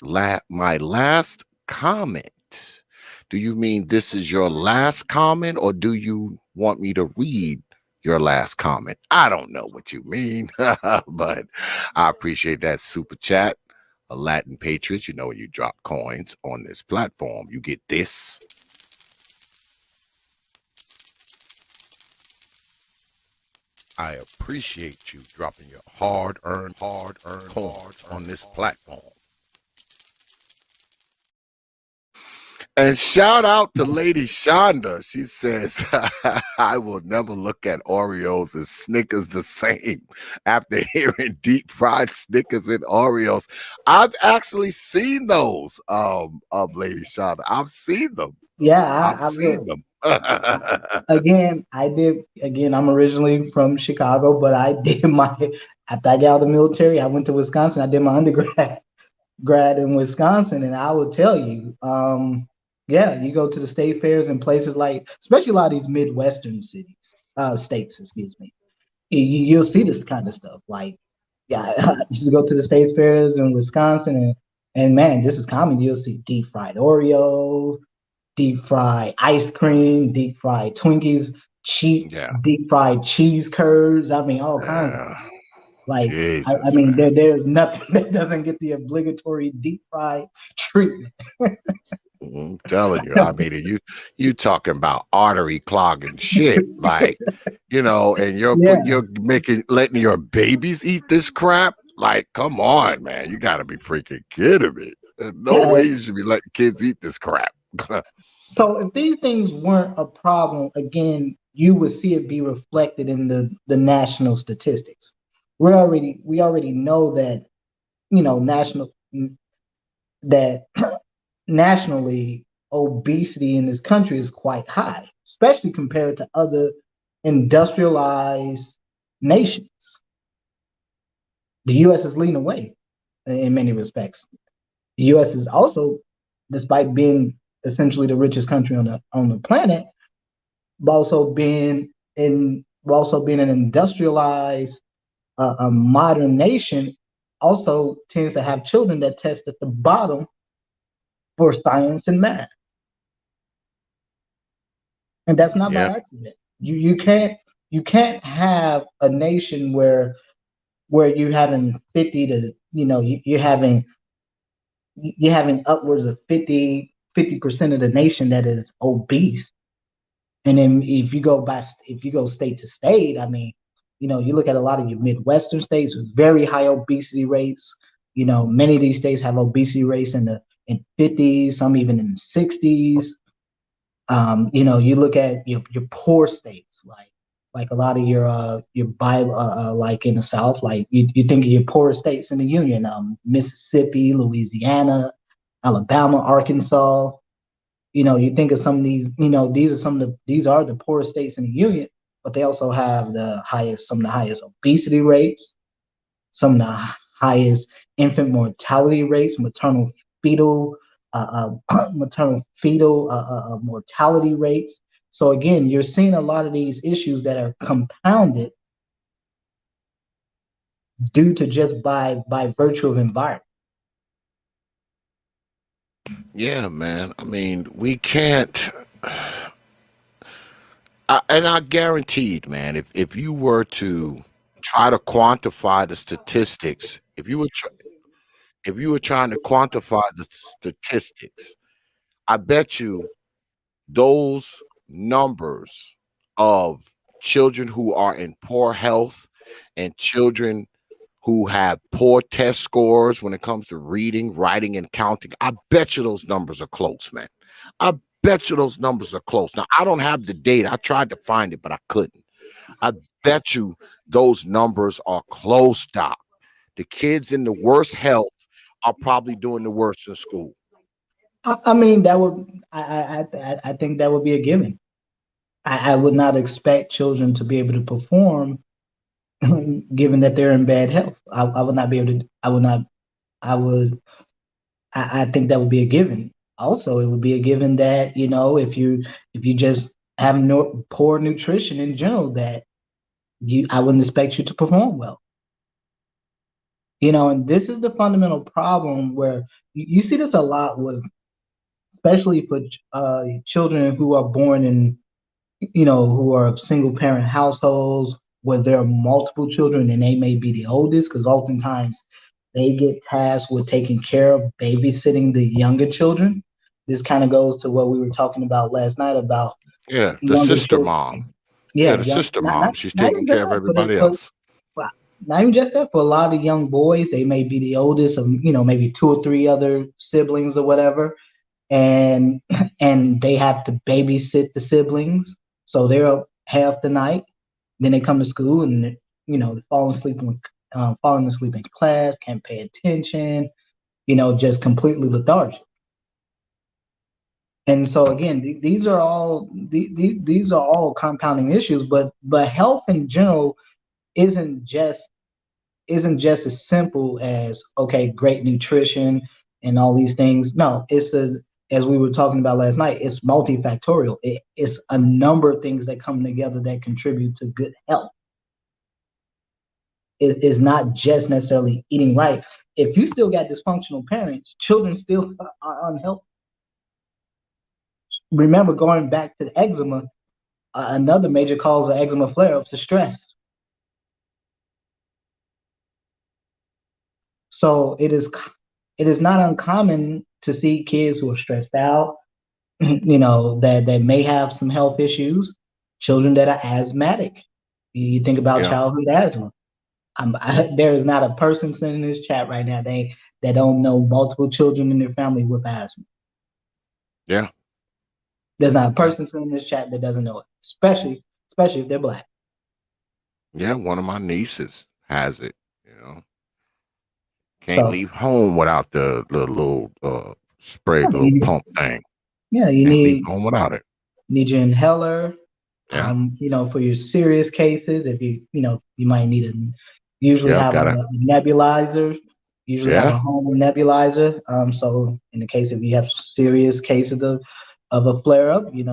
My last comment. Do you mean this is your last comment, or do you want me to read your last comment? I don't know what you mean, but I appreciate that super chat. A Latin Patriots, you know, when you drop coins on this platform, you get this. I appreciate you dropping your hard-earned coins on this platform. And shout out to Lady Shonda. She says, I will never look at Oreos and Snickers the same after hearing deep fried Snickers and Oreos. I've actually seen those, Lady Shonda. I've seen them. Yeah, I've I seen look. them. Again, I'm originally from Chicago, but I did my after I got out of the military, I went to Wisconsin. I did my undergrad grad in Wisconsin, and I will tell you, yeah, you go to the state fairs and places like, especially a lot of these Midwestern states, excuse me. You'll see this kind of stuff. Like, yeah, I used to go to the state fairs in Wisconsin, and man, this is common. You'll see deep fried Oreos, deep fried ice cream, deep fried Twinkies, Yeah. deep fried cheese curds. I mean, all kinds of stuff. Yeah. Like, I Jesus, mean, man. there's nothing that doesn't get the obligatory deep fried treatment. I'm telling you, I mean, you talking about artery clogging shit, like, you know, and Yeah, you're letting your babies eat this crap. Like, come on, man, you got to be freaking kidding me. There's no yeah. way you should be letting kids eat this crap. So if these things weren't a problem, again, you would see it be reflected in the national statistics. We already know that national that nationally obesity in this country is quite high, especially compared to other industrialized nations. The U.S. is leading away in many respects. The U.S. is also, despite being essentially the richest country on the planet, but also being an industrialized, a modern nation, also tends to have children that test at the bottom for science and math, and that's not by Yeah, accident. You can't have a nation where you're having 50 to you're having upwards of 50% of the nation that is obese. And then if you go state to state, I mean, you look at a lot of your Midwestern states with very high obesity rates. Many of these states have obesity rates in 50s, some even in the 60s. You look at your poor states, like a lot of your Bible, like in the South, like you think of your poor states in the Union, Mississippi, Louisiana, Alabama, Arkansas. You think of some of these. These are the poorest states in the Union, but they also have some of the highest obesity rates, some of the highest infant mortality rates, fetal, maternal fetal mortality rates. So again, you're seeing a lot of these issues that are compounded due to just by virtue of environment. Yeah, man. I mean, we can't. And I guaranteed, man, if you were to try to quantify the statistics, if you were trying to quantify the statistics, I bet you those numbers of children who are in poor health and children who have poor test scores when it comes to reading, writing, and counting, I bet you those numbers are close, man. I bet you those numbers are close. Now, I don't have the data. I tried to find it, but I couldn't. I bet you those numbers are close, Doc. The kids in the worst health are probably doing the worst in school. I mean, that would I think that would be a given. I would not expect children to be able to perform given that they're in bad health. I would not be able to. I would not. I would. I think that would be a given. Also, it would be a given that if you just have poor nutrition in general, that I wouldn't expect you to perform well. And this is the fundamental problem where you see this a lot with, especially for children who are born in who are of single parent households where there are multiple children and they may be the oldest, because oftentimes they get tasked with taking care of babysitting the younger children. This kind of goes to what we were talking about last night about Yeah, the younger sister children. mom. Yeah, Yeah, the young, sister not mom. not She's not taking even care just of that, everybody else. well, not even just that. For a lot of young boys, they may be the oldest of maybe two or three other siblings or whatever, and and they have to babysit the siblings, so they're up half the night. Then they come to school and falling asleep in class, can't pay attention, just completely lethargic. And so again, these are all compounding issues, but health in general isn't just isn't just as simple as, okay, great nutrition and all these things. No, as we were talking about last night, it's multifactorial. It's a number of things that come together that contribute to good health. It is not just necessarily eating right. If you still got dysfunctional parents, children still are unhealthy. Remember, going back to the eczema, another major cause of eczema flare-ups is stress. So it is not uncommon to see kids who are stressed out, that may have some health issues, children that are asthmatic. You think about Yeah, childhood asthma. There is not a person sitting in this chat right now that don't know multiple children in their family with asthma. yeah, There's not a yeah, person sitting in this chat that doesn't know it, especially if they're black. yeah. One of my nieces has it. You know, can't So leave home without the little spray, yeah, the little pump thing. you Can't leave need home without it. your inhaler. Yeah, For your serious cases, if you might need usually yeah. have a Gotta. nebulizer. Usually have Yeah, a home nebulizer. So in the case if you have serious cases of a flare up, you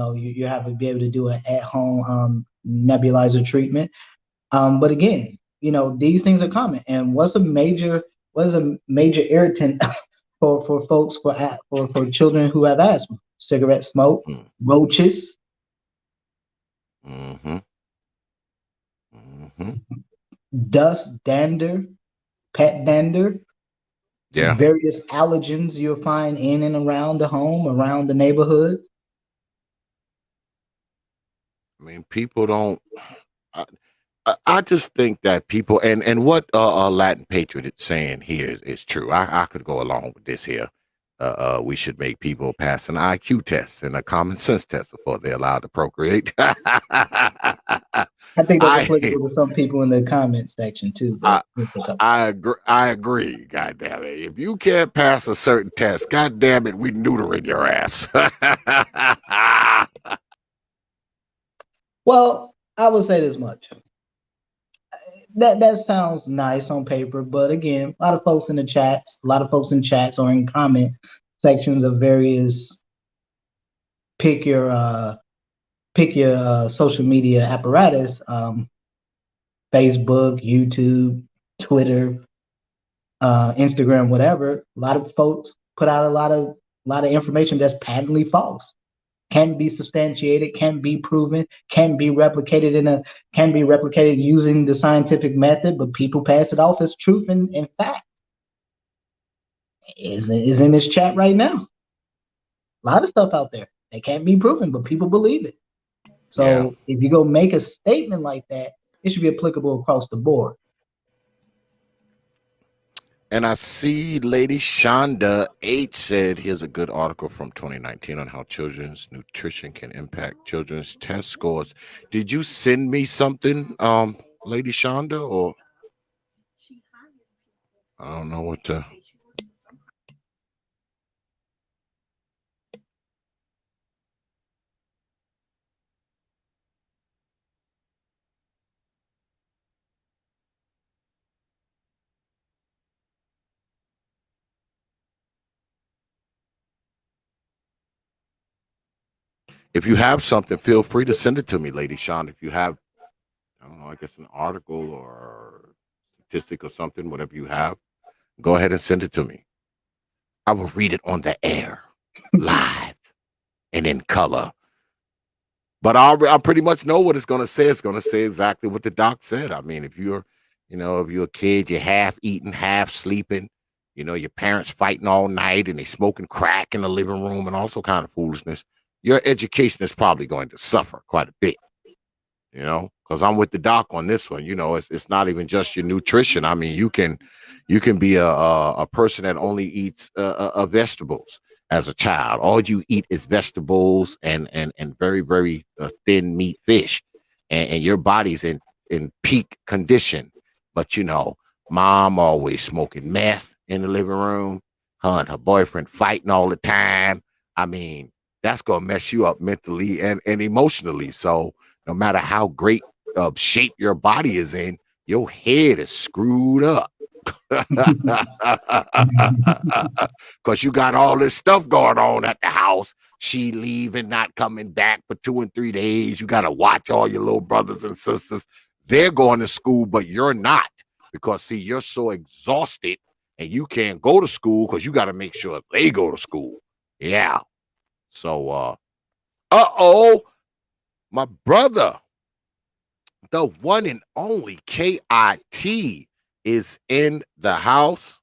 have to be able to do an at home nebulizer treatment. But again, these things are common. And what is a major irritant for folks for children who have asthma? Cigarette smoke, mm, roaches, mm-hmm, mm-hmm. dust, dander, pet dander, Yeah. various allergens you'll find in and around the home, around the neighborhood. I mean, people don't. I just think that people and what Latin Patriot is saying here is true. I could go along with this here. We should make people pass an IQ test and a common sense test before they're allowed to procreate. I think that's I applicable to some people in the comment section too, but I just a couple. I agree. I agree. God damn it! If you can't pass a certain test, God damn it, we neutering your ass. Well, I would say this much. That sounds nice on paper, but again, a lot of folks in the chats, a lot of folks in chats or in comment sections of various pick your social media apparatus, Facebook, YouTube, Twitter, Instagram, whatever. A lot of folks put out a lot of information that's patently false. Can be substantiated, can be proven, can be replicated using the scientific method, but people pass it off as truth and fact. Is in this chat right now. A lot of stuff out there that can't be proven, but people believe it. Yeah. So if you go make a statement like that, it should be applicable across the board. And I see Lady Shonda 8 said, here's a good article from 2019 on how children's nutrition can impact children's test scores. Did you send me something, Lady Shonda, or I don't know what to. If you have something, feel free to send it to me, Lady Shonda. If you have, I don't know, I guess an article or statistic or something, whatever you have, go ahead and send it to me. I will read it on the air, live, and in color. But I pretty much know what it's going to say. It's going to say exactly what the doc said. I mean, if you're a kid, you're half eating, half sleeping, your parents fighting all night and they smoking crack in the living room and also kind of foolishness, your education is probably going to suffer quite a bit. Because I'm with the doc on this one. It's not even just your nutrition. I mean, you can be a person that only eats vegetables as a child. All you eat is vegetables and very very thin meat fish, and your body's in peak condition. But mom always smoking meth in the living room, her and her boyfriend fighting all the time. I mean, that's gonna mess you up mentally and emotionally. So no matter how great of shape your body is in, your head is screwed up. Because you got all this stuff going on at the house. She leaving, not coming back for 2 and 3 days. You got to watch all your little brothers and sisters. They're going to school, but you're not. Because, see, you're so exhausted and you can't go to school because you got to make sure they go to school. Yeah. So, my brother, the one and only K.I.T. is in the house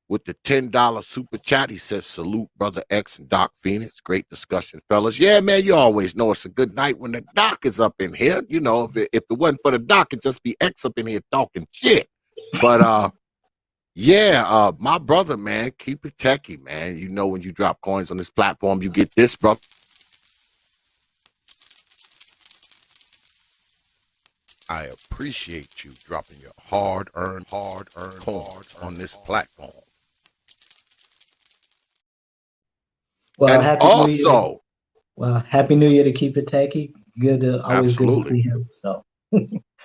with the $10 super chat. He says, salute Brother X and Doc Phoenix. Great discussion, fellas. Yeah, man, you always know it's a good night when the Doc is up in here. If it wasn't for the Doc, it'd just be X up in here talking shit. But, yeah, my brother, man, keep it techie, man. When you drop coins on this platform, you get this, bro. I appreciate you dropping your hard-earned coins on this platform. Well, And happy New Year. also, Well, happy New Year to Keep It Techie. Always good to absolutely, see him. So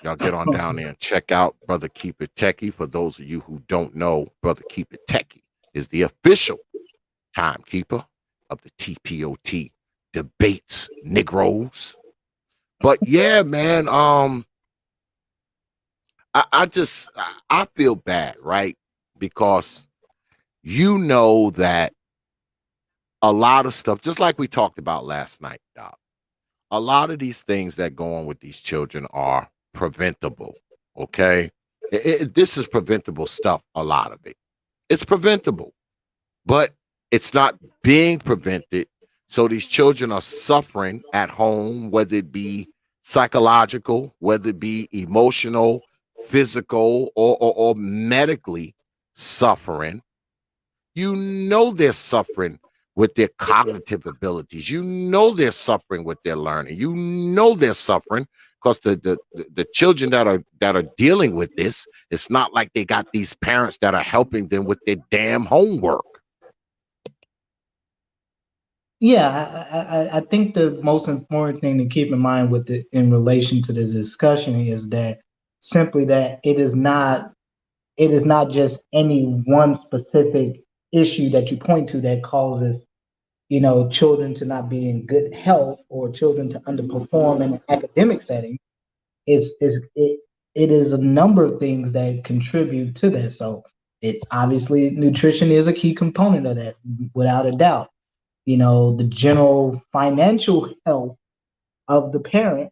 y'all get on down there and check out Brother Keep It Techie. For those of you who don't know, Brother Keep It Techie is the official timekeeper of the T.P.O.T debates, Negroes. But yeah, man, I feel bad, right? Because that a lot of stuff, just like we talked about last night, Doc, a lot of these things that go on with these children are preventable. Okay. This is preventable stuff. A lot of it. It's preventable, but it's not being prevented. So these children are suffering at home, whether it be psychological, whether it be emotional, physical, or medically suffering, you know they're suffering with their cognitive abilities. You know they're suffering with their learning. You know they're suffering because the children that are dealing with this, it's not like they got these parents that are helping them with their damn homework. Yeah, I think the most important thing to keep in mind with it in relation to this discussion is that simply that it is not just any one specific issue that you point to that causes, children to not be in good health or children to underperform in an academic setting. It is a number of things that contribute to that. So it's obviously nutrition is a key component of that, without a doubt. The general financial health of the parent.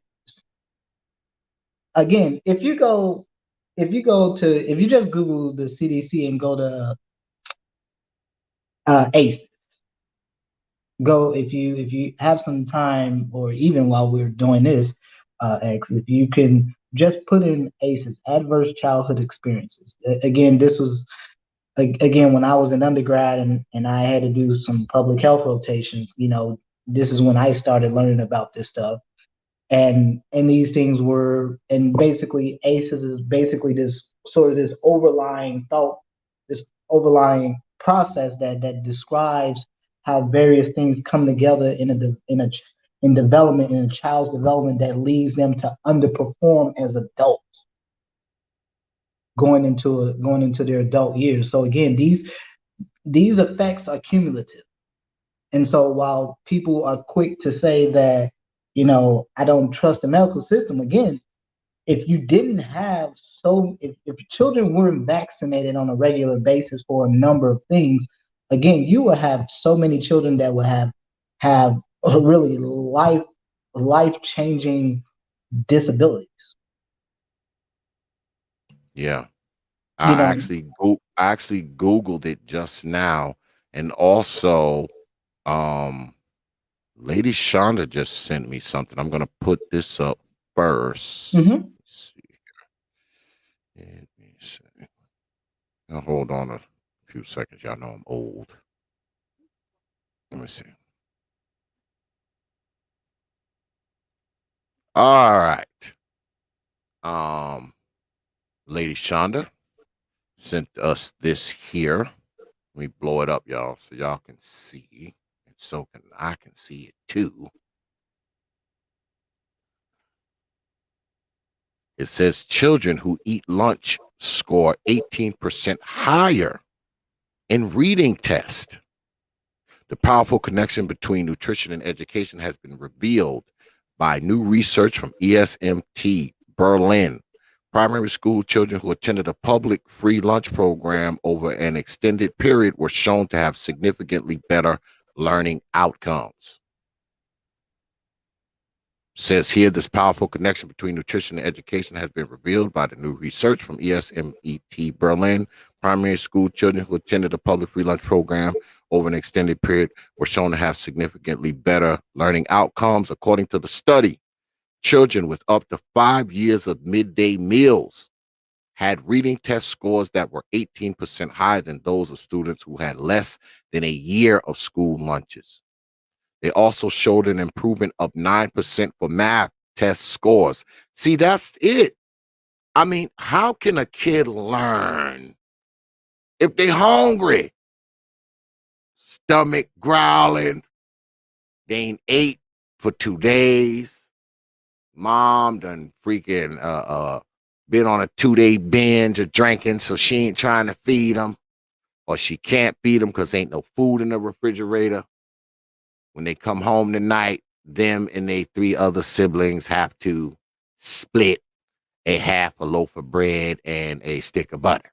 Again, if you just Google the CDC and go to ACE, go if you have some time, or even while we're doing this, X, if you can just put in ACEs, adverse childhood experiences. Again, this was again when I was an undergrad and I had to do some public health rotations. This is when I started learning about this stuff. And these things were, and basically ACEs is basically this sort of this overlying thought, this overlying process that describes how various things come together in development, in a child's development, that leads them to underperform as adults going into their adult years. So again, these effects are cumulative. And so while people are quick to say that, I don't trust the medical system, again, if you didn't have if children weren't vaccinated on a regular basis for a number of things, again, you will have so many children that will have a really life changing disabilities. Yeah. You I know, actually Googled it just now, and also Lady Shonda just sent me something. I'm gonna put this up first. mhm. Let's see. Let me see. Now hold on a few seconds. Y'all know I'm old. Let me see. All right. Um, Lady Shonda sent us this here. Let me blow it up, y'all, so y'all can see, and so can I can see it too. It says children who eat lunch score 18% higher in reading test. The powerful connection between nutrition and education has been revealed by new research from ESMT Berlin. Primary school children who attended a public free lunch program over an extended period were shown to have significantly better learning outcomes. Says here, this powerful connection between nutrition and education has been revealed by the new research from ESMET Berlin. Primary school children who attended a public free lunch program over an extended period were shown to have significantly better learning outcomes. According to the study, children with up to 5 years of midday meals had reading test scores that were 18% higher than those of students who had less than a year of school lunches. They also showed an improvement of 9% for math test scores. See, that's it. I mean, how can a kid learn if they're hungry? Stomach growling, they ain't ate for 2 days. Mom done freaking been on a 2-day binge of drinking, so she ain't trying to feed them, or she can't feed them because ain't no food in the refrigerator. When they come home tonight, them and their 3 other siblings have to split a half a loaf of bread and a stick of butter.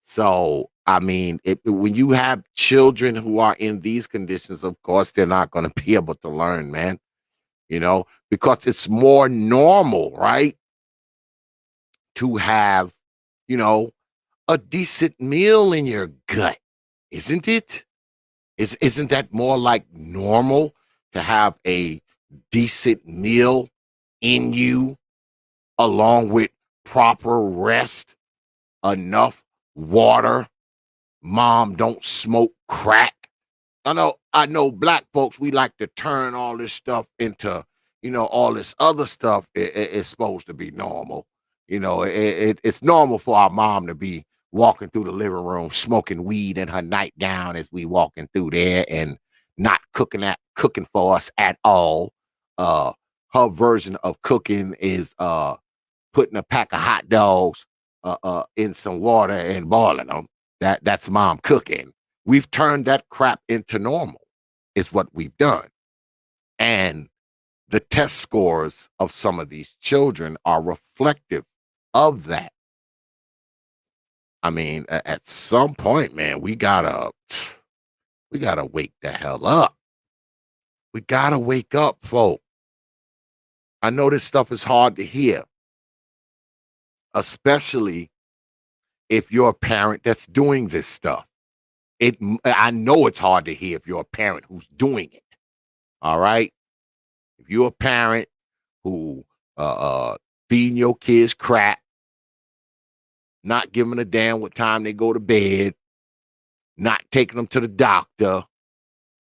So, I mean, when you have children who are in these conditions, of course, they're not going to be able to learn, man, because it's more normal, right, to have, you know, a decent meal in your gut, isn't it? Isn't that more like normal to have a decent meal in you, along with proper rest, enough water. Mom, don't smoke crack. I know black folks, we like to turn all this stuff into, all this other stuff is supposed to be normal. It's normal for our mom to be walking through the living room, smoking weed in her nightgown as we walking through there and not cooking for us at all. Uh Her version of cooking is putting a pack of hot dogs in some water and boiling them. That's mom cooking. We've turned that crap into normal, is what we've done. And the test scores of some of these children are reflective of that. I mean, at some point, man, we gotta wake the hell up. We gotta wake up, folk. I know this stuff is hard to hear, especially if you're a parent that's doing this stuff. I know it's hard to hear if you're a parent who's doing it. All right. If you're a parent who feeding your kids crap, not giving a damn what time they go to bed, not taking them to the doctor,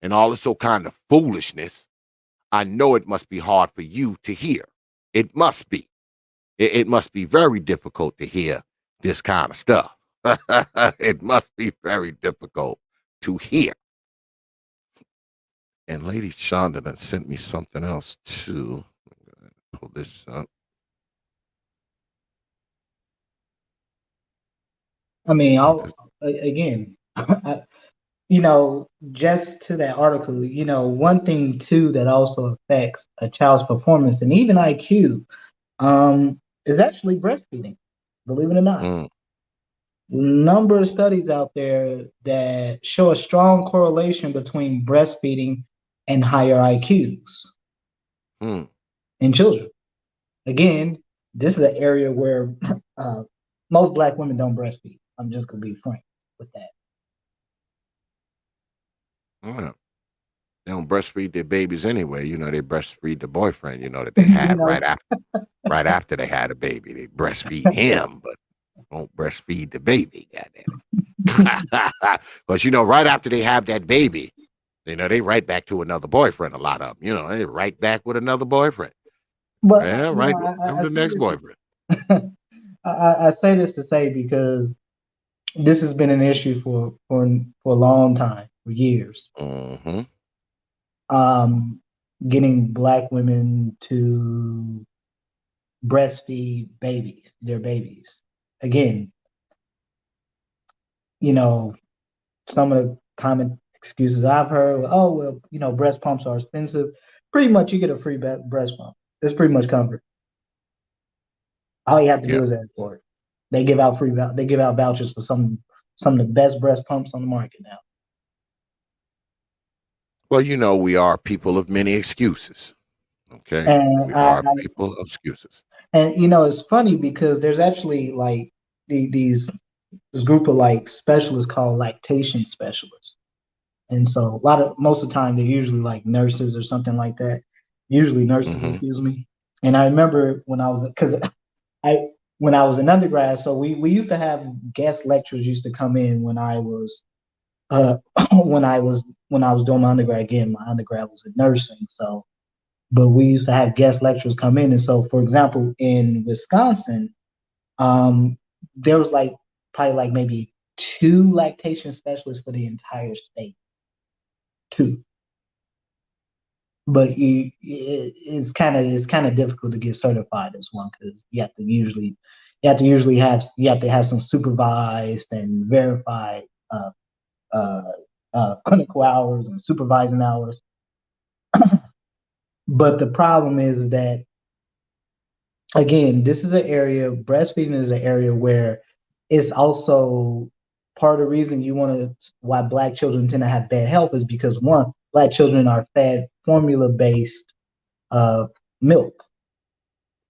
and all this old kind of foolishness, I know it must be hard for you to hear. It must be. It must be very difficult to hear this kind of stuff. It must be very difficult to hear. And Lady Shonda done sent me something else too. Pull this up. I mean, What is- again, just to that article, one thing too that also affects a child's performance and even IQ, is actually breastfeeding. Believe it or not, Mm, number of studies out there that show a strong correlation between breastfeeding and higher IQs mm. in children. Again, this is an area where uh, most Black women don't breastfeed. I'm just gonna be frank with that. Yeah. They don't breastfeed their babies anyway. They breastfeed the boyfriend, that they you had know, right after they had a baby. They breastfeed him, but don't breastfeed the baby, goddamn it. Because right after they have that baby, they right back to another boyfriend. A lot of them, they right back with another boyfriend. but Yeah, right with I the say next this. boyfriend. I say this to say because this has been an issue for a long time, for years. Mm-hmm. Um, Getting Black women to breastfeed their babies. Again, you know, some of the common excuses I've heard, oh well, breast pumps are expensive. Pretty much, you get a free breast pump. It's pretty much covered. All you have to Yeah. do is ask for it. They give out they give out vouchers for some of the best breast pumps on the market now. Well, we are people of many excuses. Okay. And We are people of excuses. it's funny because there's actually like these this group of like specialists called lactation specialists. And so most of the time they're usually like nurses or something like that. Usually nurses, Mm-hmm. excuse me. And I remember I when I was in undergrad, so we used to have guest lecturers used to come in when I was uh when I was doing my undergrad. Again, my undergrad was in nursing, so but we used to have guest lecturers come in. And so for example, in Wisconsin, um there was like probably like maybe two lactation specialists for the entire state. Two. But it's kind of difficult to get certified as one because you have to have some supervised and verified uh, clinical hours and supervising hours. But the problem is that again, this is an area breastfeeding is an area where it's also part of the reason you want to why Black children tend to have bad health is because one, Black children are fed formula based uh, milk.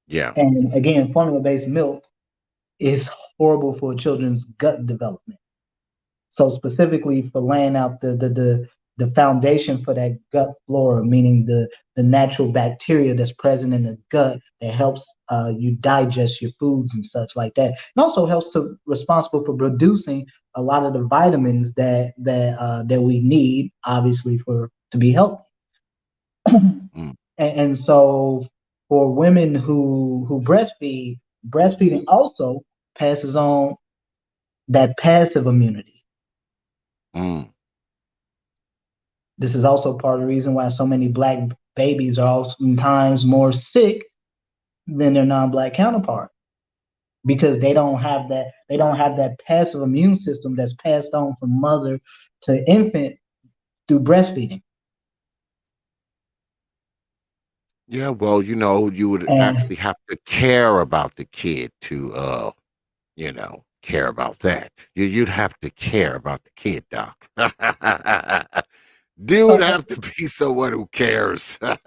Yeah. And again, formula based milk is horrible for children's gut development. So specifically for laying out the foundation for that gut flora, meaning the natural bacteria that's present in the gut that helps you digest your foods and such like that, and also helps to responsible for producing a lot of the vitamins that we need, obviously, for to be healthy. Mm, And so for women who breastfeed, breastfeeding also passes on that passive immunity. mm. This is also part of the reason why so many black babies are oftentimes more sick than their non-black counterpart, because they don't have that passive immune system that's passed on from mother to infant through breastfeeding. Yeah, well, you would And actually have to care about the kid to, care about that. You'd have to care about the kid, doc. Dude uh, have to be someone who cares. and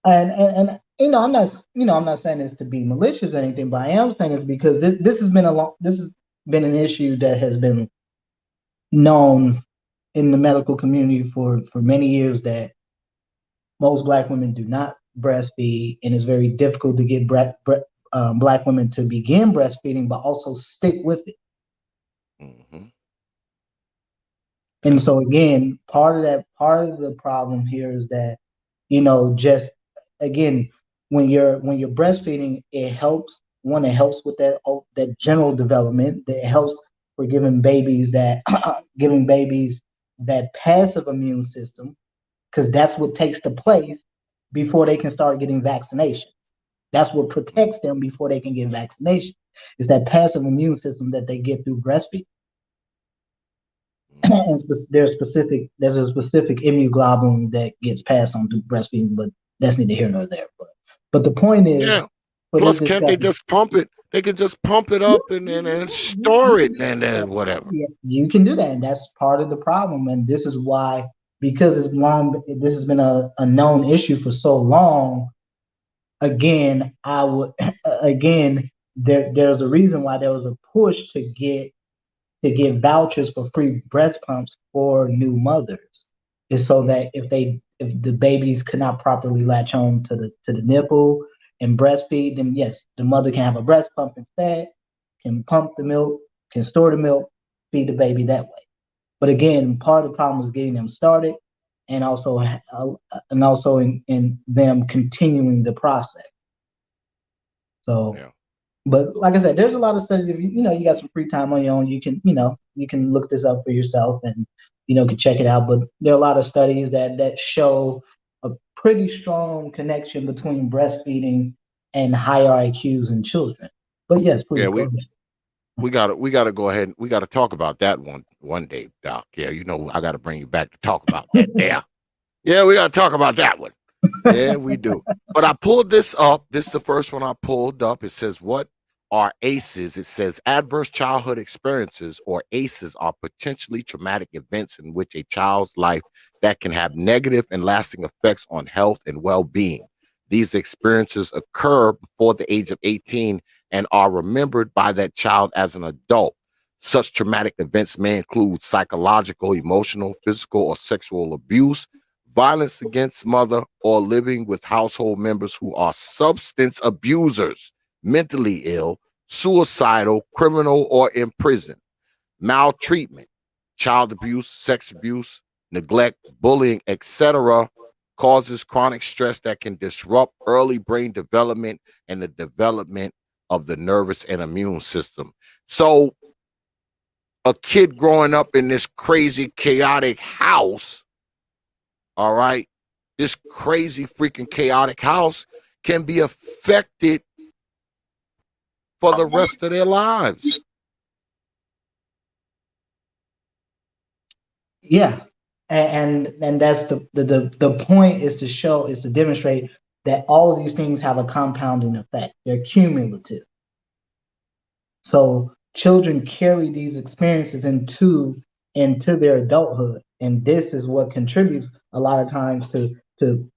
I'm not saying this to be malicious or anything, but I am saying this because this has been an issue that has been known in the medical community for many years, that most black women do not breastfeed, and it's very difficult to get black women to begin breastfeeding, but also stick with it. Hmm. And Yeah, so again, part of the problem here is that, just again, when you're breastfeeding, it helps with that general development. That it helps for giving babies that giving babies that passive immune system, because that's what takes the place before they can start getting vaccination. That's what protects them before they can get vaccination. Is that passive immune system that they get through breastfeeding. mm. And there's a specific immunoglobulin that gets passed on through breastfeeding, but that's neither here nor there. But the point is, Yeah. for this Plus, can't they discussion, just pump it? They can just pump it up and store it and then whatever. yeah, you can do that, and that's part of the problem. And this is why, because this has been a known issue for so long. Again, I would again there's a reason why there was a push to get vouchers for free breast pumps for new mothers, is so Mm, that if the babies could not properly latch on to the nipple and breastfeed, then yes, the mother can have a breast pump instead, can pump the milk, can store the milk, feed the baby that way. But again, part of the problem is getting them started, and also in them continuing the process. So, yeah. but like I said, there's a lot of studies. If you got some free time on your own, you can look this up for yourself, and can check it out. But there are a lot of studies that show a pretty strong connection between breastfeeding and higher IQs in children. But yes, Yeah, please go ahead. we gotta go ahead and we gotta talk about that one day, Doc. Yeah, I gotta bring you back to talk about that there. Yeah, we gotta talk about that one. Yeah, we do. But I pulled this up. This is the first one I pulled up. It says, what are ACEs? It says adverse childhood experiences, or ACEs, are potentially traumatic events in which a child's life that can have negative and lasting effects on health and well-being. These experiences occur before the age of 18 and are remembered by that child as an adult. Such traumatic events may include psychological, emotional, physical, or sexual abuse, violence against mother, or living with household members who are substance abusers, mentally ill, suicidal, criminal, or in prison, maltreatment, child abuse, sex abuse, neglect, bullying, etc., causes chronic stress that can disrupt early brain development and the development of the nervous and immune system. So, a kid growing up in this crazy, chaotic house, all right, this crazy, freaking chaotic house can be affected for the rest of their lives. Yeah, and that's the point, is to demonstrate that all of these things have a compounding effect. They're cumulative. So children carry these experiences into their adulthood, and this is what contributes a lot of times to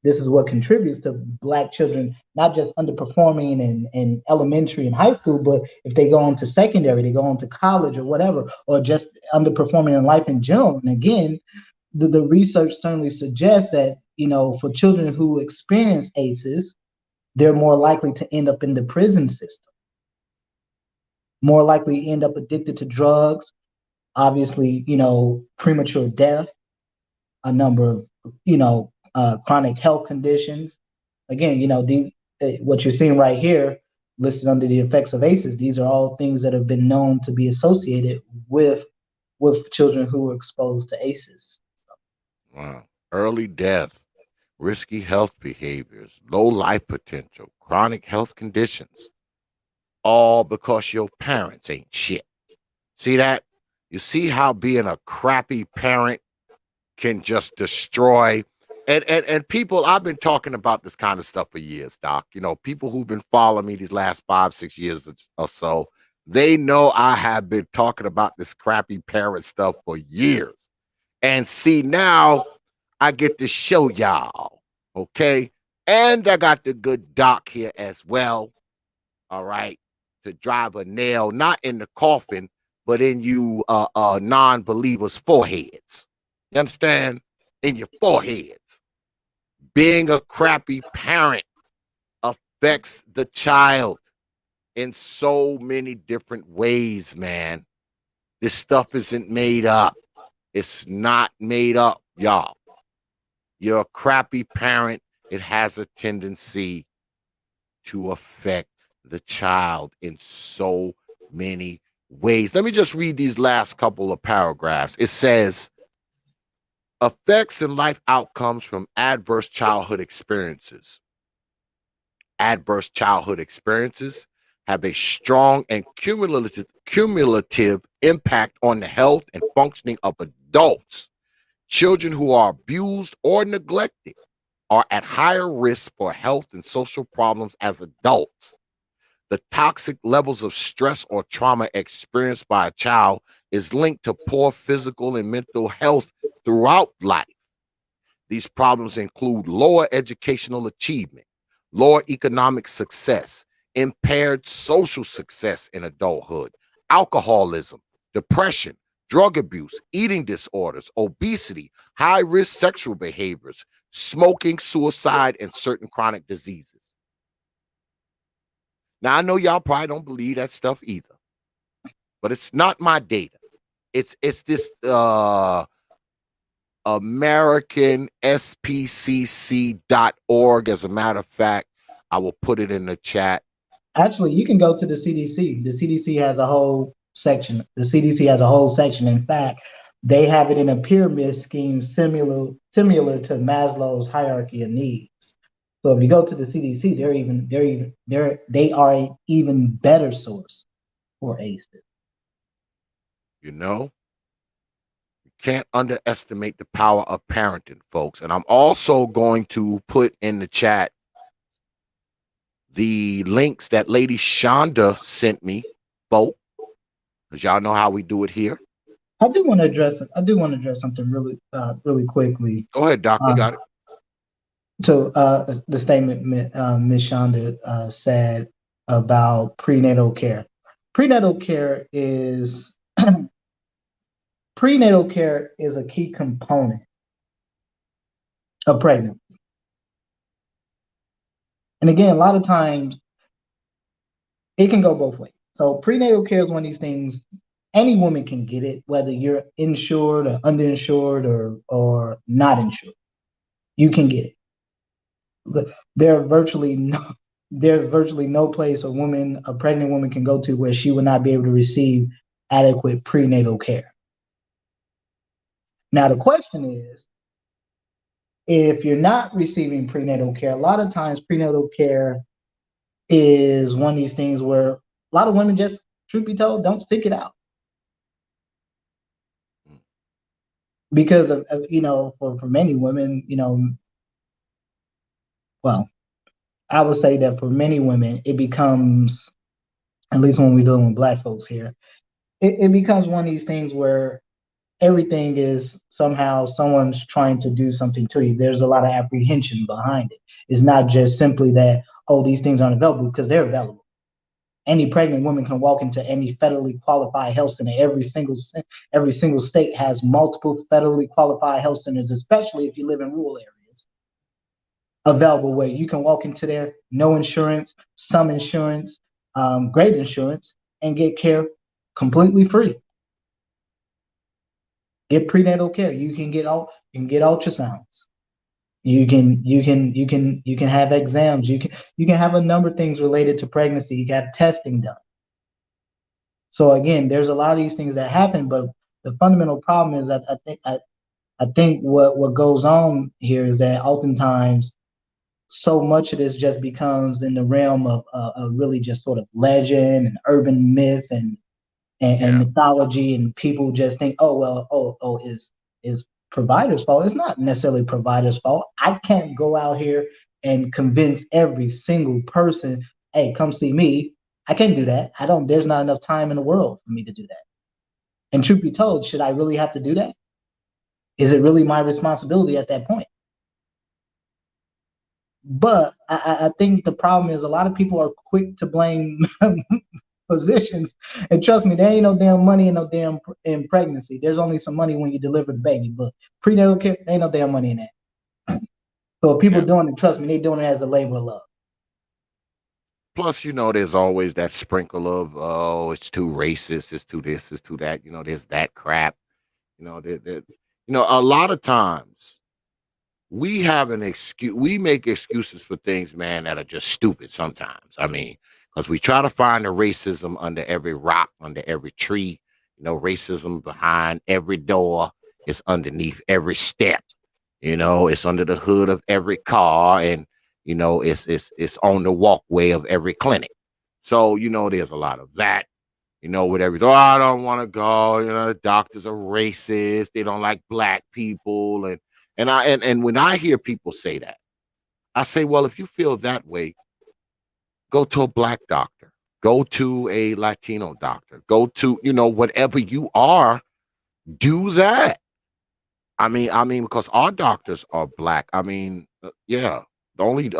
this is what contributes to black children not just underperforming in elementary and high school, but if they go on to secondary, they go on to college or whatever, or just underperforming in life in general. And again, the research certainly suggests that, for children who experience ACEs, they're more likely to end up in the prison system, more likely to end up addicted to drugs, obviously, premature death, a number of, chronic health conditions. Again, these what you're seeing right here listed under the effects of ACEs. These are all things that have been known to be associated with children who are exposed to ACEs. Wow. Early death, risky health behaviors, low life potential, chronic health conditions, all because your parents ain't shit. See that? You see how being a crappy parent can just destroy and people, I've been talking about this kind of stuff for years, Doc. People who've been following me these last 5 6 years or so, they know I have been talking about this crappy parent stuff for years. And see, now I get to show y'all, okay? And I got the good Doc here as well, all right, to drive a nail not in the coffin, but in you non-believers' foreheads. You understand? In your foreheads. Being a crappy parent affects the child in so many different ways, man. This stuff isn't made up. It's not made up, y'all. You're a crappy parent. It has a tendency to affect the child in so many ways. Let me just read these last couple of paragraphs. It says, effects and life outcomes from adverse childhood experiences. Adverse childhood experiences have a strong and cumulative impact on the health and functioning of adults. Children who are abused or neglected are at higher risk for health and social problems as adults. The toxic levels of stress or trauma experienced by a child is linked to poor physical and mental health throughout life. These problems include lower educational achievement, lower economic success, impaired social success in adulthood, alcoholism, depression, drug abuse, eating disorders, obesity, high risk sexual behaviors, smoking, suicide, and certain chronic diseases. Now, I know y'all probably don't believe that stuff either, but it's not my data. It's this American SPCC.org. As a matter of fact, I will put it in the chat. Actually, you can go to the CDC. The CDC has a whole section. The CDC has a whole section. In fact, they have it in a pyramid scheme similar to Maslow's hierarchy of needs. So if you go to the CDC, they are an even better source for ACEs. You can't underestimate the power of parenting, folks. And I'm also going to put in the chat the links that Lady Shonda sent me, both, because y'all know how we do it here. I do want to address something really quickly. Go ahead, Doc. You got it. So the statement Ms. Shonda said about prenatal care. Prenatal care is a key component of pregnancy. And again, a lot of times it can go both ways. So prenatal care is one of these things, any woman can get it, whether you're insured or underinsured or not insured. You can get it. There's virtually no place a pregnant woman can go to where she would not be able to receive adequate prenatal care. Now, the question is, if you're not receiving prenatal care, a lot of times prenatal care is one of these things where a lot of women just, truth be told, don't stick it out. Because of for many women, well, I would say that for many women, it becomes, at least when we're dealing with Black folks here, it becomes one of these things where everything is somehow someone's trying to do something to you. There's a lot of apprehension behind it. It's not just simply that, oh, these things aren't available, because they're available. any pregnant woman can walk into any federally qualified health center. Every single state has multiple federally qualified health centers, especially if you live in rural areas, available where you can walk into there, no insurance, some insurance, great insurance, and get care completely free. Get prenatal care. You can get ultrasounds. You can have exams. You can have a number of things related to pregnancy. You can have testing done. So again, there's a lot of these things that happen, but the fundamental problem is that I think what goes on here is that oftentimes so much of this just becomes in the realm of really just sort of legend and urban myth and mythology, and people just think, oh well, is provider's fault. It's not necessarily provider's fault. I can't go out here and convince every single person, hey, come see me. I can't do that. There's not enough time in the world for me to do that. And truth be told, should I really have to do that? Is it really my responsibility at that point? But I think the problem is a lot of people are quick to blame physicians, and trust me, there ain't no damn money in pregnancy. There's only some money when you deliver the baby, but prenatal care, ain't no damn money in that. So if people doing it, trust me, they doing it as a labor of love. Plus, there's always that sprinkle of, oh, it's too racist, it's too this, it's too that. There's that crap. A lot of times we have an excuse. We make excuses for things, man, that are just stupid sometimes. I mean, because we try to find the racism under every rock, under every tree. Racism behind every door. It's underneath every step. It's under the hood of every car, and it's on the walkway of every clinic. So there's a lot of that. With everything. Oh, I don't want to go. The doctors are racist. They don't like black people, and when I hear people say that, I say, well, if you feel that way, go to a black doctor, go to a Latino doctor, go to, whatever you are, do that. I mean, because our doctors are black. I mean, yeah, the only, we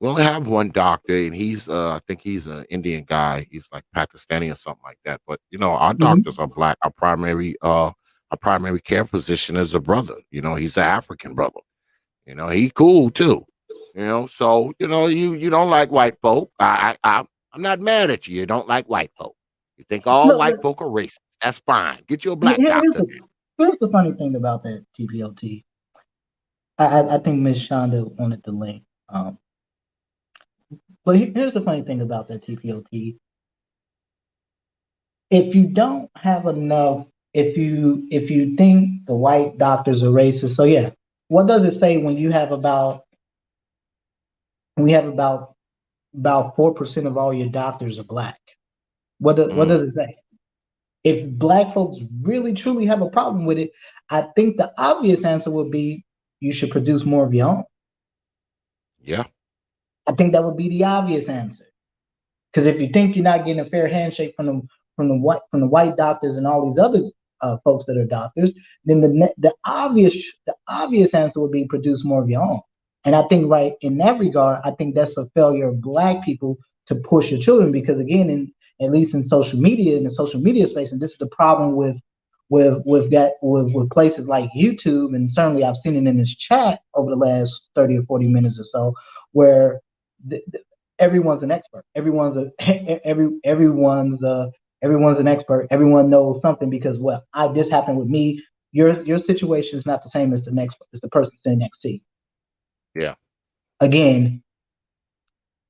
only have one doctor, and he's, I think he's an Indian guy. He's like Pakistani or something like that. But our doctors are black. Our primary care physician is a brother. He's an African brother. He cool too. So you don't like white folk. I'm not mad at you. You don't like white folk. You think all white folk are racist. That's fine. Get you a black doctor. Here's the funny thing about that, T.P.O.T. I think Miss Shonda wanted the link. But here's the funny thing about that, T.P.O.T. If you don't have enough, if you think the white doctors are racist, so yeah, what does it say when you have about 4% of all your doctors are black? What does it say? If black folks really truly have a problem with it, I think the obvious answer would be you should produce more of your own. Yeah. I think that would be the obvious answer. Because if you think you're not getting a fair handshake from the white doctors and all these other folks that are doctors, then the obvious answer would be produce more of your own. And I think right in that regard, I think that's a failure of black people to push your children, because again, at least in the social media space, and this is the problem with places like YouTube, and certainly I've seen it in this chat over the last 30 or 40 minutes or so, where everyone's an expert. Everyone's an expert. Everyone knows something because, well, this happened with me. Your situation is not the same as the person sitting next to you. Yeah. Again,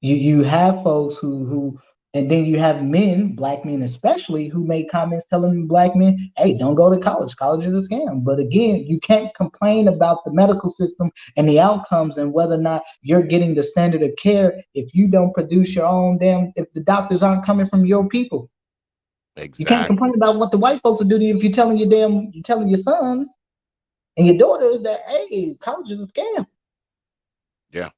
you have folks who and then you have men, black men especially, who make comments telling black men, hey, don't go to college. College is a scam. But again, you can't complain about the medical system and the outcomes and whether or not you're getting the standard of care if you don't produce your own if the doctors aren't coming from your people. Exactly. You can't complain about what the white folks will do to you if you're telling your sons and your daughters that, hey, college is a scam. Yeah.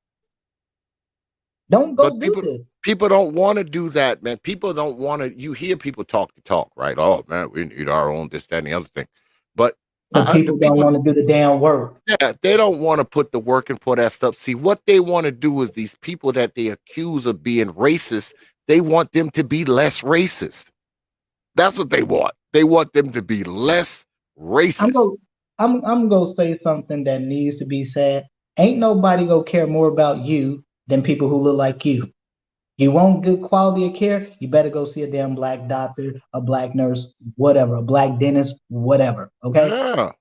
Don't go do this. People don't want to do that, man. People don't want to. You hear people talk the talk, right? Oh, man, we need our own this, that, and the other thing. But people don't want to do the damn work. Yeah, they don't want to put the work in for that stuff. See, what they want to do is these people that they accuse of being racist, They want them to be less racist. That's what they want. They want them to be less I'm racist. gonna I'm gonna say something that needs to be said. Ain't nobody gonna care more about you than people who look like you. You want good quality of care, you better go see a damn black doctor, a black nurse, whatever, a black dentist, whatever. Okay. Yeah.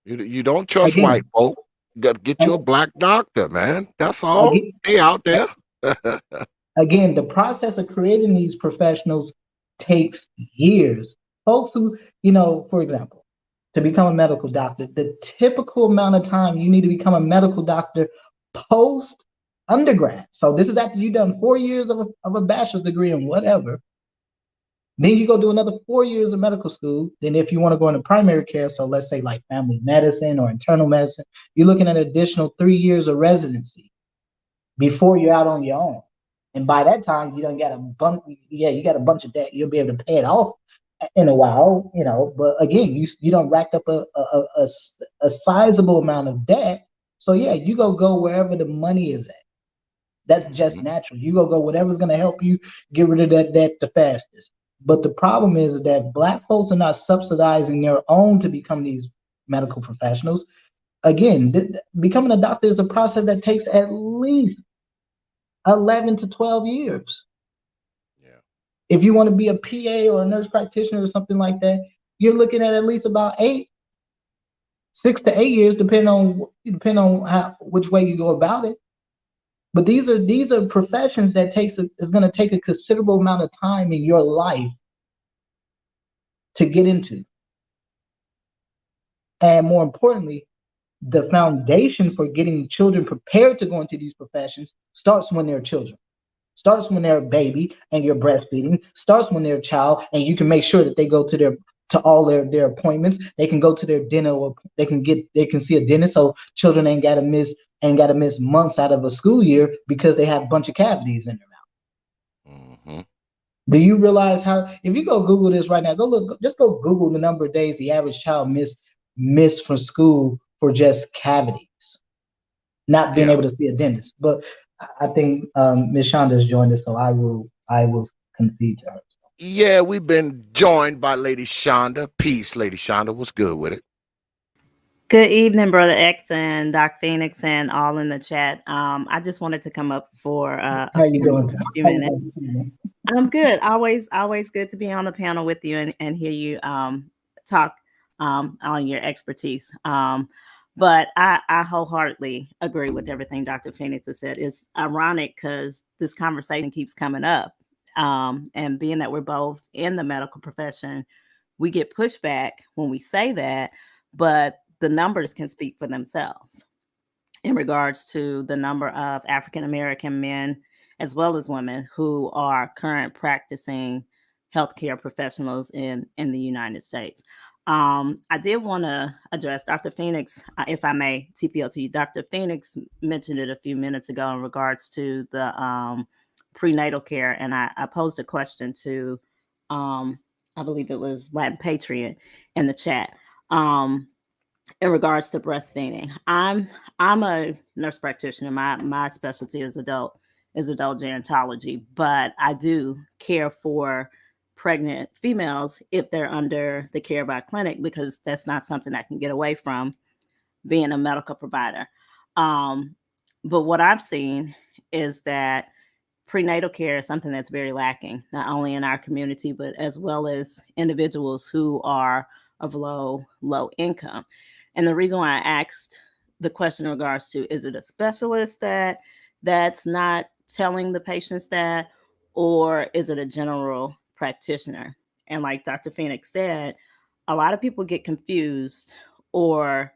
You don't trust white Again, folk. You got to get and you a black doctor, man. That's all. again, They out there. again, the process of creating these professionals takes years. Folks who, for example, to become a medical doctor, the typical amount of time you need to become a medical doctor post undergrad. So this is after you've done 4 years of a bachelor's degree in whatever. Then you go do another 4 years of medical school. Then if you want to go into primary care, so let's say like family medicine or internal medicine, you're looking at an additional 3 years of residency before you're out on your own. And by that time, you don't got a bunch. Yeah, you got a bunch of debt. You'll be able to pay it off in a while, But again, you don't racked up a sizable amount of debt. So yeah, you go wherever the money is at. That's just Mhm. natural. You go whatever's gonna help you get rid of that debt the fastest. But the problem is that black folks are not subsidizing their own to become these medical professionals. Again, becoming a doctor is a process that takes at least 11 to 12 years. Yeah. If you want to be a PA or a nurse practitioner or something like that, you're looking at least about 6 to 8 years, depending on which way you go about it. But these are professions that is going to take a considerable amount of time in your life to get into. And more importantly, the foundation for getting children prepared to go into these professions starts when they're children. Starts when they're a baby and you're breastfeeding. Starts when they're a child and you can make sure that they go to all their appointments. They can go to their dinner, or they can see a dentist, so children ain't gotta miss months out of a school year because they have a bunch of cavities in their mouth. Hmm. Do you realize how, if you go Google this right now, just go Google the number of days the average child miss from school for just cavities, not being Yeah. able to see a dentist. But I think Ms. Shonda's joined us, so I will concede to her. Yeah, we've been joined by Lady Shonda. Peace, Lady Shonda. What's good with it? Good evening, Brother X and Doc Phoenix and all in the chat. I just wanted to come up for How a you doing? few How you minutes. doing? I'm good. Always good to be on the panel with you and hear you talk on your expertise. But I wholeheartedly agree with everything Dr. Phoenix has said. It's ironic because this conversation keeps coming up. And being that we're both in the medical profession, we get pushback when we say that, but the numbers can speak for themselves in regards to the number of African American men as well as women who are current practicing healthcare professionals in the United States. I did want to address Dr. Phoenix, if I may, T.P.O.T. Dr. Phoenix mentioned it a few minutes ago in regards to the prenatal care, and I posed a question to, I believe it was Latin Patriot in the chat. In regards to breastfeeding, I'm a nurse practitioner. My specialty is adult gerontology, but I do care for pregnant females if they're under the care of our clinic, because that's not something I can get away from being a medical provider. Um, but what I've seen is that prenatal care is something that's very lacking, not only in our community, but as well as individuals who are of low income. And the reason why I asked the question in regards to, is it a specialist that's not telling the patients that, or is it a general practitioner? And like Dr. Phoenix said, a lot of people get confused or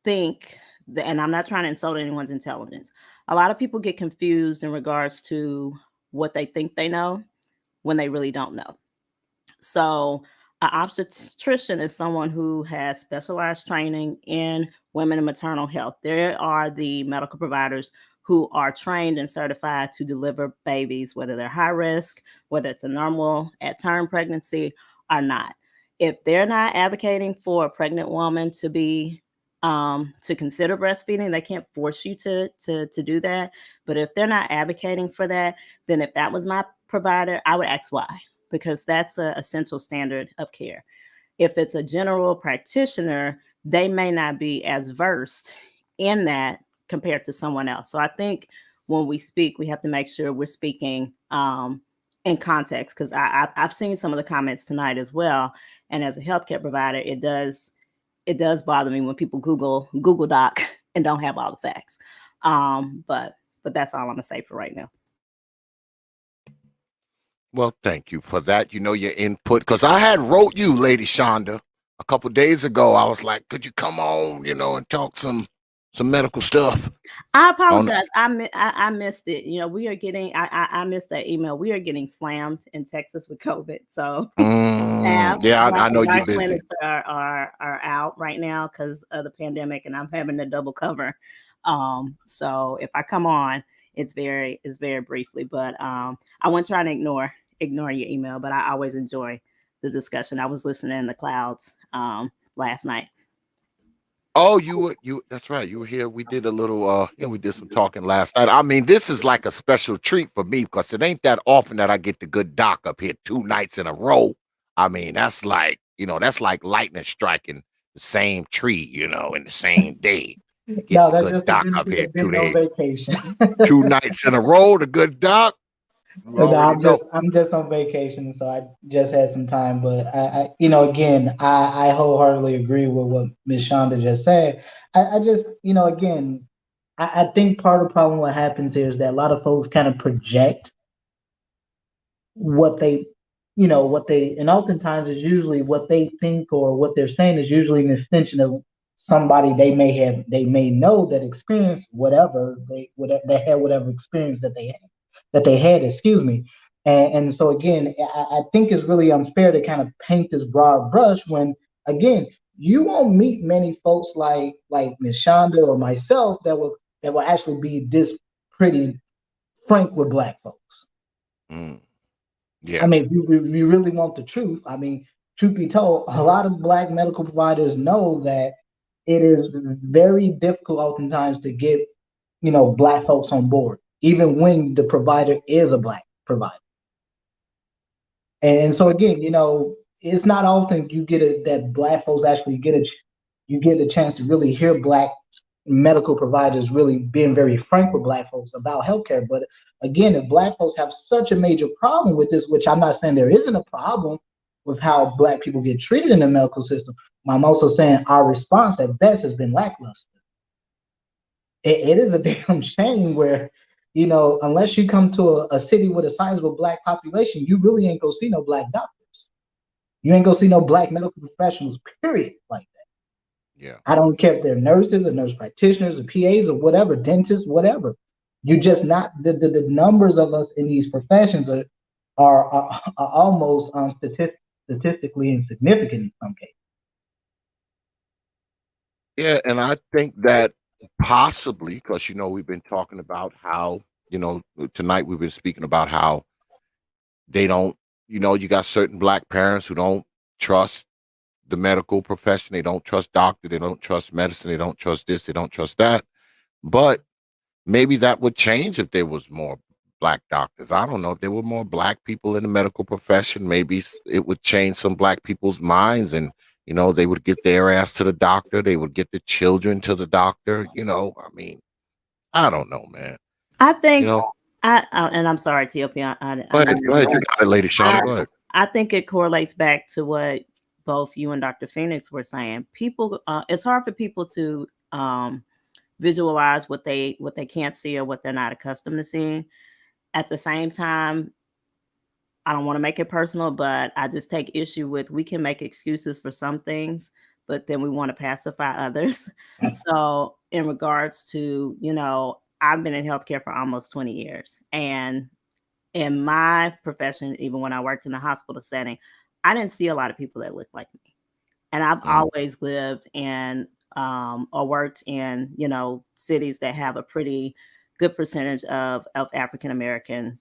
think that, and I'm not trying to insult anyone's intelligence. A lot of people get confused in regards to what they think they know when they really don't know. So, an obstetrician is someone who has specialized training in women and maternal health. There are the medical providers who are trained and certified to deliver babies, whether they're high risk, whether it's a normal at term pregnancy or not. If they're not advocating for a pregnant woman to be to consider breastfeeding. They can't force you to do that. But if they're not advocating for that, then if that was my provider, I would ask why, because that's a essential standard of care. If it's a general practitioner, they may not be as versed in that compared to someone else. So I think when we speak, we have to make sure we're speaking in context, because I've seen some of the comments tonight as well. And as a healthcare provider, it does bother me when people Google Doc and don't have all the facts. But that's all I'm gonna say for right now. Well, thank you for that. Your input, because I had wrote you, Lady Shonda, a couple days ago. I was like, could you come on, and talk some medical stuff? I apologize. I missed it. We are getting. I missed that email. We are getting slammed in Texas with COVID. So yeah, I know you're busy. Clinics are out right now because of the pandemic, and I'm having to double cover. So if I come on, it's very briefly, but I wasn't trying to ignore your email, but I always enjoy the discussion. I was listening in the clouds last night. Oh, that's right. You were here. We did a little we did some talking last night. I mean, this is like a special treat for me because it ain't that often that I get the good doc up here 2 nights in a row. I mean, that's like lightning striking the same tree, in the same day. Get No, the that's good just the doc up benefit here of being on vacation. 2 nights in a row, the good doc. You No, already know. I'm just on vacation, so I just had some time. But again, I wholeheartedly agree with what Ms. Shonda just said. I just, again, I think part of the problem what happens here is that a lot of folks kind of project what they, and oftentimes is usually what they think or what they're saying is usually an extension of somebody they may know that experienced whatever they had whatever experience that they had, excuse me. And so again, I think it's really unfair to kind of paint this broad brush when, again, you won't meet many folks like Ms. Shonda or myself that will actually be this pretty frank with Black folks. Yeah. I mean, if you really want the truth, I mean, truth be told, a lot of Black medical providers know that it is very difficult oftentimes to get, Black folks on board, even when the provider is a Black provider. And so again, it's not often you get that Black folks actually get a chance to really hear Black medical providers really being very frank with Black folks about healthcare. But again, if Black folks have such a major problem with this, which I'm not saying there isn't a problem with how Black people get treated in the medical system, I'm also saying our response at best has been lackluster. It is a damn shame where, unless you come to a city with a sizable Black population, you really ain't gonna see no Black doctors. You ain't gonna see no Black medical professionals, period, like that. Yeah. I don't care if they're nurses or nurse practitioners or PAs or whatever, dentists, whatever. You just not the numbers of us in these professions are almost statistically insignificant in some cases. Yeah, and I think that possibly because we've been talking about how tonight we've been speaking about how they don't you got certain Black parents who don't trust the medical profession, they don't trust doctor, they don't trust medicine, they don't trust this, they don't trust that. But maybe that would change if there was more Black doctors. I don't know, if there were more Black people in the medical profession, maybe it would change some Black people's minds, and they would get their ass to the doctor, they would get the children to the doctor. I mean, I don't know, man. I think and I'm sorry, T.O.P. Go ahead, you got it, Lady Shonda. Go ahead. I think it correlates back to what both you and Dr. Phoenix were saying. People, it's hard for people to visualize what they can't see or what they're not accustomed to seeing. At the same time, I don't want to make it personal, but I just take issue with, we can make excuses for some things, but then we want to pacify others. So in regards to, I've been in healthcare for almost 20 years. And in my profession, even when I worked in a hospital setting, I didn't see a lot of people that looked like me. And I've always lived in or worked in, cities that have a pretty good percentage of African Americans.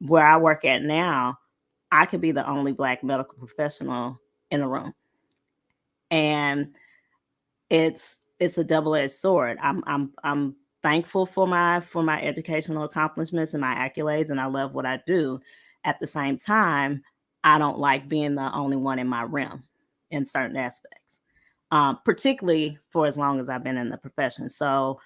Where I work at now, I could be the only Black medical professional in the room. And it's a double-edged sword. I'm thankful for my educational accomplishments and my accolades, and I love what I do. At the same time, I don't like being the only one in my realm in certain aspects, particularly for as long as I've been in the profession. So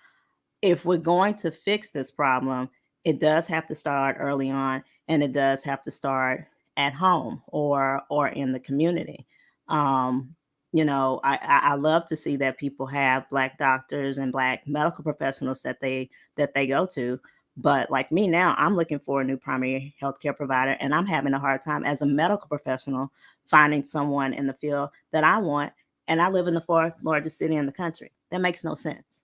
if we're going to fix this problem, it does have to start early on, and it does have to start at home or in the community. Um, I love to see that people have Black doctors and Black medical professionals that they go to. But like me now, I'm looking for a new primary healthcare provider, and I'm having a hard time as a medical professional finding someone in the field that I want. And I live in the fourth largest city in the country. That makes no sense.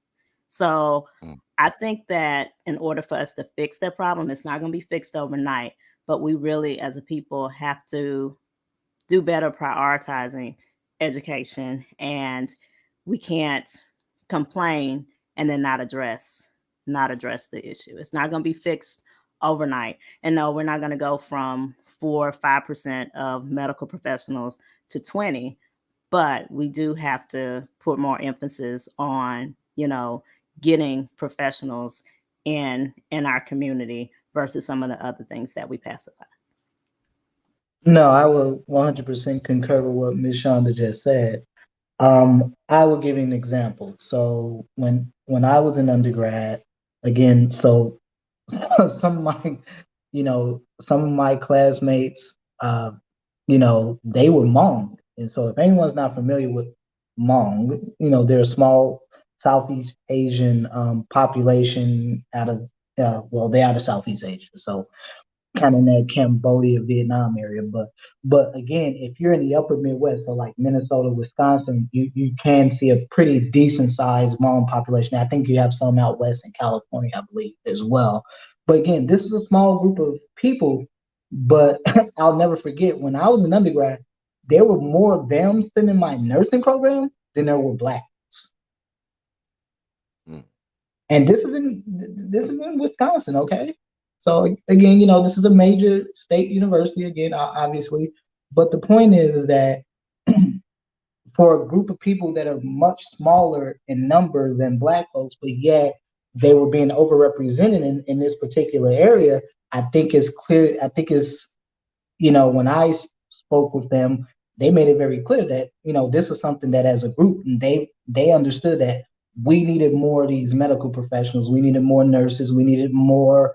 So Mm. I think that in order for us to fix that problem, it's not going to be fixed overnight, but we really, as a people, have to do better prioritizing education, and we can't complain and then not address the issue. It's not going to be fixed overnight. And no, we're not going to go from 4 or 5% of medical professionals to 20, but we do have to put more emphasis on, getting professionals in our community versus some of the other things that we pacify. No, I will 100% concur with what Ms. Shonda just said. I will give you an example. So when I was in undergrad, again, so some of my, some of my classmates, they were Hmong, and so if anyone's not familiar with Hmong, they're a small Southeast Asian population out of, well, they're out of Southeast Asia, so kind of in that Cambodia, Vietnam area. But again, if you're in the upper Midwest, so like Minnesota, Wisconsin, you can see a pretty decent sized Hmong population. I think you have some out west in California, I believe, as well. But again, this is a small group of people. But I'll never forget when I was an undergrad, there were more of them still in my nursing program than there were Blacks. Mm. And this is in Wisconsin, okay? So again, this is a major state university again, obviously. But the point is that for a group of people that are much smaller in numbers than Black folks, but yet they were being overrepresented in this particular area, I think it's clear. I think it's when I spoke with them, they made it very clear that this was something that as a group, and they understood that we needed more of these medical professionals, we needed more nurses, we needed more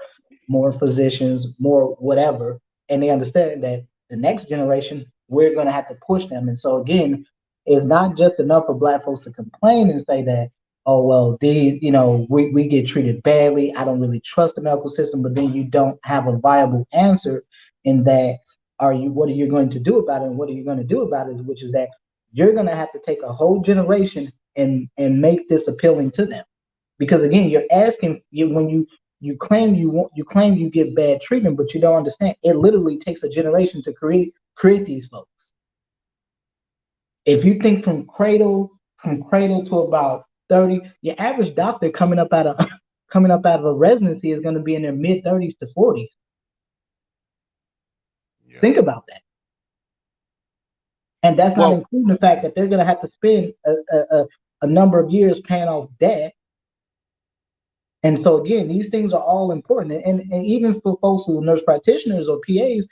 physicians, more whatever, and they understand that the next generation we're going to have to push them. And so again, it's not just enough for Black folks to complain and say that, oh well, we get treated badly, I don't really trust the medical system, but then you don't have a viable answer in that what are you going to do about it? And what are you going to do about it? Which is that you're going to have to take a whole generation and make this appealing to them, because again, you're asking when you claim you get bad treatment, but you don't understand. It literally takes a generation to create these folks. If you think from cradle to about 30, your average doctor coming up out of a residency is going to be in their mid 30s to 40s. Yeah. Think about that. And that's not including the fact that they're going to have to spend a number of years paying off debt. And so again, these things are all important. And even for folks who are nurse practitioners or PAs,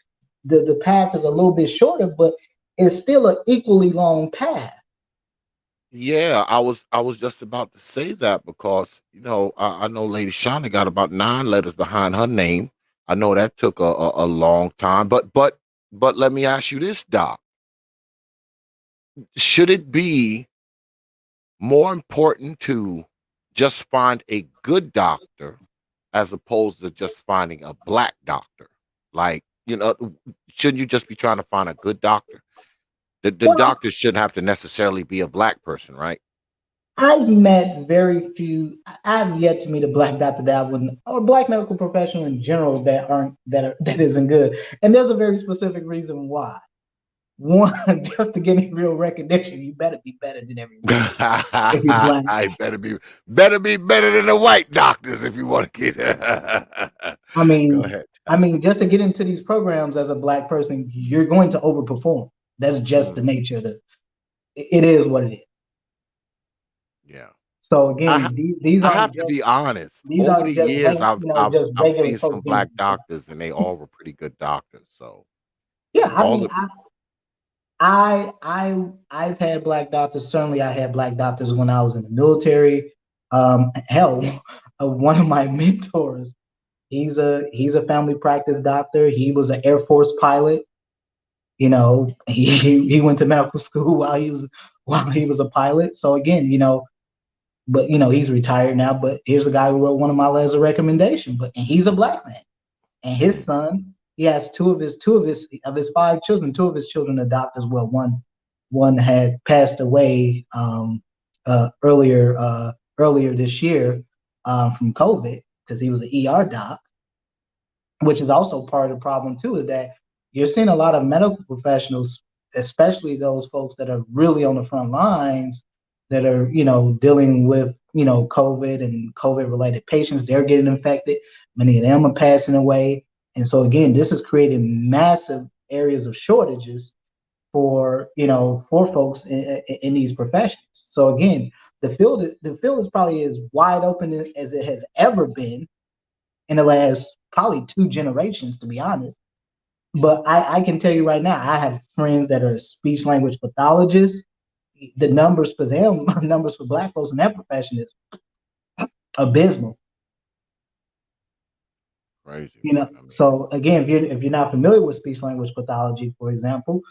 the path is a little bit shorter, but it's still an equally long path. Yeah, I was just about to say that because I know Lady Shonda got about 9 letters behind her name. I know that took a long time, but let me ask you this, Doc. Should it be more important to just find a good doctor as opposed to just finding a Black doctor? Like, shouldn't you just be trying to find a good doctor? The doctor shouldn't have to necessarily be a Black person, right? I've met very few. I've yet to meet a Black doctor that I wouldn't, or Black medical professional in general that isn't good. And there's a very specific reason why. One, just to get any real recognition, you better be better than everyone. If you're Black, I better be better than the white doctors if you want to get. I mean, Go ahead. just to get into these programs as a Black person, you're going to overperform. That's just the nature of it. It is what it is. Yeah. So I again, ha- these I have aren't to just be honest. these Over the aren't just years, just I've regular seen some folks black getting. doctors, and they all were pretty good doctors. So Yeah, I all mean, the I've had black doctors. Certainly, I had black doctors when I was in the military. Hell, one of my mentors, he's a family practice doctor. He was an Air Force pilot. He went to medical school while he was a pilot. So again, but he's retired now. But here's a guy who wrote one of my letters of recommendation. And he's a black man, and his mm, son, he has two of his 5 children. Two of his children are doctors. Well, one had passed away earlier this year from COVID because he was an ER doc, which is also part of the problem too, is that you're seeing a lot of medical professionals, especially those folks that are really on the front lines, that are dealing with COVID and COVID related patients. They're getting infected. Many of them are passing away, and so again, this is creating massive areas of shortages for folks in these professions. So again, the field is probably as wide open as it has ever been in the last probably 2 generations, to be honest. But I can tell you right now, I have friends that are speech language pathologists. The numbers for them, numbers for black folks in that profession is abysmal. crazy, man. I mean, So again, if you're not familiar with speech language pathology, for example,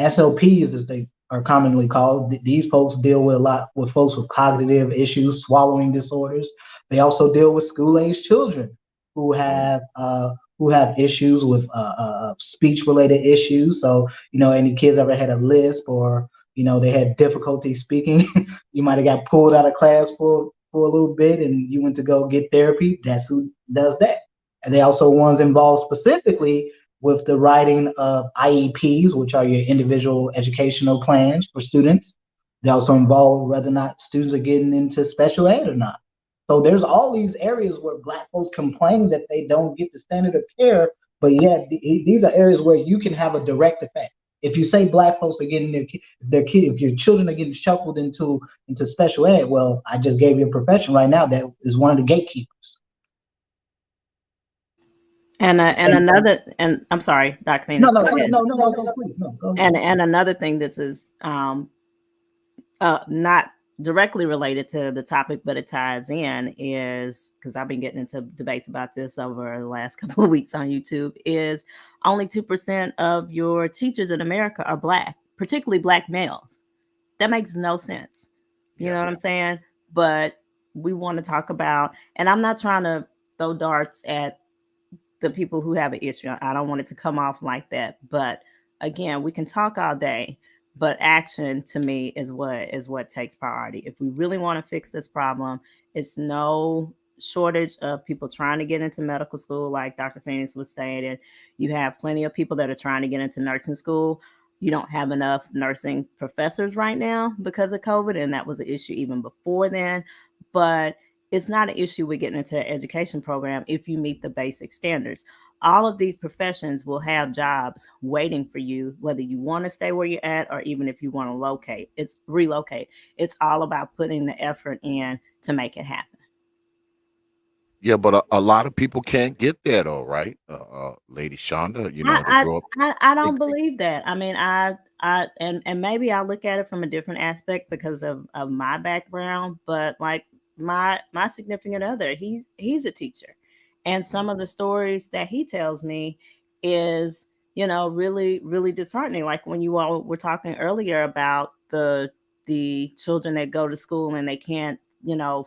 SLPs, as they are commonly called, these folks deal with a lot with folks with cognitive issues, swallowing disorders. They also deal with school age children who mm, have issues with speech related issues. So any kids ever had a lisp, or they had difficulty speaking, you might have got pulled out of class for a little bit, and you went to go get therapy. That's who does that. And they also ones involved specifically with the writing of IEPs, which are your individual educational plans for students. They also involve whether or not students are getting into special ed or not. So there's all these areas where black folks complain that they don't get the standard of care, but yet these are areas where you can have a direct effect. If you say black folks are getting if your children are getting shuffled into special ed, well, I just gave you a profession right now that is one of the gatekeepers. And And another, and I'm sorry, Dr. no, Venus, no, go go ahead. ahead. No, please, no, go ahead. And another thing, this is not directly related to the topic, but it ties in, is because I've been getting into debates about this over the last couple of weeks on YouTube, is only 2% of your teachers in America are black, particularly black males. That makes no sense. You yeah, know what I'm saying? But we want to talk about, and I'm not trying to throw darts at the people who have an issue. I don't want it to come off like that. But again, we can talk all day, but action to me is what takes priority. If we really want to fix this problem, it's no shortage of people trying to get into medical school, like Dr. Phoenix was stating. You have plenty of people that are trying to get into nursing school. You don't have enough nursing professors right now because of COVID, and that was an issue even before then. But it's not an issue with getting into an education program if you meet the basic standards. All of these professions will have jobs waiting for you, whether you want to stay where you're at or even if you want to relocate. It's all about putting the effort in to make it happen. yeah. But a lot of people can't get there, though, right? Lady Shonda, they I, grow up. I They, don't believe that. I mean, and maybe I look at it from a different aspect because of my background, but like my significant other, he's a teacher. And some of the stories that he tells me is, really, really disheartening. Like when you all were talking earlier about the children that go to school and they can't,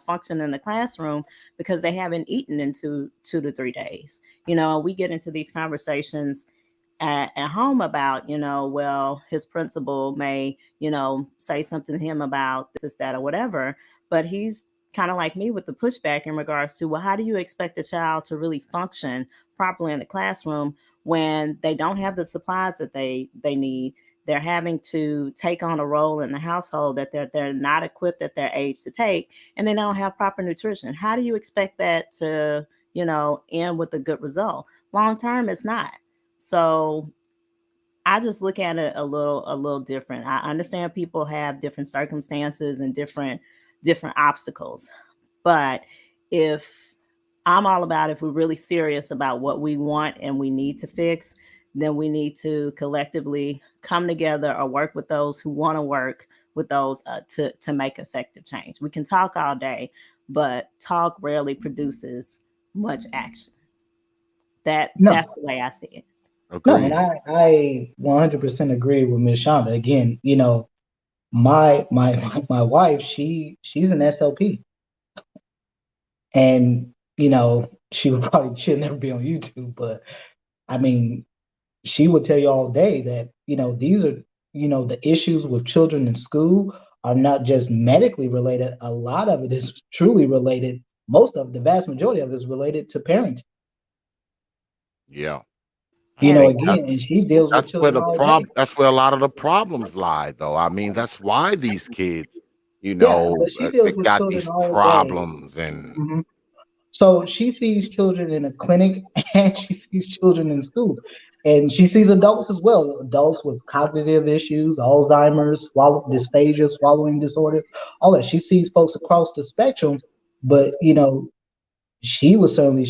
function in the classroom because they haven't eaten in 2 to 3 days. We get into these conversations at home about, well, his principal may, say something to him about this, that, or whatever. But he's kind of like me with the pushback in regards to, well, how do you expect a child to really function properly in the classroom when they don't have the supplies that they need? They're having to take on a role in the household that they're not equipped at their age to take, and they don't have proper nutrition. How do you expect that to, end with a good result? Long term, it's not. So I just look at it a little different. I understand people have different circumstances and different different obstacles. But if I'm all about, if we're really serious about what we want and we need to fix, then we need to collectively come together or work with those who want to work with those to make effective change. We can talk all day, but talk rarely produces much action. No, That's the way I see it. no, and Agreed. I 100% agree with Ms. Shonda. Again, my wife, she's an SLP, and she'll never be on YouTube, but I mean, she would tell you all day that these are the issues with children in school are not just medically related. A lot of it is truly related. The vast majority of it is related to parenting. Yeah. I And think Again, and she deals with that's where children the all day. that's where a lot of the problems lie, though. I mean, that's why these kids, Yeah, but she they deals with got children these all day. problems and Mhm. So she sees children in a clinic and she sees children in school. And she sees adults as well, adults with cognitive issues, Alzheimer's, dysphagia, swallowing disorder, all that. She sees folks across the spectrum, but she could certainly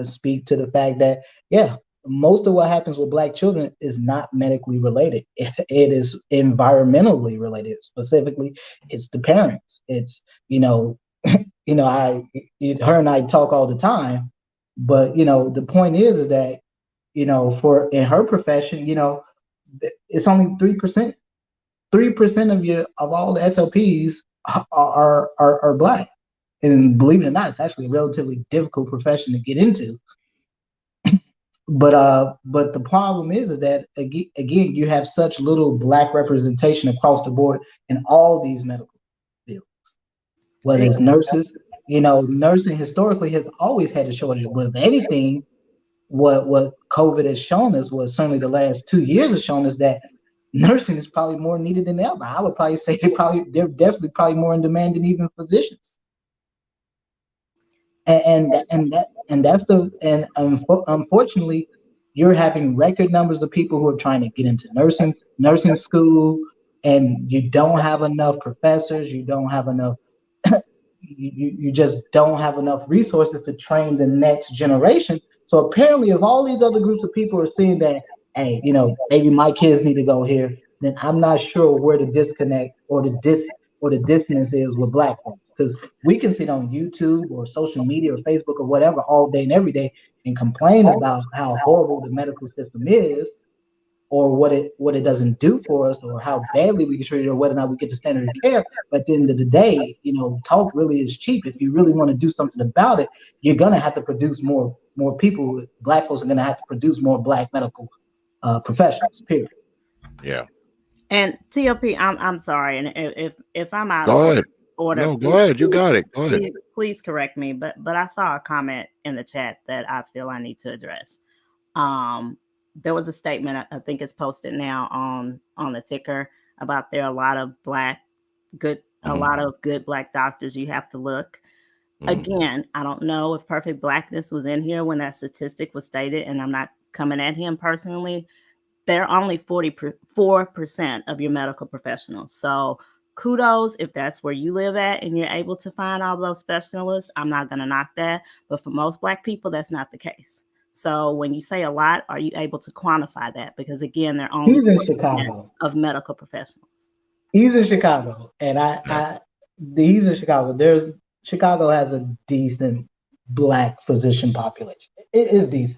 speak to the fact that, yeah, most of what happens with Black children is not medically related. It is environmentally related. Specifically, it's the parents. It's I her and I talk all the time, but the point is that for in her profession, it's only 3%. 3% of all the SLPs are Black, and believe it or not, it's actually a relatively difficult profession to get into. But the problem is that again, you have such little Black representation across the board in all these medical fields, whether it's nurses. Nursing historically has always had a shortage, but if anything, what COVID has shown us, what certainly the last 2 years has shown us, that nursing is probably more needed than ever. I would probably say they're definitely probably more in demand than even physicians. Unfortunately, you're having record numbers of people who are trying to get into nursing school, and you don't have enough professors. You don't have enough. You just don't have enough resources to train the next generation. So apparently, if all these other groups of people are seeing that, hey, maybe my kids need to go here, then I'm not sure where the disconnect or the dissonance is with Black folks, because we can sit on YouTube or social media or Facebook or whatever all day and every day and complain about how horrible the medical system is, or what it doesn't do for us, or how badly we get treated, or whether or not we get the standard of care. But at the end of the day, talk really is cheap. If you really want to do something about it, you're gonna have to produce more people. Black folks are gonna have to produce more Black medical professionals. Period. yeah. And TOP, I'm sorry, and if I'm out of Go ahead. order, No, go ahead. You got it. Go ahead. please correct me. But I saw a comment in the chat that I feel I need to address. There was a statement, I think it's posted now on the ticker, about there are a lot of a lot of good Black doctors. You have to look. Again, I don't know if perfect Blackness was in here when that statistic was stated, and I'm not coming at him personally. They're only 44% of your medical professionals. So kudos if that's where you live at and you're able to find all those specialists. I'm not going to knock that. But for most Black people, that's not the case. So when you say a lot, are you able to quantify that? Because again, they're only He's in 40% Chicago. of medical professionals. He's in Chicago, and Yeah. he's in Chicago. Chicago has a decent Black physician population. It is decent.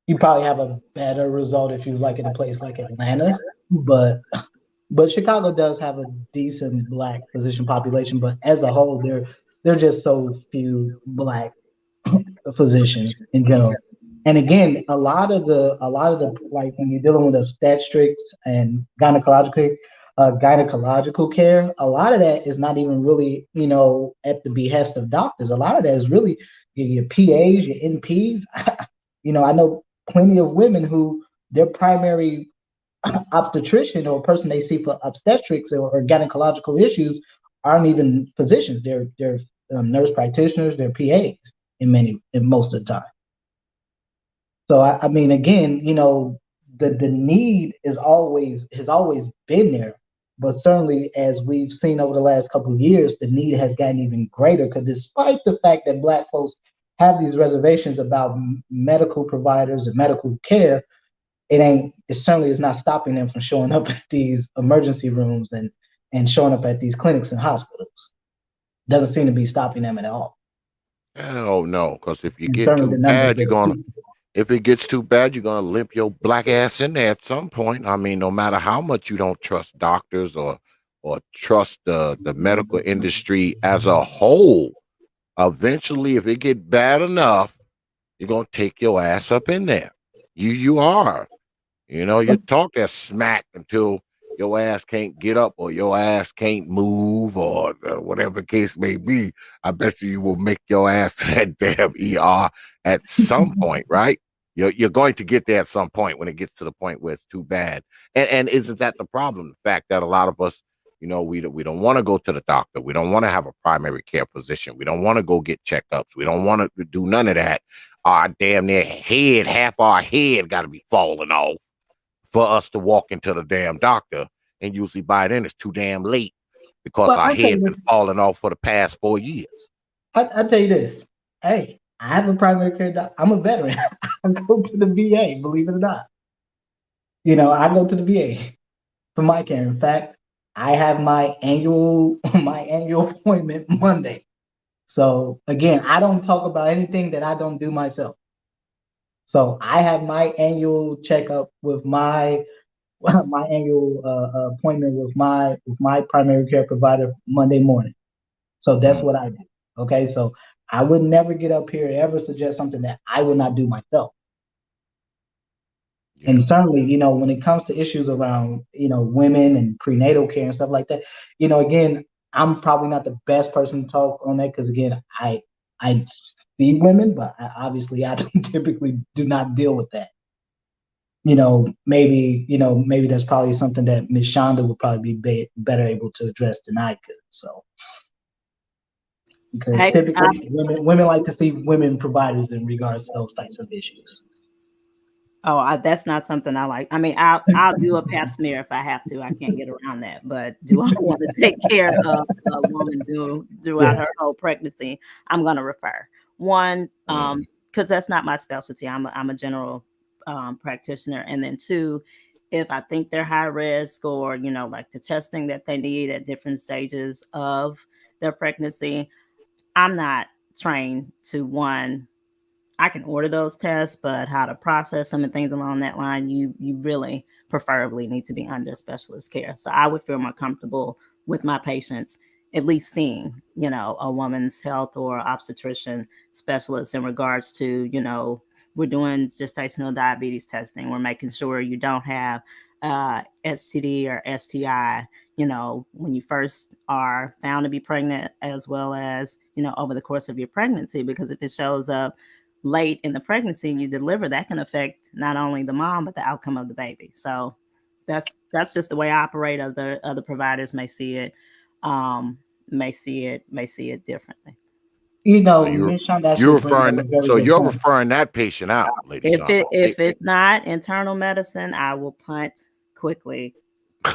You probably have a better result if you like in a place like Atlanta, but Chicago does have a decent Black physician population. But as a whole, there are just so few Black physicians in general. And again, a lot of the like when you're dealing with obstetrics and gynecological care, a lot of that is not even really at the behest of doctors. A lot of that is really your PAs, your NPs. I know plenty of women who their primary obstetrician or person they see for obstetrics or gynecological issues aren't even physicians. They're nurse practitioners, they're PAs in most of the time. So I mean, again, the need has always been there, But certainly, as we've seen over the last couple of years, the need has gotten even greater. Because despite the fact that Black folks have these reservations about medical providers and medical care, it certainly is not stopping them from showing up at these emergency rooms and showing up at these clinics and hospitals. Doesn't seem to be stopping them at all. Hell no, because if you And get certainly too the numbers bad, that if it gets too bad, you're gonna limp your black ass in there at some point. I mean, no matter how much you don't trust doctors or trust the medical industry as a whole, eventually, if it get bad enough, you're gonna take your ass up in there. You are. You talk that smack until your ass can't get up or your ass can't move or whatever the case may be. I bet you will make your ass to that damn ER at some point, right? You're going to get there at some point when it gets to the point where it's too bad. And isn't that the problem? The fact that a lot of us, we don't want to go to the doctor. We don't want to have a primary care physician. We don't want to go get checkups. We don't want to do none of that. Our damn near head, half our head got to be falling off for us to walk into the damn doctor, and usually by then it's too damn late because Well, our I tell head you been this. falling off for the past 4 years. I tell you this. Hey, I have a primary care doctor. I'm a veteran. I go to the VA, believe it or not. I go to the VA for my care. In fact, I have my annual my annual appointment Monday. So again, I don't talk about anything that I don't do myself. So I have my annual checkup with my annual appointment with my primary care provider Monday morning. So that's Mm, what I do. Okay, so I would never get up here and ever suggest something that I would not do myself. yeah. And certainly, when it comes to issues around, women and prenatal care and stuff like that, again, I'm probably not the best person to talk on that because again, I see women, but obviously I don't typically do not deal with that. Maybe that's probably something that Miss Shonda would probably be better able to address than I could. So because Hey, typically women like to see women providers in regards to those types of issues. that's not something I like. I mean, I'll do a pap smear if I have to. I can't get around that. But do I want to take care of a woman throughout Yeah. her whole pregnancy? I'm going to refer one, Mm, because that's not my specialty. I'm a general practitioner, and then two, if I think they're high risk or like the testing that they need at different stages of their pregnancy, I'm not trained to one. I can order those tests, but how to process them and things along that line, you really preferably need to be under specialist care. So I would feel more comfortable with my patients at least seeing, a woman's health or obstetrician specialist in regards to, we're doing gestational diabetes testing. We're making sure you don't have STD or STI, when you first are found to be pregnant, as well as, over the course of your pregnancy, because if it shows up late in the pregnancy and you deliver, that can affect not only the mom but the outcome of the baby. So that's just the way I operate. Other providers may see it, may see it differently. so you're Miss Shonda you're actually brings up referring a very so good you're point. referring that patient out, Lady If Shonda. it if it's not internal medicine, I will punt quickly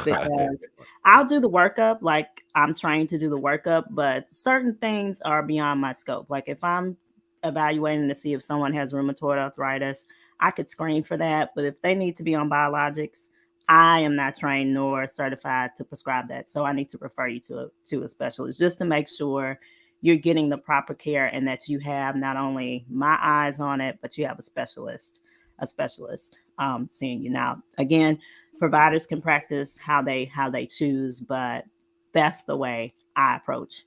because I'll do the workup. Like, I'm trained to do the workup, but certain things are beyond my scope. Like, if I'm evaluating to see if someone has rheumatoid arthritis, I could screen for that. But if they need to be on biologics, I am not trained nor certified to prescribe that. So I need to refer you to a specialist just to make sure you're getting the proper care and that you have not only my eyes on it, but you have a specialist seeing you. Now, again, providers can practice how they choose, but that's the way I approach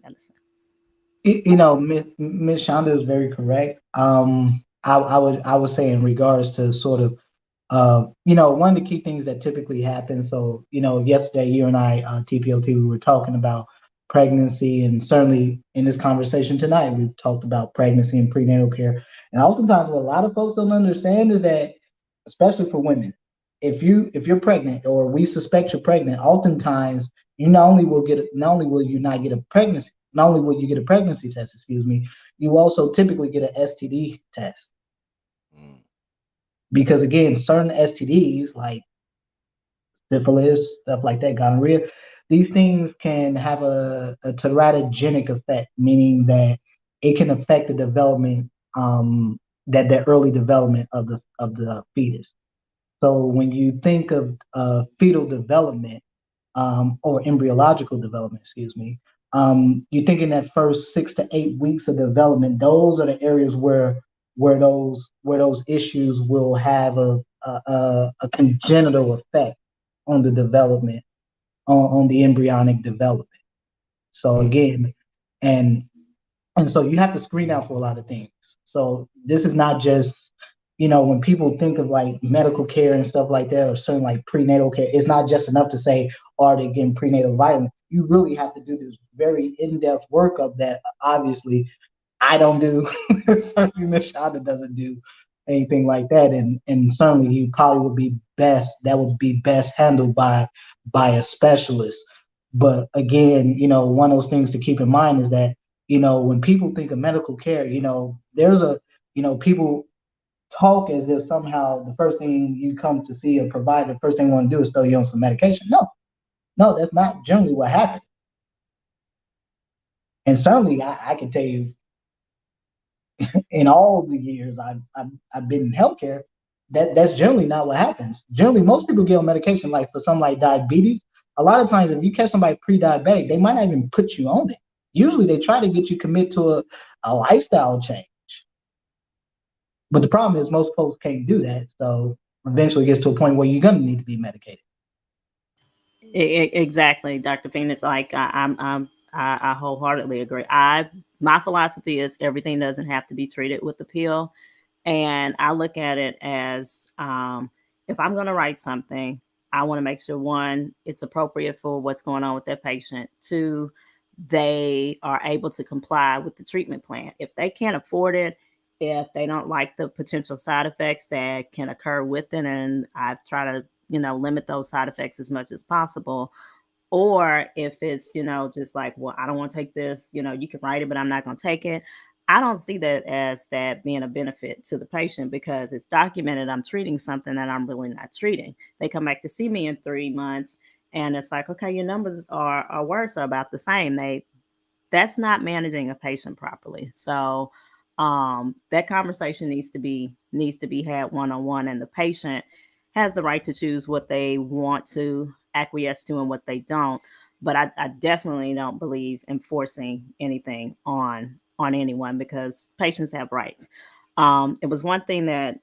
medicine. Miss Shonda is very correct. I would say in regards to sort of one of the key things that typically happens. So, yesterday you and I, TPOT, we were talking about pregnancy, and certainly in this conversation tonight, we've talked about pregnancy and prenatal care. And oftentimes, what a lot of folks don't understand is that, especially for women, if you're pregnant or we suspect you're pregnant, oftentimes you not only will you not get a pregnancy, not only will you get a pregnancy test, excuse me, you also typically get an STD test Mm, because again, certain STDs like syphilis, stuff like that, gonorrhea. These things can have a teratogenic effect, meaning that it can affect the development, that the early development of the fetus. So when you think of fetal development, or embryological development, excuse me, you think in that first 6 to 8 weeks of development, those are the areas where those issues will have a congenital effect on the development, on the embryonic development. So again, and and so you have to screen out for a lot of things. So this is not just, when people think of like medical care and stuff like that, or certain like prenatal care, it's not just enough to say, are they getting prenatal vitamins? You really have to do this very in-depth workup that obviously I don't do. Certainly Miss Shonda doesn't do anything like that. And certainly you probably would be best, that would be best handled by a specialist. But again, one of those things to keep in mind is that, when people think of medical care, there's people talk as if somehow the first thing you come to see a provider, the first thing you want to do is throw you on some medication. No, that's not generally what happens. And certainly I can tell you, in all the years I've been in healthcare, that's generally not what happens. Generally, most people get on medication like for something like diabetes. A lot of times, if you catch somebody pre-diabetic, they might not even put you on it. Usually, they try to get you commit to a lifestyle change. But the problem is most folks can't do that. So eventually, it gets to a point where you're gonna need to be medicated. Exactly, Dr. Phoenix. Like I wholeheartedly agree. My philosophy is everything doesn't have to be treated with the pill, and I look at it as, if I'm going to write something, I want to make sure, one, it's appropriate for what's going on with that patient. Two, they are able to comply with the treatment plan. If they can't afford it, if they don't like the potential side effects that can occur with it, and I try to limit those side effects as much as possible. Or if it's, just like, well, I don't want to take this, you can write it, but I'm not going to take it. I don't see that as that being a benefit to the patient because it's documented I'm treating something that I'm really not treating. They come back to see me in 3 months and it's like, okay, your numbers are worse or about the same. That's not managing a patient properly. So that conversation needs to be had one-on-one, and the patient has the right to choose what they want to acquiesce to and what they don't. But I definitely don't believe in forcing anything on anyone because patients have rights. It was one thing that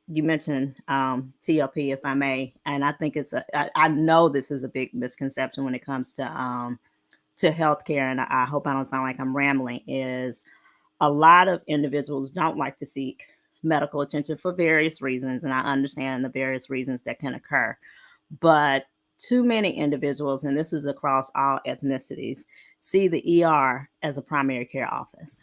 you mentioned, TLP, if I may, and I think I know this is a big misconception when it comes to healthcare, and I hope I don't sound like I'm rambling, is a lot of individuals don't like to seek medical attention for various reasons, and I understand the various reasons that can occur. But too many individuals, and this is across all ethnicities, see the ER as a primary care office.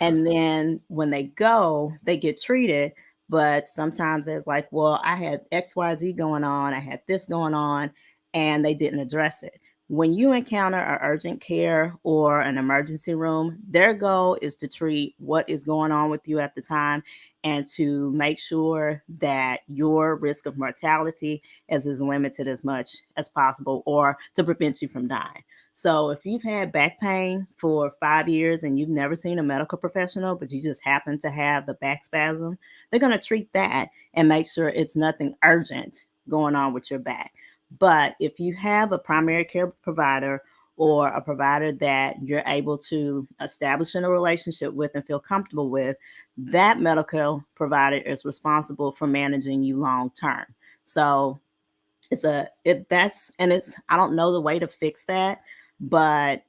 And then when they go, they get treated. But sometimes it's like, well, I had XYZ going on, I had this going on, and they didn't address it. When you encounter an urgent care or an emergency room, their goal is to treat what is going on with you at the time and to make sure that your risk of mortality is as limited as much as possible or to prevent you from dying. So if you've had back pain for 5 years and you've never seen a medical professional, but you just happen to have the back spasm, they're going to treat that and make sure it's nothing urgent going on with your back. But if you have a primary care provider or a provider that you're able to establish in a relationship with and feel comfortable with, that medical provider is responsible for managing you long term. So I don't know the way to fix that, but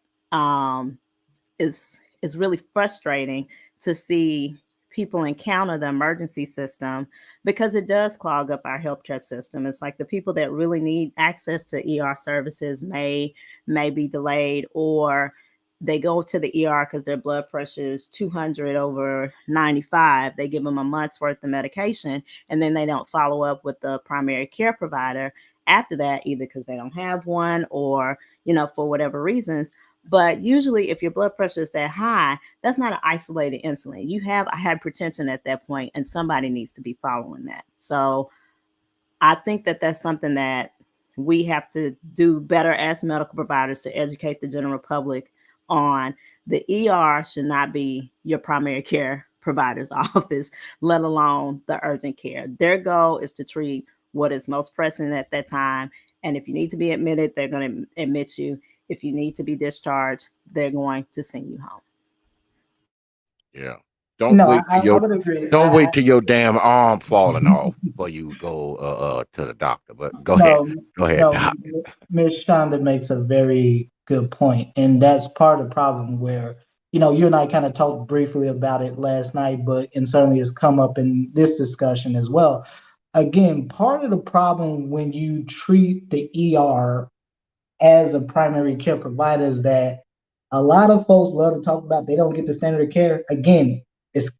it's really frustrating to see people encounter the emergency system because it does clog up our healthcare system. It's like the people that really need access to ER services may be delayed, or they go to the ER because their blood pressure is 200 over 95. They give them a month's worth of medication, and then they don't follow up with the primary care provider after that, either because they don't have one or, for whatever reasons. But usually, if your blood pressure is that high, that's not an isolated incident. You have a hypertension at that point, and somebody needs to be following that. So I think that that's something that we have to do better as medical providers to educate the general public on the ER should not be your primary care provider's office, let alone the urgent care. Their goal is to treat what is most pressing at that time. And if you need to be admitted, they're going to admit you. If you need to be discharged, they're going to send you home. Yeah. Don't No, wait till I would agree. don't wait till your damn arm falling off before you go to the doctor. But go ahead. No, Go ahead, no, doc. Ms. Shonda makes a very good point, and that's part of the problem where, you and I kind of talked briefly about it last night, but and certainly has come up in this discussion as well. Again, part of the problem when you treat the ER as a primary care provider is that a lot of folks love to talk about they don't get the standard of care. Again, it's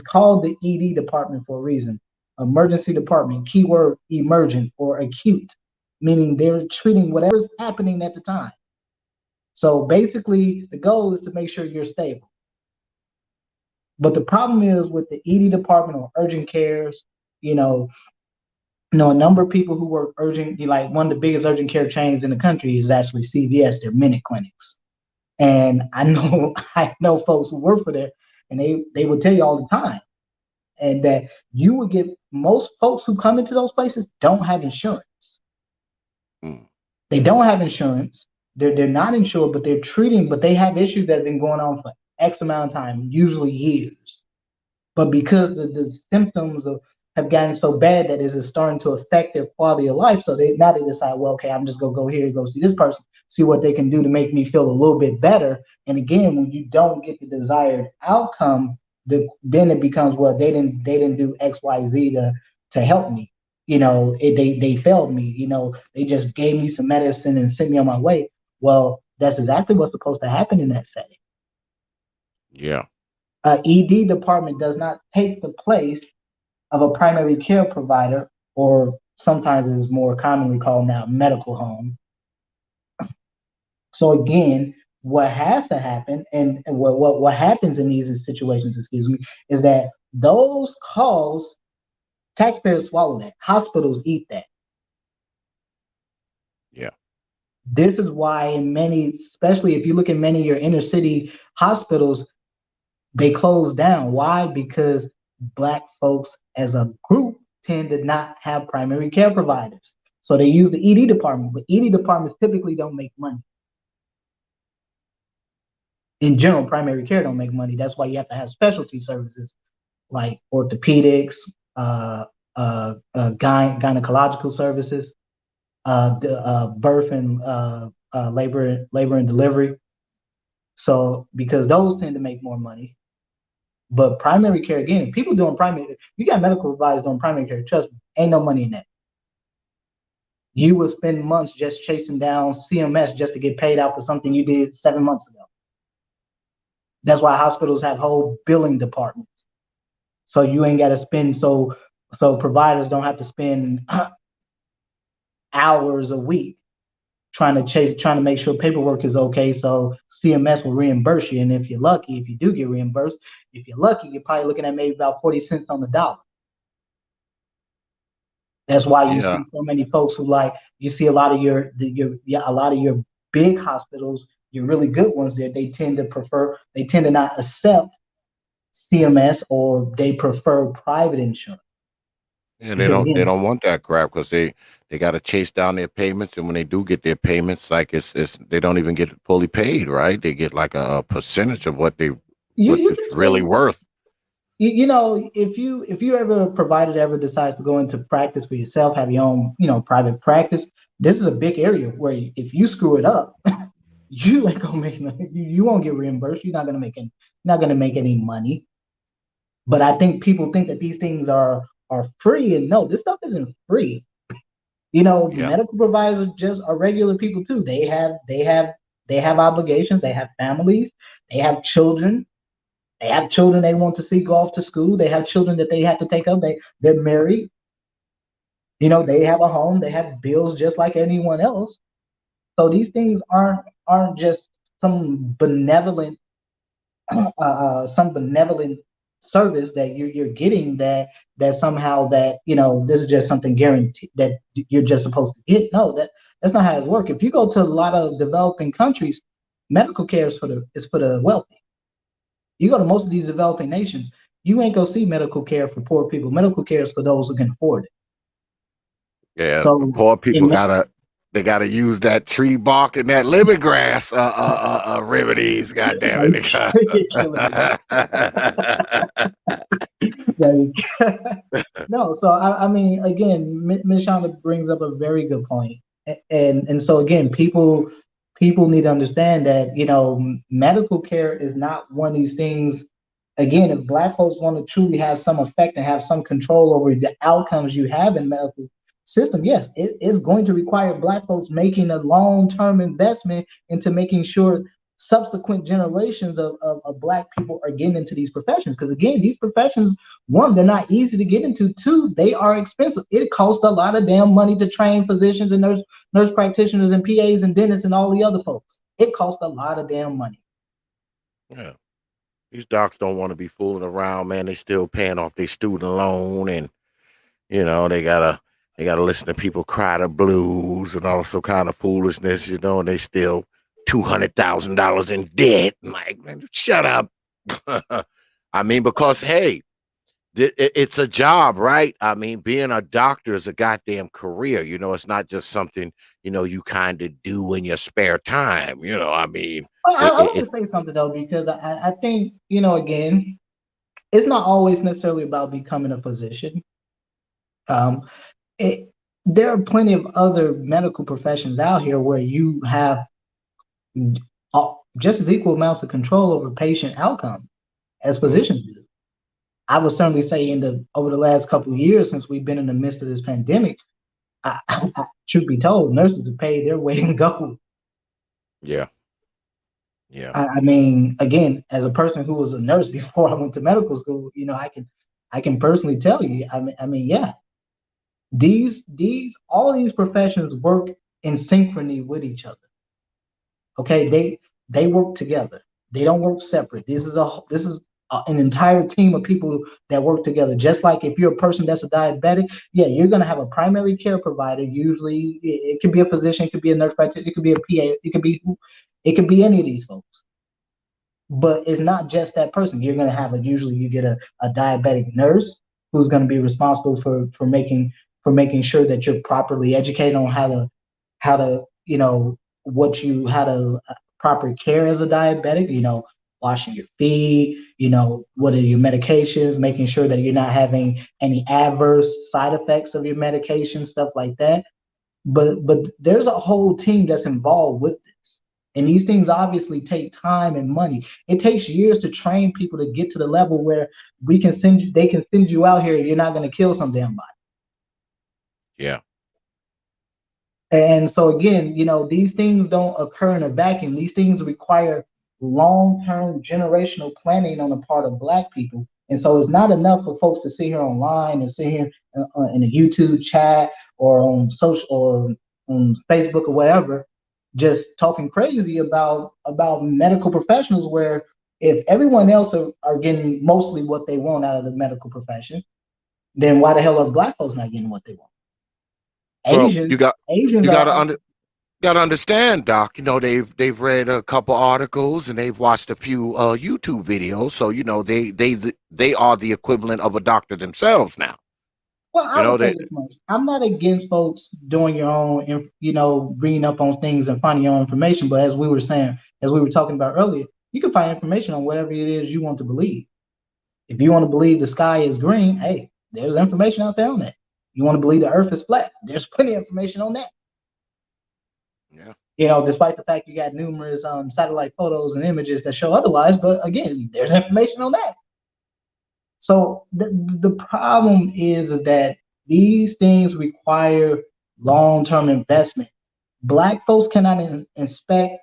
called the ED department for a reason. Emergency department, keyword emergent or acute, meaning they're treating whatever's happening at the time. So basically, the goal is to make sure you're stable. But the problem is with the ED department or urgent cares, a number of people who work urgent, like one of the biggest urgent care chains in the country is actually CVS, their minute clinics. And I know I know folks who work for there, and they would tell you all the time, and that you would get most folks who come into those places don't have insurance. They don't have insurance. They're not insured, but but they have issues that have been going on for X amount of time, usually years. But because the symptoms have gotten so bad that it's starting to affect their quality of life, so they decide, well, okay, I'm just gonna go here, go see this person, see what they can do to make me feel a little bit better. And again, when you don't get the desired outcome, then it becomes, well, they didn't do X, Y, Z to help me. They failed me. They just gave me some medicine and sent me on my way. Well, that's exactly what's supposed to happen in that setting. Yeah. ED department does not take the place of a primary care provider, or sometimes is more commonly called now medical home. So again, what has to happen, and what happens in these situations, is that those calls, taxpayers swallow that, hospitals eat that. Yeah. This is why in many, especially if you look at many of your inner city hospitals, they close down. Why? Because Black folks as a group tend to not have primary care providers. So they use the ED department, but ED departments typically don't make money. In general, primary care don't make money. That's why you have to have specialty services like orthopedics, gynecological services, birth and labor and delivery. So because those tend to make more money. But primary care, again, people doing primary, you got medical providers doing primary care, trust me, ain't no money in that. You will spend months just chasing down CMS just to get paid out for something you did 7 months ago. That's why hospitals have whole billing departments. So you ain't got to spend, so providers don't have to spend hours a week trying to make sure paperwork is okay. So CMS will reimburse you. And if you're lucky, if you do get reimbursed, if you're lucky, you're probably looking at maybe about 40 cents on the dollar. That's why you see so many folks who you see a lot of your big hospitals, your really good ones there, they tend to not accept CMS, or they prefer private insurance. And they don't want that crap because they got to chase down their payments, and when they do get their payments, like it's they don't even get fully paid, right? They get like a percentage of what it's really worth. If you ever a provider ever decides to go into practice for yourself, have your own private practice, this is a big area where if you screw it up, you ain't gonna make you won't get reimbursed. You're not gonna make any money. But I think people think that these things are free, and no, this stuff isn't free. Medical providers are regular people too. They have obligations. They have families. They have children. They have children they want to see go off to school. They have children that they have to take up. They're married. They have a home. They have bills just like anyone else. So these things aren't just some benevolent service that you're getting that somehow that this is just something guaranteed that you're just supposed to get. No, That's not how it works. If you go to a lot of developing countries, medical care is for the wealthy. You go to most of these developing nations, you ain't gonna see medical care for poor people. Medical care is for those who can afford it. Yeah, So poor people in gotta use that tree bark and that lemongrass remedies. God damn it! you're killing me. No, so I mean, again, Ms. Shonda brings up a very good point, and so again, people need to understand that medical care is not one of these things. Again, if Black folks want to truly have some effect and have some control over the outcomes you have in medical system, yes, it's going to require Black folks making a long-term investment into making sure subsequent generations of Black people are getting into these professions. Because again, these professions, one, they're not easy to get into. Two, they are expensive. It costs a lot of damn money to train physicians and nurse practitioners and PAs and dentists and all the other folks. It costs a lot of damn money. Yeah. These docs don't want to be fooling around, man. They still paying off their student loan, and they gotta listen to people cry the blues and all some kind of foolishness, and they still $200,000 in debt. I'm like, man, shut up. I mean, because hey, it's a job, right? I mean, being a doctor is a goddamn career. It's not just something you kind of do in your spare time. I mean, I want to say something though, because I think again, it's not always necessarily about becoming a physician. There are plenty of other medical professions out here where you have just as equal amounts of control over patient outcome as physicians do. I would certainly say over the last couple of years, since we've been in the midst of this pandemic, truth be told, nurses have paid their weight in gold. Yeah. Yeah. I mean, again, as a person who was a nurse before I went to medical school, I can personally tell you, I mean, yeah, all these professions work in synchrony with each other. Okay, they work together. They don't work separate. This is an entire team of people that work together. Just like if you're a person that's a diabetic, yeah, you're gonna have a primary care provider. Usually, it could be a physician, it could be a nurse practitioner, it could be a PA, it could be any of these folks. But it's not just that person. You're gonna have usually you get a diabetic nurse who's gonna be responsible for making sure that you're properly educated on how to how to proper care as a diabetic, washing your feet, what are your medications, making sure that you're not having any adverse side effects of your medication, stuff like that. But there's a whole team that's involved with this. And these things obviously take time and money. It takes years to train people to get to the level where they can send you out here and you're not going to kill some damn body. Yeah. And so again, these things don't occur in a vacuum. These things require long-term generational planning on the part of Black people. And so it's not enough for folks to sit here online and sit here in a YouTube chat or on social or on Facebook or whatever, just talking crazy about medical professionals, where if everyone else are getting mostly what they want out of the medical profession, then why the hell are Black folks not getting what they want? Well, Asians you gotta understand, Doc. They've read a couple articles and they've watched a few YouTube videos, so they are the equivalent of a doctor themselves now. Well, I would say this much: I'm not against folks doing your own, reading up on things and finding your own information. But as we were talking about earlier, you can find information on whatever it is you want to believe. If you want to believe the sky is green, hey, there's information out there on that. You want to believe the earth is flat, there's plenty of information on that. Yeah. Despite the fact you got numerous satellite photos and images that show otherwise, but again, there's information on that. So the problem is that these things require long-term investment. Black folks cannot expect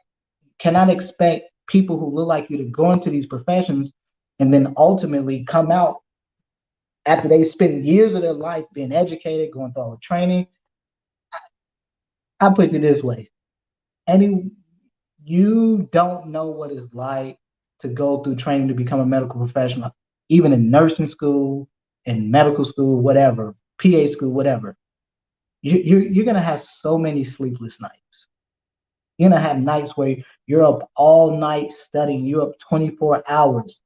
people who look like you to go into these professions and then ultimately come out after they spend years of their life being educated, going through all the training. I put it this way: you don't know what it's like to go through training to become a medical professional, even in nursing school, in medical school, whatever, PA school, whatever. you're gonna have so many sleepless nights. You're gonna have nights where you're up all night studying. You're up 24 hours,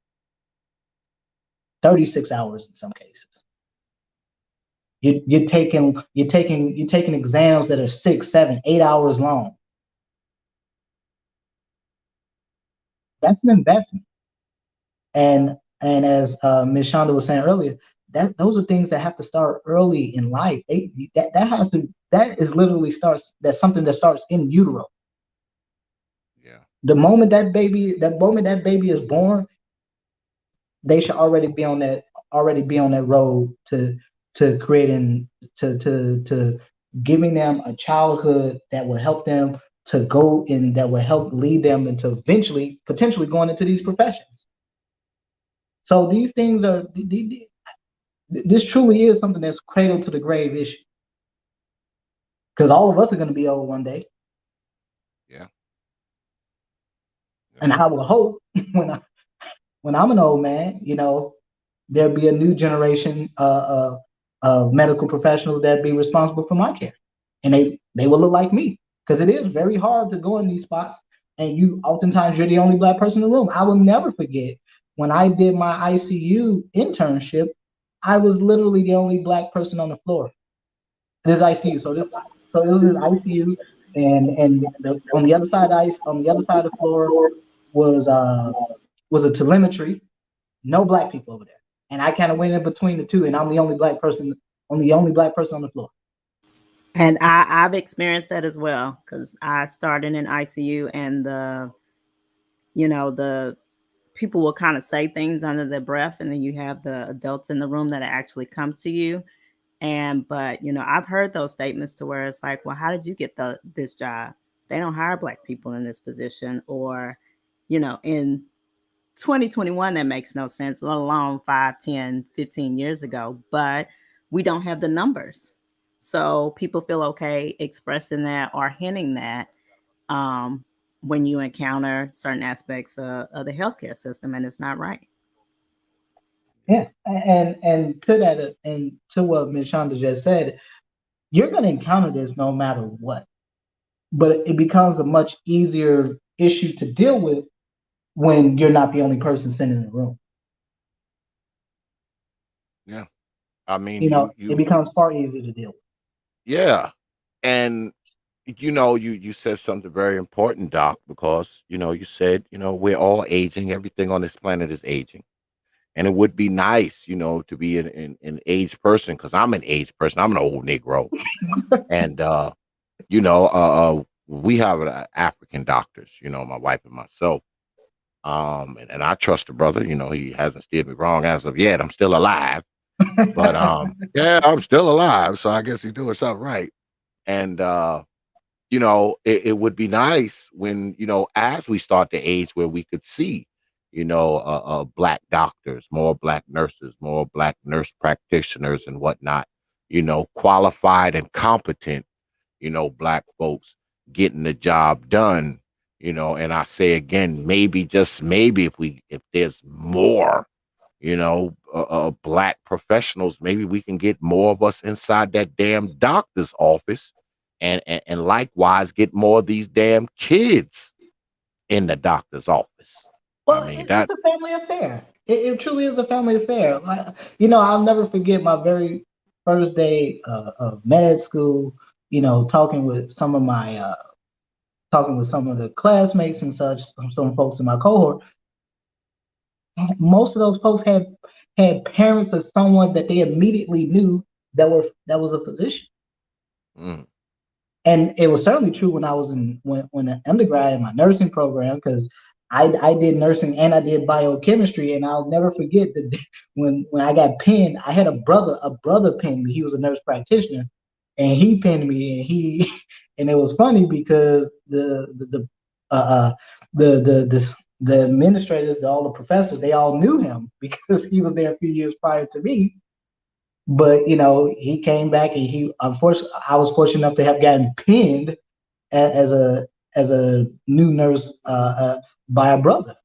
36 hours in some cases. You're taking exams that are 6, 7, 8 hours long. That's an investment. And as Ms. Shonda was saying earlier, that those are things that have to start early in life. That is literally starts. That's something that starts in utero. Yeah. The moment that baby is born, they should already be on that road to creating to giving them a childhood that will help them to go in, that will help lead them into eventually potentially going into these professions. So these things are this truly is something that's cradle to the grave issue, because all of us are going to be old one day. Yeah. Yeah. And I will hope when I'm an old man, there'll be a new generation of medical professionals that be responsible for my care, and they will look like me, because it is very hard to go in these spots, and you're the only Black person in the room. I will never forget when I did my ICU internship. I was literally the only Black person on the floor. This ICU, so it was this ICU, and on the other side of the ice, on the other side of the floor was uh was a telemetry. No Black people over there, and I kind of went in between the two, and I'm the only Black person, on the floor. And I've experienced that as well, because I started in ICU, and the people will kind of say things under their breath, and then you have the adults in the room that actually come to you. But I've heard those statements to where it's like, well, how did you get this job? They don't hire Black people in this position. Or in 2021, that makes no sense, let alone 5, 10, 15 years ago. But we don't have the numbers, so people feel okay expressing that or hinting that, um, when you encounter certain aspects of the healthcare system, and it's not right. Yeah, and to that, and to what Ms. Shonda just said, you're going to encounter this no matter what, but it becomes a much easier issue to deal with when you're not the only person sitting in the room. Yeah. I mean, you It becomes far easier to deal with. yeah. And you said something very important, Doc, because you said, we're all aging. Everything on this planet is aging. And it would be nice, to be an aged person, because I'm an aged person. I'm an old Negro. And we have African doctors, my wife and myself. And I trust the brother, he hasn't steered me wrong as of yet. I'm still alive. But yeah, I'm still alive, so I guess he's doing something right. And it would be nice when, as we start to age, where we could see, Black doctors, more Black nurses, more Black nurse practitioners and whatnot, qualified and competent, Black folks getting the job done, and I say again, maybe, just maybe, if there's more, Black professionals, maybe we can get more of us inside that damn doctor's office, and likewise get more of these damn kids in the doctor's office. I Well, mean it's that. a family affair. It truly is a family affair. Like, I'll never forget my very first day of med school. Talking with some of the classmates and such, some folks in my cohort. Most of those folks had parents of someone that they immediately knew that was a physician. Mm. And it was certainly true when I was when an undergrad in my nursing program, because I did nursing and I did biochemistry, and I'll never forget that when I got pinned. I had a brother pinned me. He was a nurse practitioner, and he pinned me, and he and it was funny because uh, uh, the administrators, all the professors, they all knew him because he was there a few years prior to me. But he came back, and unfortunately, I was fortunate enough to have gotten pinned as a new nurse by a brother,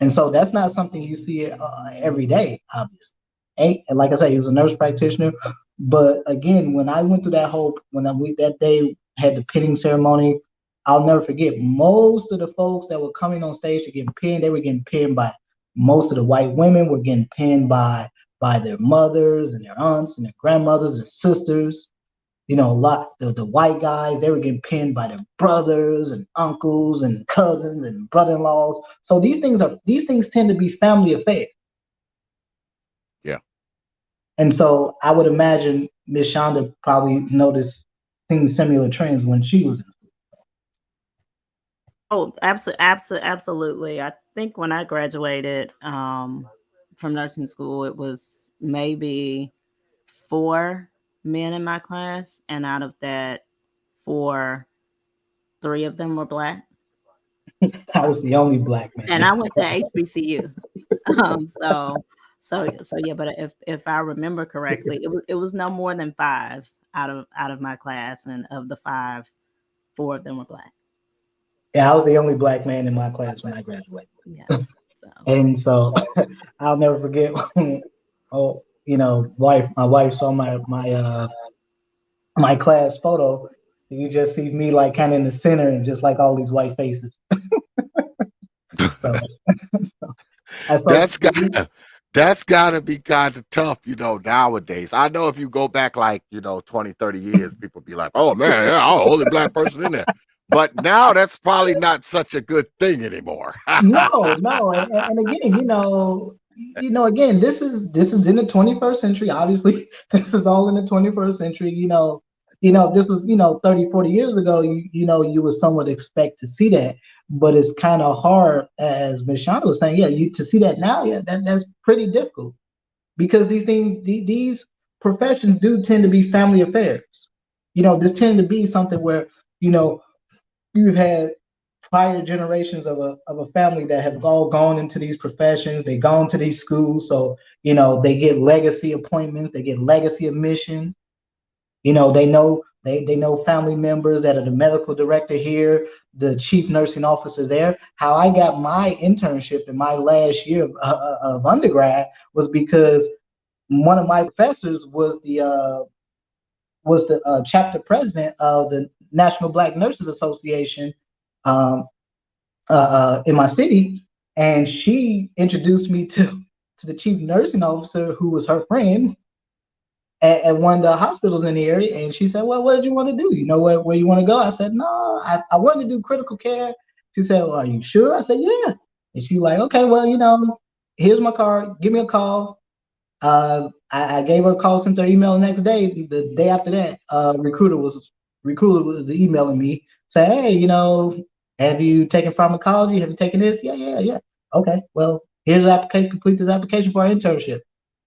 and so that's not something you see every day, obviously. And like I said, he was a nurse practitioner, But again, when I went through that that day had the pinning ceremony, I'll never forget. Most of the folks that were coming on stage to get pinned, they were getting pinned by most of the white women were getting pinned by their mothers and their aunts and their grandmothers and sisters. You know, a lot the white guys, they were getting pinned by their brothers and uncles and cousins and brother-in-laws. So these things tend to be family affairs. Yeah. And so I would imagine Miss Shonda probably noticed things similar trends when she was. Oh, absolutely. I think when I graduated from nursing school, it was maybe 4 men in my class, and out of that 4, 3 of them were black. I was the only black man. And I went to HBCU. So yeah, but if I remember correctly, it was no more than 5 out of my class, and of the 5, 4 of them were black. Yeah, I was the only black man in my class when I graduated. Yeah. So And so I'll never forget oh, my wife saw my class photo. You just see me like kind of in the center and just like all these white faces. So I saw That's that's gotta be kind of tough, nowadays. I know if you go back like, 20, 30 years, people be like, oh man, yeah, I'm the only black person in there. But now that's probably not such a good thing anymore. no, and again, again, this is in the 21st century. Obviously, this is all in the 21st century. This was 30, 40 years ago. You would somewhat expect to see that, but it's kind of hard, as Ms. Shonda was saying. Yeah, you to see that now. Yeah, that's pretty difficult because these things, these professions do tend to be family affairs. This tend to be something where you know you've had prior generations of a family that have all gone into these professions. They've gone to these schools, so they get legacy appointments, they get legacy admissions. They know family members that are the medical director here, the chief nursing officer there. How I got my internship in my last year of undergrad was because one of my professors was the chapter president of the National Black Nurses Association, um, in my city, and she introduced me to the chief nursing officer, who was her friend at one of the hospitals in the area. And she said, "Well, what did you want to do? You know where you want to go?" I said, "No, I wanted to do critical care." She said, "Well, are you sure?" I said, "Yeah." And she like, "Okay, well, here's my card. Give me a call." I gave her a call, sent her email the next day. The day after that, recruiter was emailing me saying, "Hey, have you taken pharmacology? Have you taken this?" Yeah, yeah, yeah. Okay, well, here's the application. Complete this application for our internship.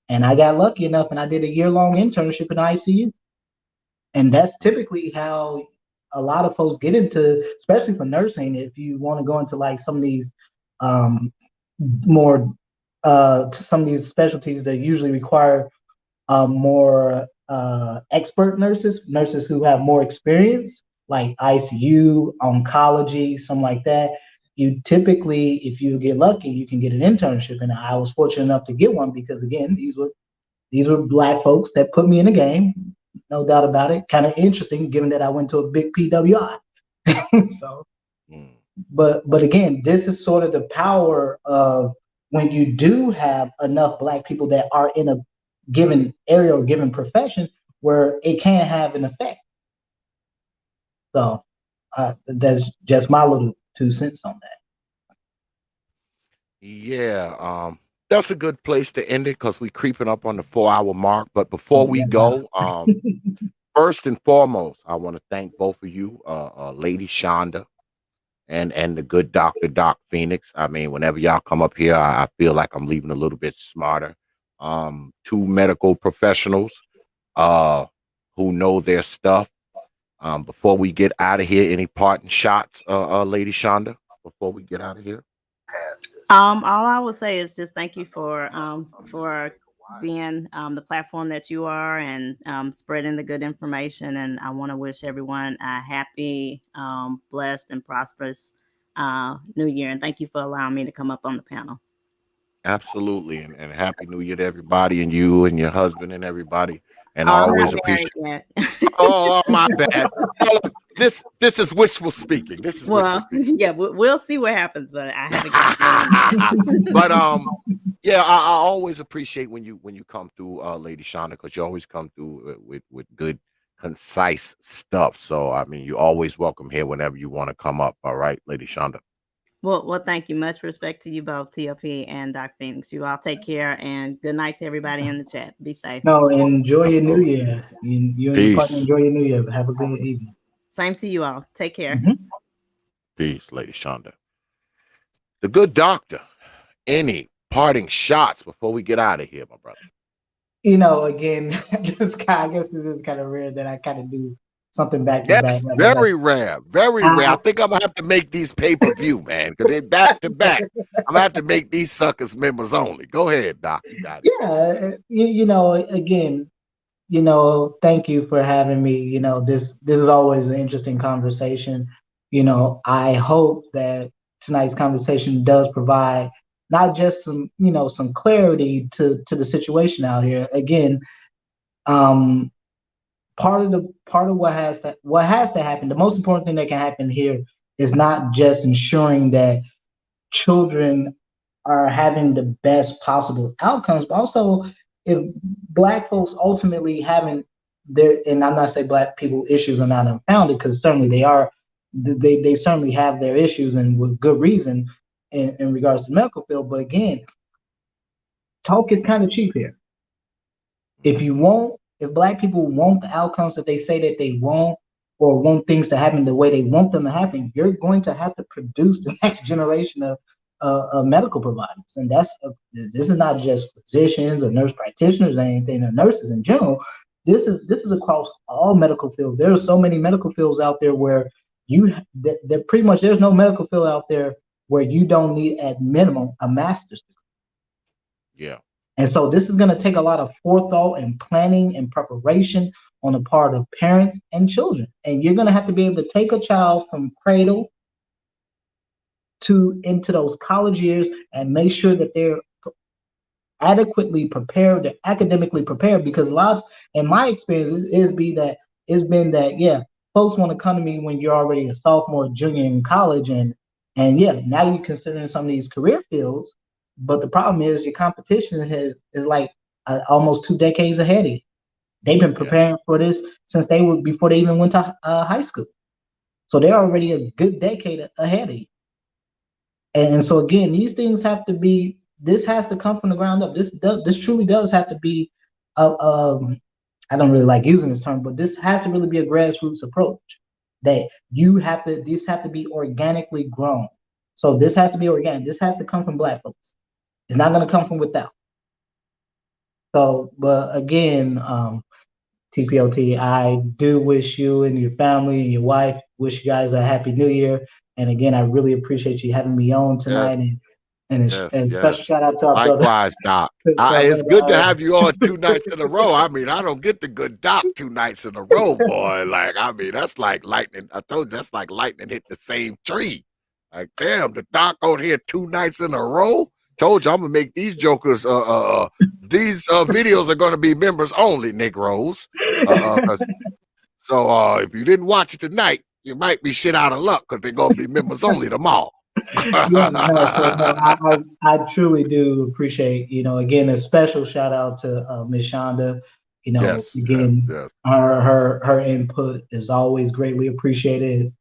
And I got lucky enough, and I did a year-long internship in ICU. And that's typically how a lot of folks get into, especially for nursing. If you want to go into like some of these um, more some of these specialties that usually require more expert nurses who have more experience, like ICU, oncology, something like that. You typically, if you get lucky, you can get an internship, and I was fortunate enough to get one because again, these were black folks that put me in the game, no doubt about it. Kind of interesting, given that I went to a big PWI. So, but again, this is sort of the power of when you do have enough black people that are in a given area or given profession where it can have an effect. So that's just my little 2 cents on that. Yeah, that's a good place to end it because we creeping up on the 4 hour mark. But before we Yeah. go, first and foremost, I want to thank both of you, Lady Shonda and the good Doctor Doc Phoenix. I mean, whenever y'all come up here, I feel like I'm leaving a little bit smarter. Two medical professionals, uh, who know their stuff. Before we get out of here, any parting shots, Lady Shonda, before we get out of here? All I would say is just thank you for being the platform that you are, and spreading the good information. And I want to wish everyone a happy, blessed, and prosperous New Year. And thank you for allowing me to come up on the panel. Absolutely. And happy new year to everybody and you and your husband and everybody. And I Oh, I'm always not married appreciate. yet. Oh, my bad. Well, this is wishful speaking. This is wishful Well, speaking. yeah, we'll see what happens, but I haven't got married But yet. yeah, I always appreciate when you come through, Lady Shonda, because you always come through with good, concise stuff. So I mean, you're always welcome here whenever you want to come up. All right, Lady Shonda. Well, thank you. Much respect to you both, TLP and Dr. Phoenix. You all take care and good night to everybody in the chat. Be safe. No, enjoy your new Absolutely. year. You and your partner Peace. enjoy your new year. Have a good evening. Same to you all. Take care. Mhm. Peace, Lady Shonda. The good doctor. Any parting shots before we get out of here, my brother? Again, I guess this is kind of rare that I kind of do something back to back. Yes, very rare. Very rare. I I, think I'm gonna have to make these pay-per-view, man, because they're back to back. I'm gonna have to make these suckers members only. Go ahead, Doc. You got it. yeah, again, thank you for having me. This is always an interesting conversation. I hope that tonight's conversation does provide not just some clarity to the situation out here. Again, um, part of what has to happen. The most important thing that can happen here is not just ensuring that children are having the best possible outcomes, but also if Black folks ultimately having their, and I'm not saying Black people issues are not unfounded, because certainly they are, they certainly have their issues, and with good reason in regards to the medical field. But again, talk is kind of cheap here. If Black people want the outcomes that they say that they want, or want things to happen the way they want them to happen, you're going to have to produce the next generation of medical providers. And this is not just physicians or nurse practitioners or anything, or nurses in general. This is across all medical fields. There are so many medical fields out there where that pretty much, there's no medical field out there where you don't need at minimum a master's degree. Yeah. And so this is going to take a lot of forethought and planning and preparation on the part of parents and children. And you're going to have to be able to take a child from cradle to into those college years and make sure that they're adequately prepared, they're academically prepared. Because a lot, in my experience, it's been that, yeah, folks want to come to me when you're already a sophomore, junior in college, and yeah, now you're considering some of these career fields. But the problem is your competition is like almost 2 decades ahead of you. They've been preparing for this since before they even went to high school. So they're already a good decade ahead of you. And so again, these things have to be. This has to come from the ground up. This truly does have to be. I don't really like using this term, but this has to really be a grassroots approach. That these have to be organically grown. So this has to be organic. This has to come from Black folks. It's not going to come from without. So, but again, T.P.O.T, I do wish you and your family and your wife, wish you guys a happy new year. And again, I really appreciate you having me on tonight. And a special shout out to our brother. Likewise, Doc. It's good to have you on 2 nights in a row. I mean, I don't get the good Doc 2 nights in a row, boy. Like, I mean, that's like lightning. I told you, that's like lightning hit the same tree. Like, damn, the Doc on here 2 nights in a row. Told you, I'm gonna make these jokers. These videos are gonna be members only, Negroes. So if you didn't watch it tonight, you might be shit out of luck, because they're gonna be members only tomorrow. I truly do appreciate, again, a special shout out to Ms. Shonda. Again, her input is always greatly appreciated.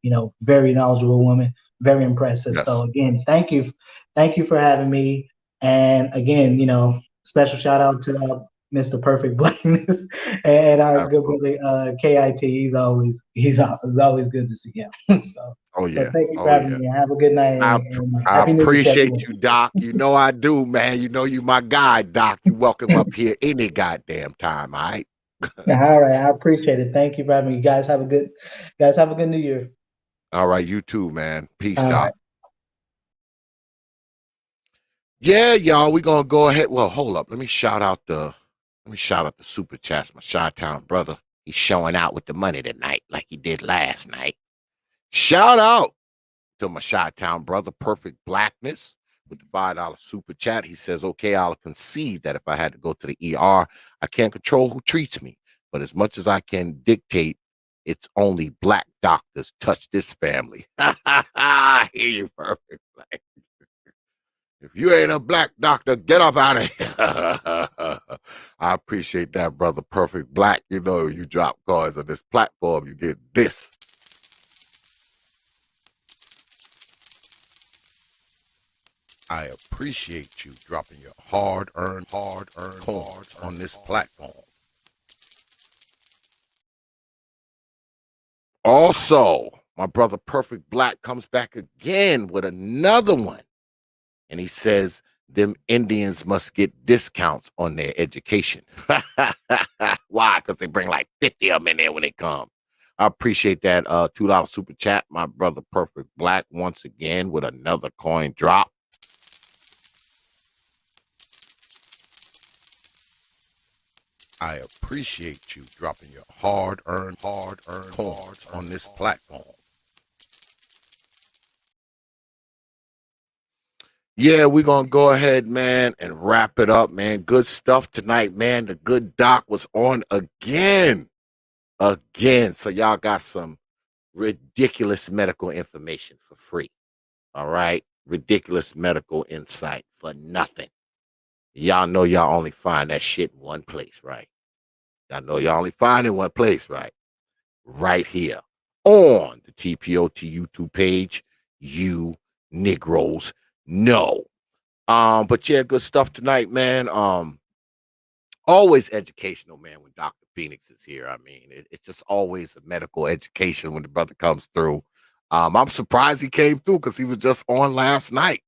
Very knowledgeable woman, very impressive. Yes. So again, thank you for having me. And again, special shout out to Mr. Perfect Blackness and our good brother KIT. He's always good to see him. So thank you for having me. Have a good night. I appreciate you, Doc. You know I do, man. You know you my guy, Doc. You welcome up here any goddamn time, all right? All right, I appreciate it. Thank you for having me. You guys have a good new year. All right, you too, man. Peace, Doc. Right. Yeah, y'all, we're gonna go ahead. Well, hold up. Let me shout out the super chats. My Chi-Town brother. He's showing out with the money tonight, like he did last night. Shout out to my Chi-Town brother, Perfect Blackness, with the $5 super chat. He says, okay, I'll concede that if I had to go to the ER, I can't control who treats me. But as much as I can dictate, it's only black doctors touch this family. I hear you, Perfect Black. If you ain't a black doctor, get up out of here. I appreciate that, brother. Perfect Black. You know, you drop cards on this platform, you get this. I appreciate you dropping your hard-earned cards on this platform. Also, my brother Perfect Black comes back again with another one. And he says, them Indians must get discounts on their education. Why? Because they bring like 50 of them in there when they come. I appreciate that $2 super chat, my brother Perfect Black, once again with another coin drop. I appreciate you dropping your hard-earned cards on this platform. Yeah, we're going to go ahead, man, and wrap it up, man. Good stuff tonight, man. The good doc was on again. So y'all got some ridiculous medical information for free. All right? Ridiculous medical insight for nothing. Y'all know y'all only find that shit in one place, right? Y'all know y'all only find it in one place, right? Right here on the T.P.O.T YouTube page. You Negroes know. But yeah, good stuff tonight, man. Always educational, man, when Dr. Phoenix is here. I mean, it's just always a medical education when the brother comes through. I'm surprised he came through because he was just on last night.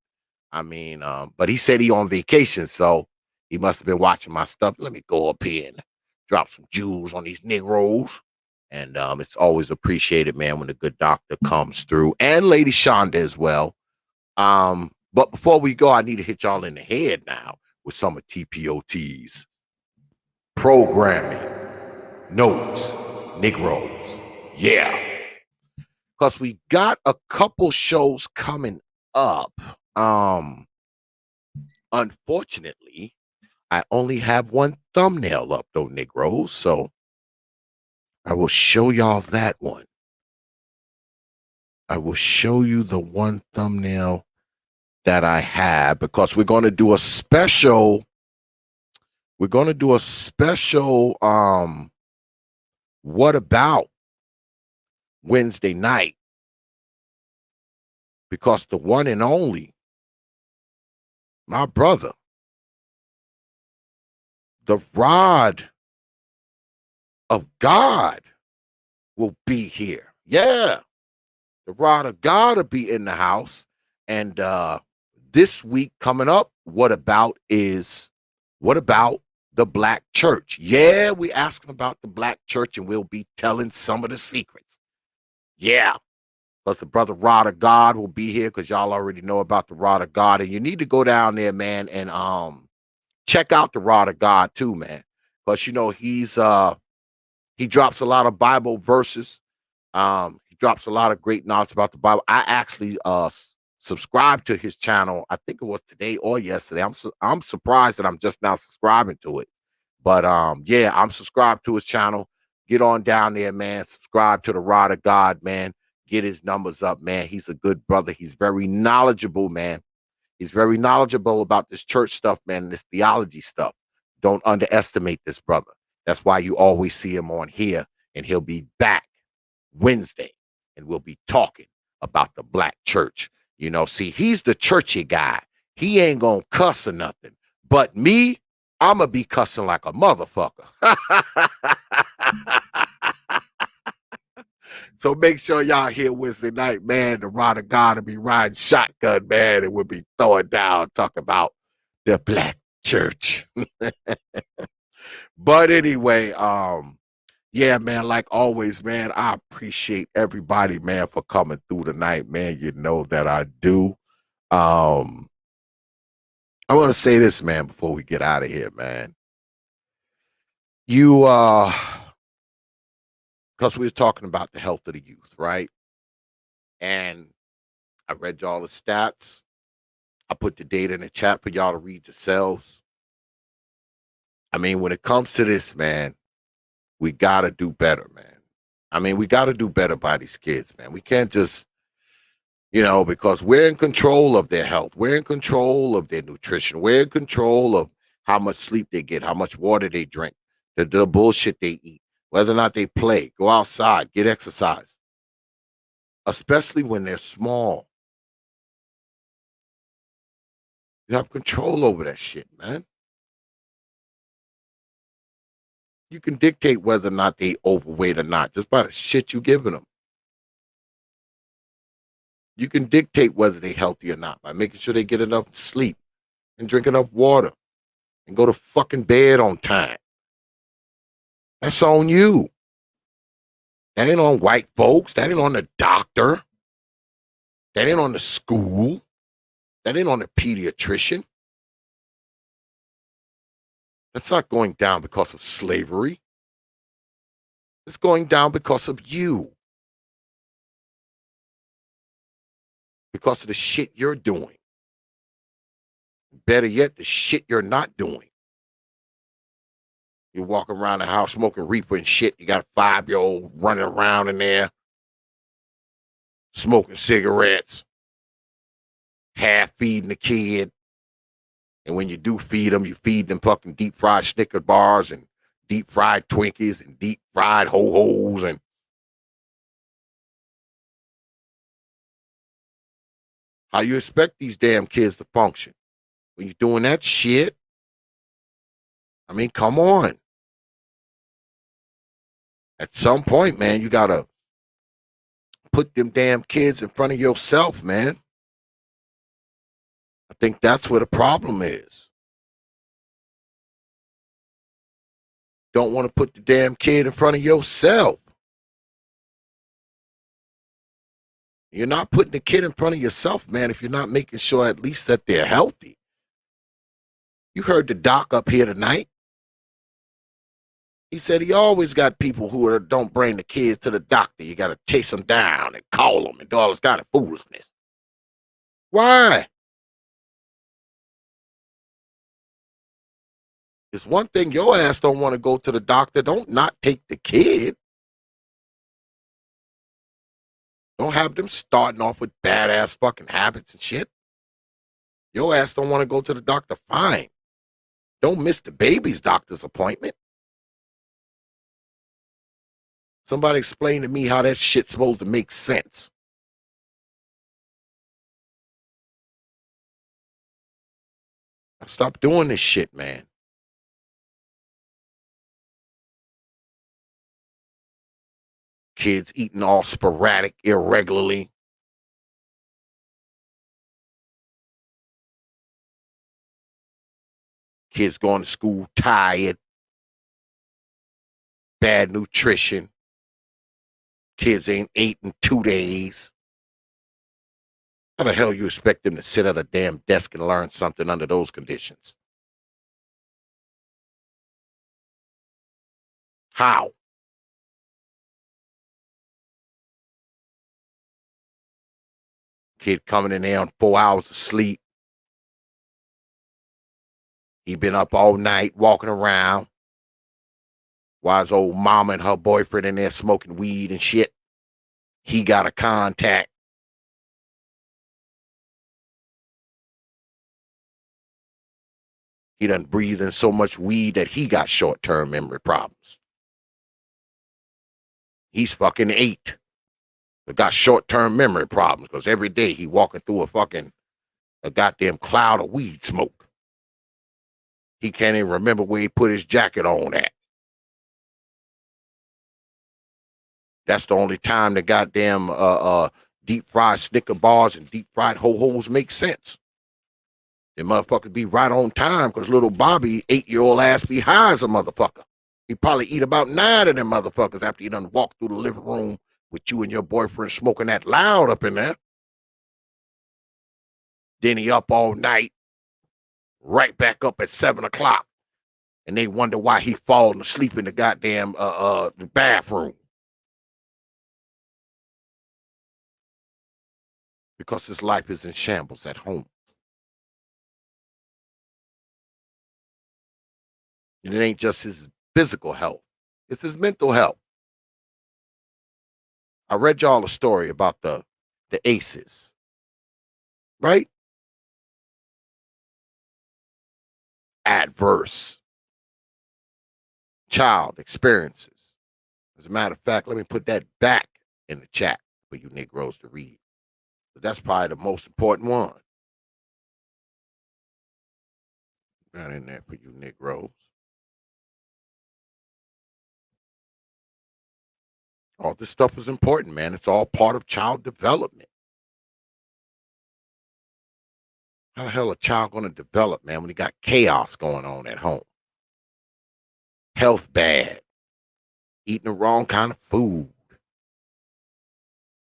I mean, but he said he on vacation, so he must have been watching my stuff. Let me go up here and drop some jewels on these Negroes. And it's always appreciated, man, when the good doctor comes through. And Lady Shonda as well. But before we go, I need to hit y'all in the head now with some of T.P.O.T's programming notes, Negroes. Yeah. Because we got a couple shows coming up. Unfortunately, I only have one thumbnail up, though, Negroes. So I will show y'all that one. I will show you the one thumbnail that I have because we're going to do a special. We're going to do a special. What about Wednesday night? Because the one and only, my brother, the rod of God will be here. Yeah. The rod of God will be in the house. And this week coming up, what about the black church? Yeah, we asking about the black church and we'll be telling some of the secrets. Yeah. Plus the brother Rod of God will be here because y'all already know about the Rod of God. And you need to go down there, man, and check out the Rod of God too, man. Because you know he drops a lot of Bible verses. He drops a lot of great knowledge about the Bible. I actually subscribed to his channel. I think it was today or yesterday. I'm surprised that I'm just now subscribing to it. But yeah, I'm subscribed to his channel. Get on down there, man. Subscribe to the Rod of God, man. Get his numbers up, man. He's a good brother. He's very knowledgeable, man. He's very knowledgeable about this church stuff, man, and this theology stuff. Don't underestimate this brother. That's why you always see him on here, and he'll be back Wednesday, and we'll be talking about the black church. You know, see, he's the churchy guy. He ain't gonna cuss or nothing. But me, I'm gonna be cussing like a motherfucker. So make sure y'all here Wednesday night, man. The Rod of God will be riding shotgun, man, and we'll be throwing down, talking about the black church. But anyway, yeah, man, like always, man, I appreciate everybody, man, for coming through tonight, man. You know that I do. I want to say this, man, before we get out of here, man. You because we were talking about the health of the youth, right? And I read y'all the stats. I put the data in the chat for y'all to read yourselves. I mean, when it comes to this, man, we got to do better, man. I mean, we got to do better by these kids, man. We can't just, because we're in control of their health. We're in control of their nutrition. We're in control of how much sleep they get, how much water they drink, the bullshit they eat, whether or not they play, go outside, get exercise, especially when they're small. You have control over that shit, man. You can dictate whether or not they overweight or not just by the shit you giving them. You can dictate whether they're healthy or not by making sure they get enough sleep and drink enough water and go to fucking bed on time. That's on you. That ain't on white folks. That ain't on the doctor. That ain't on the school. That ain't on the pediatrician. That's not going down because of slavery. It's going down because of you. Because of the shit you're doing. Better yet, the shit you're not doing. You walk around the house smoking reefer and shit. You got a 5-year-old running around in there, smoking cigarettes, half feeding the kid. And when you do feed them, you feed them fucking deep fried Snicker bars and deep fried Twinkies and deep fried ho-hos. And how you expect these damn kids to function when you're doing that shit? I mean, come on. At some point, man, you got to put them damn kids in front of yourself, man. I think that's where the problem is. Don't want to put the damn kid in front of yourself. You're not putting the kid in front of yourself, man, if you're not making sure at least that they're healthy. You heard the doc up here tonight. He said he always got people who don't bring the kids to the doctor. You got to chase them down and call them and do all this kind of foolishness. Why? It's one thing your ass don't want to go to the doctor. Don't not take the kid. Don't have them starting off with badass fucking habits and shit. Your ass don't want to go to the doctor. Fine. Don't miss the baby's doctor's appointment. Somebody explain to me how that shit's supposed to make sense. Stop doing this shit, man. Kids eating all sporadic, irregularly. Kids going to school tired. Bad nutrition. Kids ain't ate in 2 days. How the hell you expect them to sit at a damn desk and learn something under those conditions? How? Kid coming in there on 4 hours of sleep. He been up all night walking around. While his old mama and her boyfriend in there smoking weed and shit. He got a contact. He done breathed in so much weed that he got short-term memory problems. He's fucking 8. But got short-term memory problems because every day he walking through a goddamn cloud of weed smoke. He can't even remember where he put his jacket on at. That's the only time the goddamn deep fried Snicker bars and deep fried ho-hos make sense. Them motherfuckers be right on time because little Bobby, 8-year-old ass, be high as a motherfucker. He probably eat about 9 of them motherfuckers after he done walked through the living room with you and your boyfriend smoking that loud up in there. Then he up all night, right back up at 7 o'clock. And they wonder why he falling asleep in the goddamn the bathroom. Because his life is in shambles at home. And it ain't just his physical health, it's his mental health. I read y'all a story about the ACEs, right? Adverse child experiences. As a matter of fact, let me put that back in the chat for you Negroes to read. But that's probably the most important one. Not in there for you Negroes. All this stuff is important, man. It's all part of child development. How the hell a child going to develop, man, when he got chaos going on at home? Health bad, eating the wrong kind of food.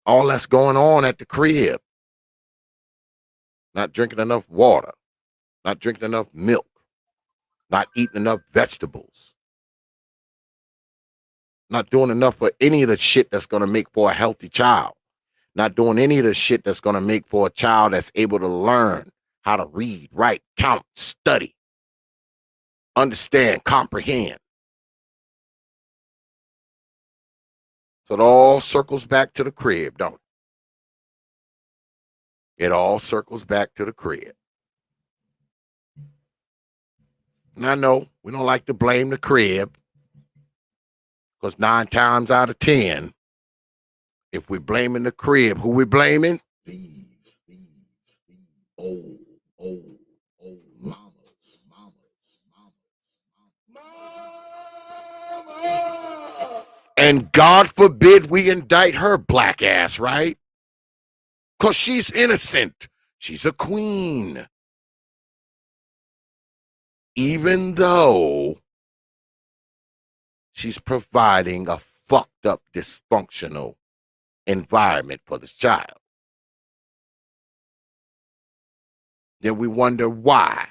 All that's going on at the crib. Not drinking enough water, not drinking enough milk, not eating enough vegetables, not doing enough for any of the shit that's going to make for a healthy child, not doing any of the shit that's going to make for a child that's able to learn how to read, write, count, study, understand, comprehend. So it all circles back to the crib, don't it? It all circles back to the crib. And I know we don't like to blame the crib because 9 times out of 10, if we're blaming the crib, who we blaming? These old mamas. Mama. And God forbid we indict her black ass, right? Because she's innocent. She's a queen. Even though she's providing a fucked up, dysfunctional environment for this child. Then we wonder why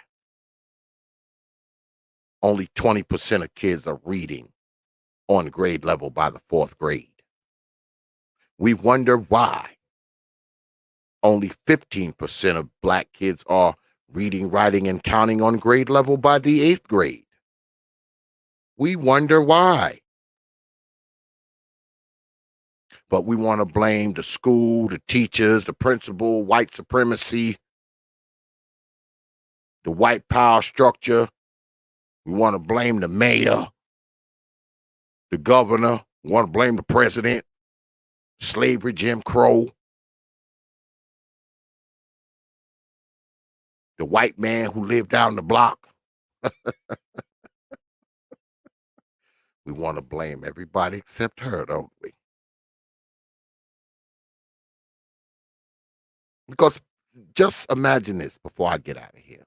only 20% of kids are reading on grade level by the 4th grade. We wonder why only 15% of black kids are reading, writing, and counting on grade level by the 8th grade. We wonder why. But we want to blame the school, the teachers, the principal, white supremacy, the white power structure. We want to blame the mayor, the governor. We want to blame the president, slavery, Jim Crow, the white man who lived down the block. We want to blame everybody except her, don't we? Because just imagine this before I get out of here.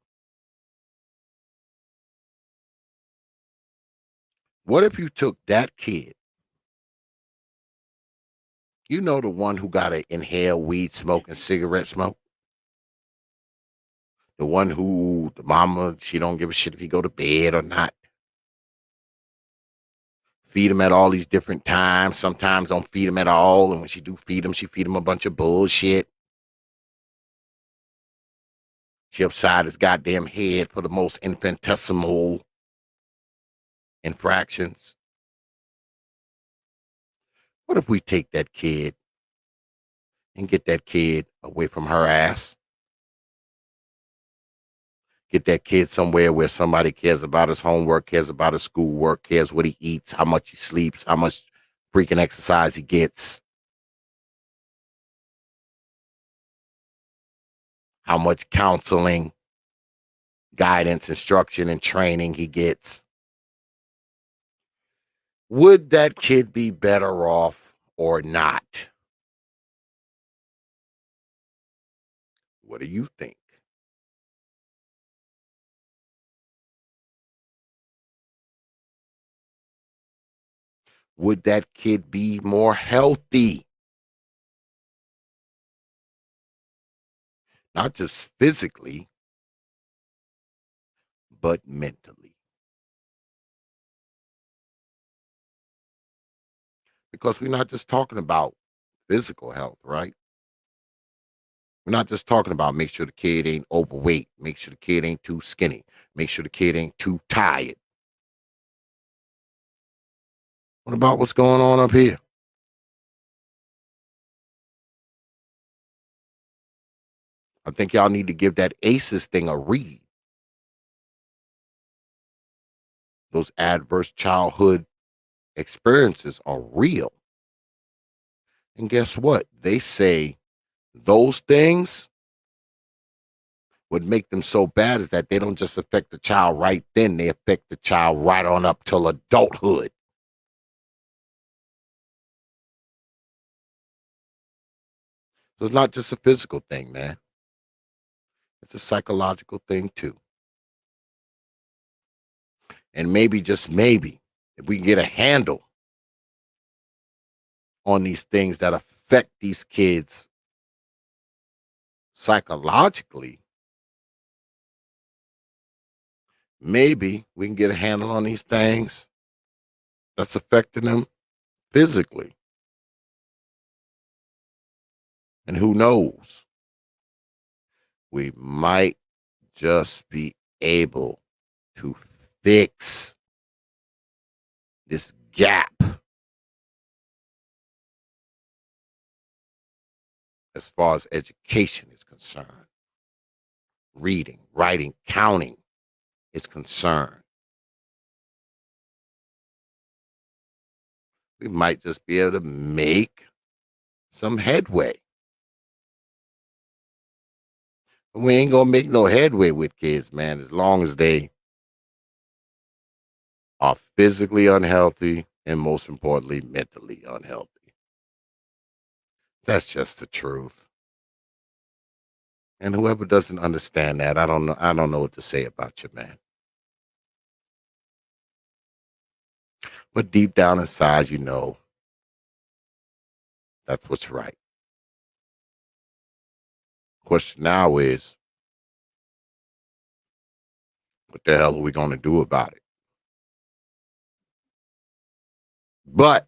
What if you took that kid, you know, the one who got to inhale weed smoke and cigarette smoke? The one who the mama, she don't give a shit if he go to bed or not. Feed him at all these different times. Sometimes don't feed him at all. And when she do feed him, she feed him a bunch of bullshit. She upside his goddamn head for the most infinitesimal infractions. What if we take that kid and get that kid away from her ass? Get that kid somewhere where somebody cares about his homework, cares about his schoolwork, cares what he eats, how much he sleeps, how much freaking exercise he gets, how much counseling, guidance, instruction, and training he gets. Would that kid be better off or not? What do you think? Would that kid be more healthy? Not just physically, but mentally. Because we're not just talking about physical health, right? We're not just talking about make sure the kid ain't overweight, make sure the kid ain't too skinny, make sure the kid ain't too tired. What about what's going on up here? I think y'all need to give that ACEs thing a read. Those adverse childhood experiences are real. And guess what? They say those things would make them so bad is that they don't just affect the child right then, they affect the child right on up till adulthood. So it's not just a physical thing, man. It's a psychological thing too. And maybe, just maybe, if we can get a handle on these things that affect these kids psychologically, maybe we can get a handle on these things that's affecting them physically. And who knows? We might just be able to fix this gap as far as education is concerned. Reading, writing, counting is concerned. We might just be able to make some headway. We ain't gonna make no headway with kids, man, as long as they are physically unhealthy and, most importantly, mentally unhealthy. That's just the truth. And whoever doesn't understand that, I don't know what to say about you, man. But deep down inside, you know that's what's right. Question now is, what the hell are we going to do about it? But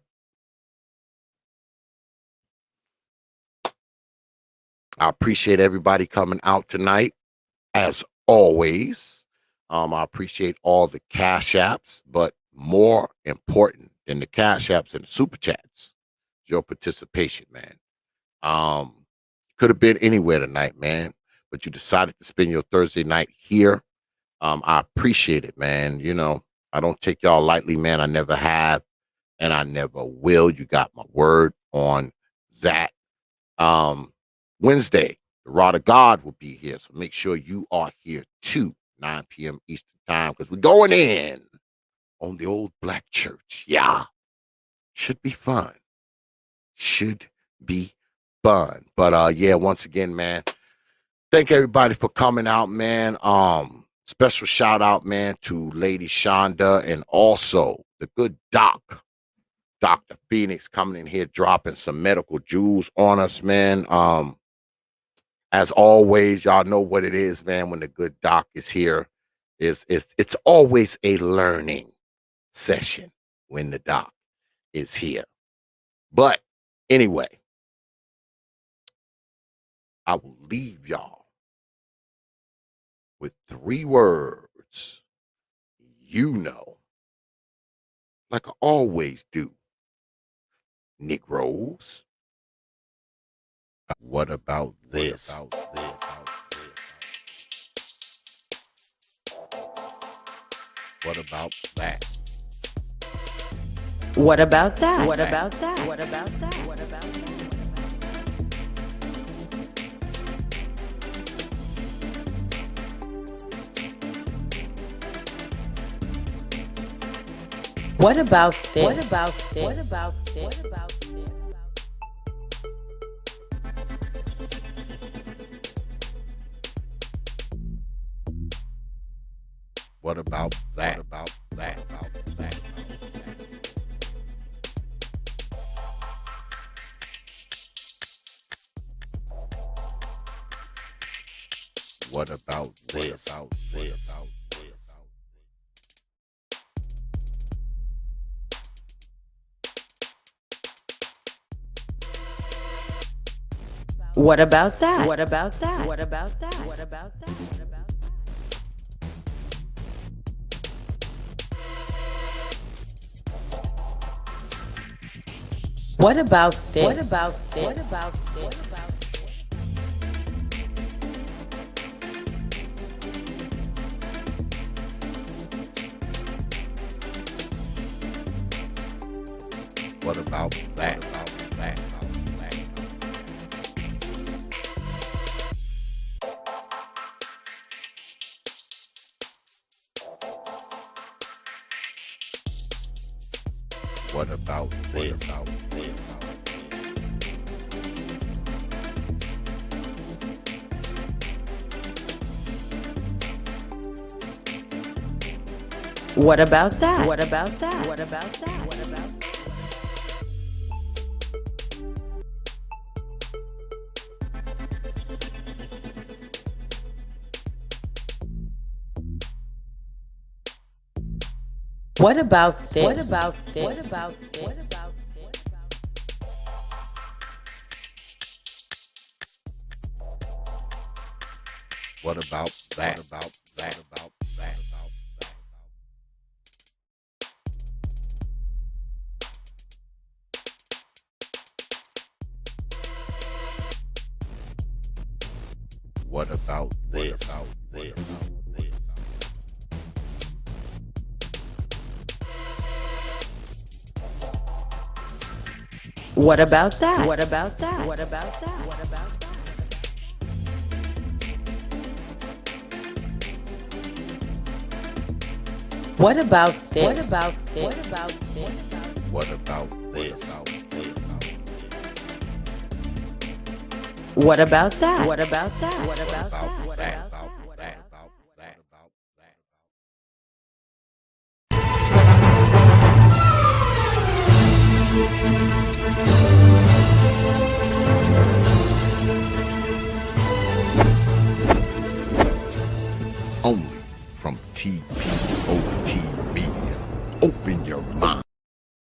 I appreciate everybody coming out tonight, as always. I appreciate all the cash apps, but more important than the cash apps and the super chats, your participation, man. Could have been anywhere tonight, man, but you decided to spend your Thursday night here. I appreciate it, man. You know, I don't take y'all lightly, man. I never have, and I never will. You got my word on that. Wednesday, the Rod of God will be here, so make sure you are here too, 9 p.m. Eastern time, because we're going in on the old black church. Yeah, should be fun. Should be fun. But yeah, once again, man, thank everybody for coming out, man. Special shout out, man, to Lady Shonda and also the good doc, Dr. Phoenix, coming in here dropping some medical jewels on us, man. As always, y'all know what it is, man. When the good doc is here, it's always a learning session when the doc is here. But anyway, I will leave y'all with 3 words. You know, like I always do. Negroes. What about this? What about that? What about that? What about that? What about that? What about that? What about this? What about this? What about this? What about this? What about that? What about that? About that? What about this? What about this? What about that? What about that? What about that? What about that? What about that? What about this? What about this? What about this? What about What about that? What about this? What about that? What about that? What about that? What about that? What about this? What about this? What about this? What about this? What about that? What about that? About that? What about this? What about that? What about that? What about that? What about that? What about this? What about this? What about this? What about this? What about that? What about that? What about that? What about that? Only from T.P.O.T. Media. Open your mind.